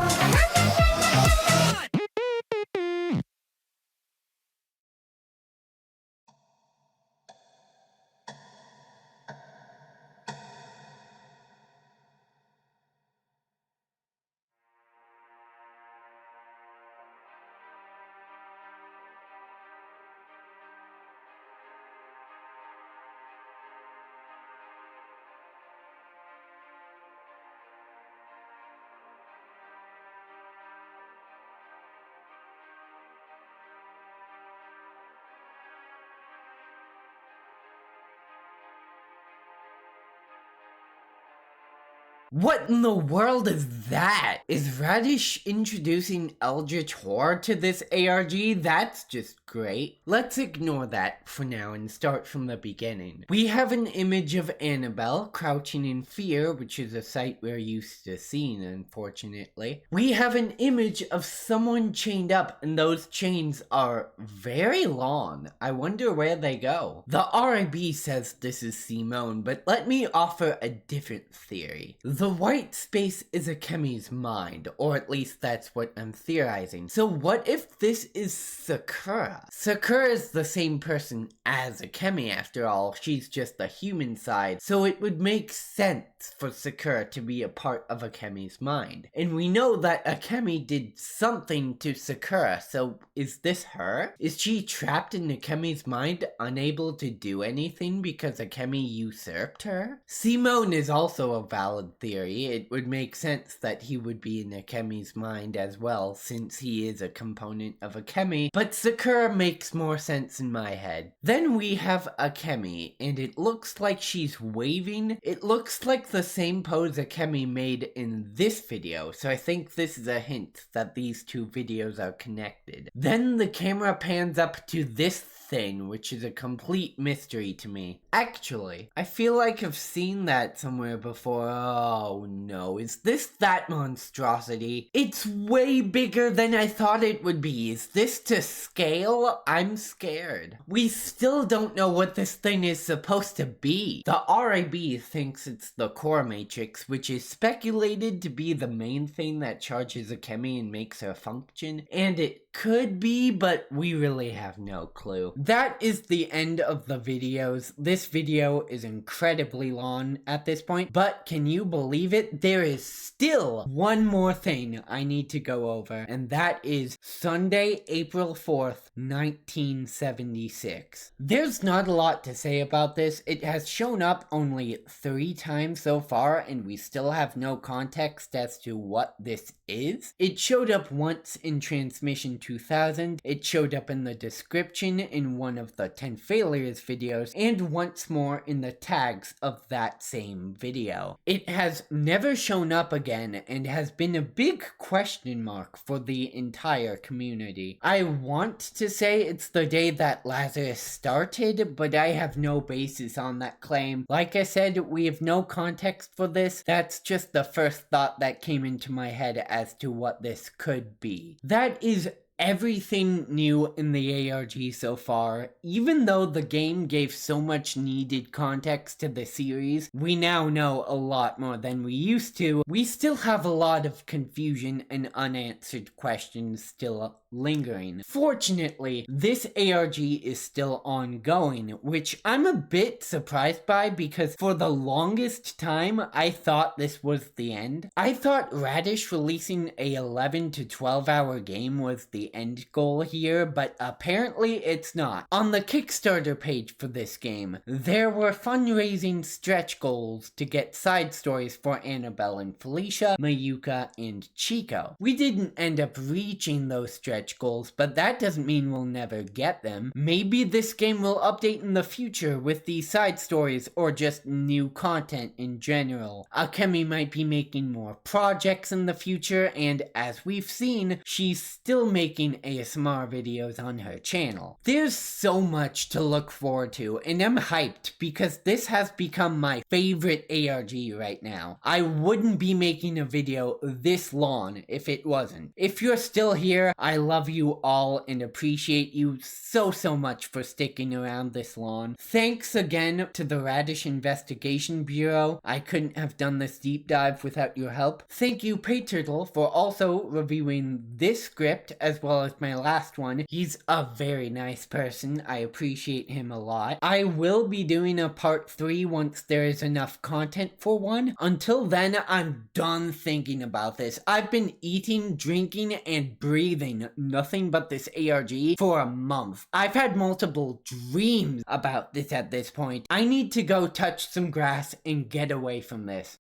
S1: What in the world is that? Is Radish introducing Eldritch Horror to this ARG? That's just great. Let's ignore that for now and start from the beginning. We have an image of Annabelle crouching in fear, which is a sight we're used to seeing, unfortunately. We have an image of someone chained up, and those chains are very long. I wonder where they go. The RIB says this is Simone, but let me offer a different theory. The white space is Akemi's mind, or at least that's what I'm theorizing. So what if this is Sakura? Sakura is the same person as Akemi after all, she's just the human side, so it would make sense for Sakura to be a part of Akemi's mind. And we know that Akemi did something to Sakura, so is this her? Is she trapped in Akemi's mind, unable to do anything because Akemi usurped her? Simone is also a valid theory. It would make sense that he would be in Akemi's mind as well, since he is a component of Akemi, but Sakura makes more sense in my head. Then we have Akemi, and it looks like she's waving. It looks like the same pose Akemi made in this video, so I think this is a hint that these two videos are connected. Then the camera pans up to this thing, which is a complete mystery to me. Actually, I feel like I've seen that somewhere before. Oh no, is this that monstrosity? It's way bigger than I thought it would be. Is this to scale? I'm scared. We still don't know what this thing is supposed to be. The RIB thinks it's the core matrix, which is speculated to be the main thing that charges Akemi and makes her function, and it could be, but we really have no clue. That is the end of the videos. This video is incredibly long at this point, but can you believe it? There is still one more thing I need to go over, and that is Sunday, April 4th, 1976. There's not a lot to say about this. It has shown up only 3 times so far, and we still have no context as to what this is. It showed up once in Transmission 2000, it showed up in the description in one of the 10 failures videos, and once more in the tags of that same video. It has never shown up again and has been a big question mark for the entire community. I want to say it's the day that Lazarus started, but I have no basis on that claim. Like I said, we have no context for this. That's just the first thought that came into my head as to what this could be. That is everything new in the ARG so far. Even though the game gave so much needed context to the series, we now know a lot more than we used to. We still have a lot of confusion and unanswered questions still lingering. Fortunately, this ARG is still ongoing, which I'm a bit surprised by because for the longest time I thought this was the end. I thought Radish releasing a 11 to 12 hour game was the end goal here, but apparently it's not. On the Kickstarter page for this game, there were fundraising stretch goals to get side stories for Annabelle and Felicia, Mayuka, and Chico. We didn't end up reaching those stretch goals, but that doesn't mean we'll never get them. Maybe this game will update in the future with these side stories or just new content in general. Akemi might be making more projects in the future, and as we've seen, she's still making ASMR videos on her channel. There's so much to look forward to, and I'm hyped because this has become my favorite ARG right now. I wouldn't be making a video this long if it wasn't. If you're still here, I love you all and appreciate you so much for sticking around this long. Thanks again to the Radish Investigation Bureau. I couldn't have done this deep dive without your help. Thank you, Payturtle, for also reviewing this script as well as my last one. He's a very nice person. I appreciate him a lot. I will be doing a part 3 once there is enough content for one. Until then, I'm done thinking about this. I've been eating, drinking, and breathing nothing but this ARG for a month. I've had multiple dreams about this at this point. I need to go touch some grass and get away from this.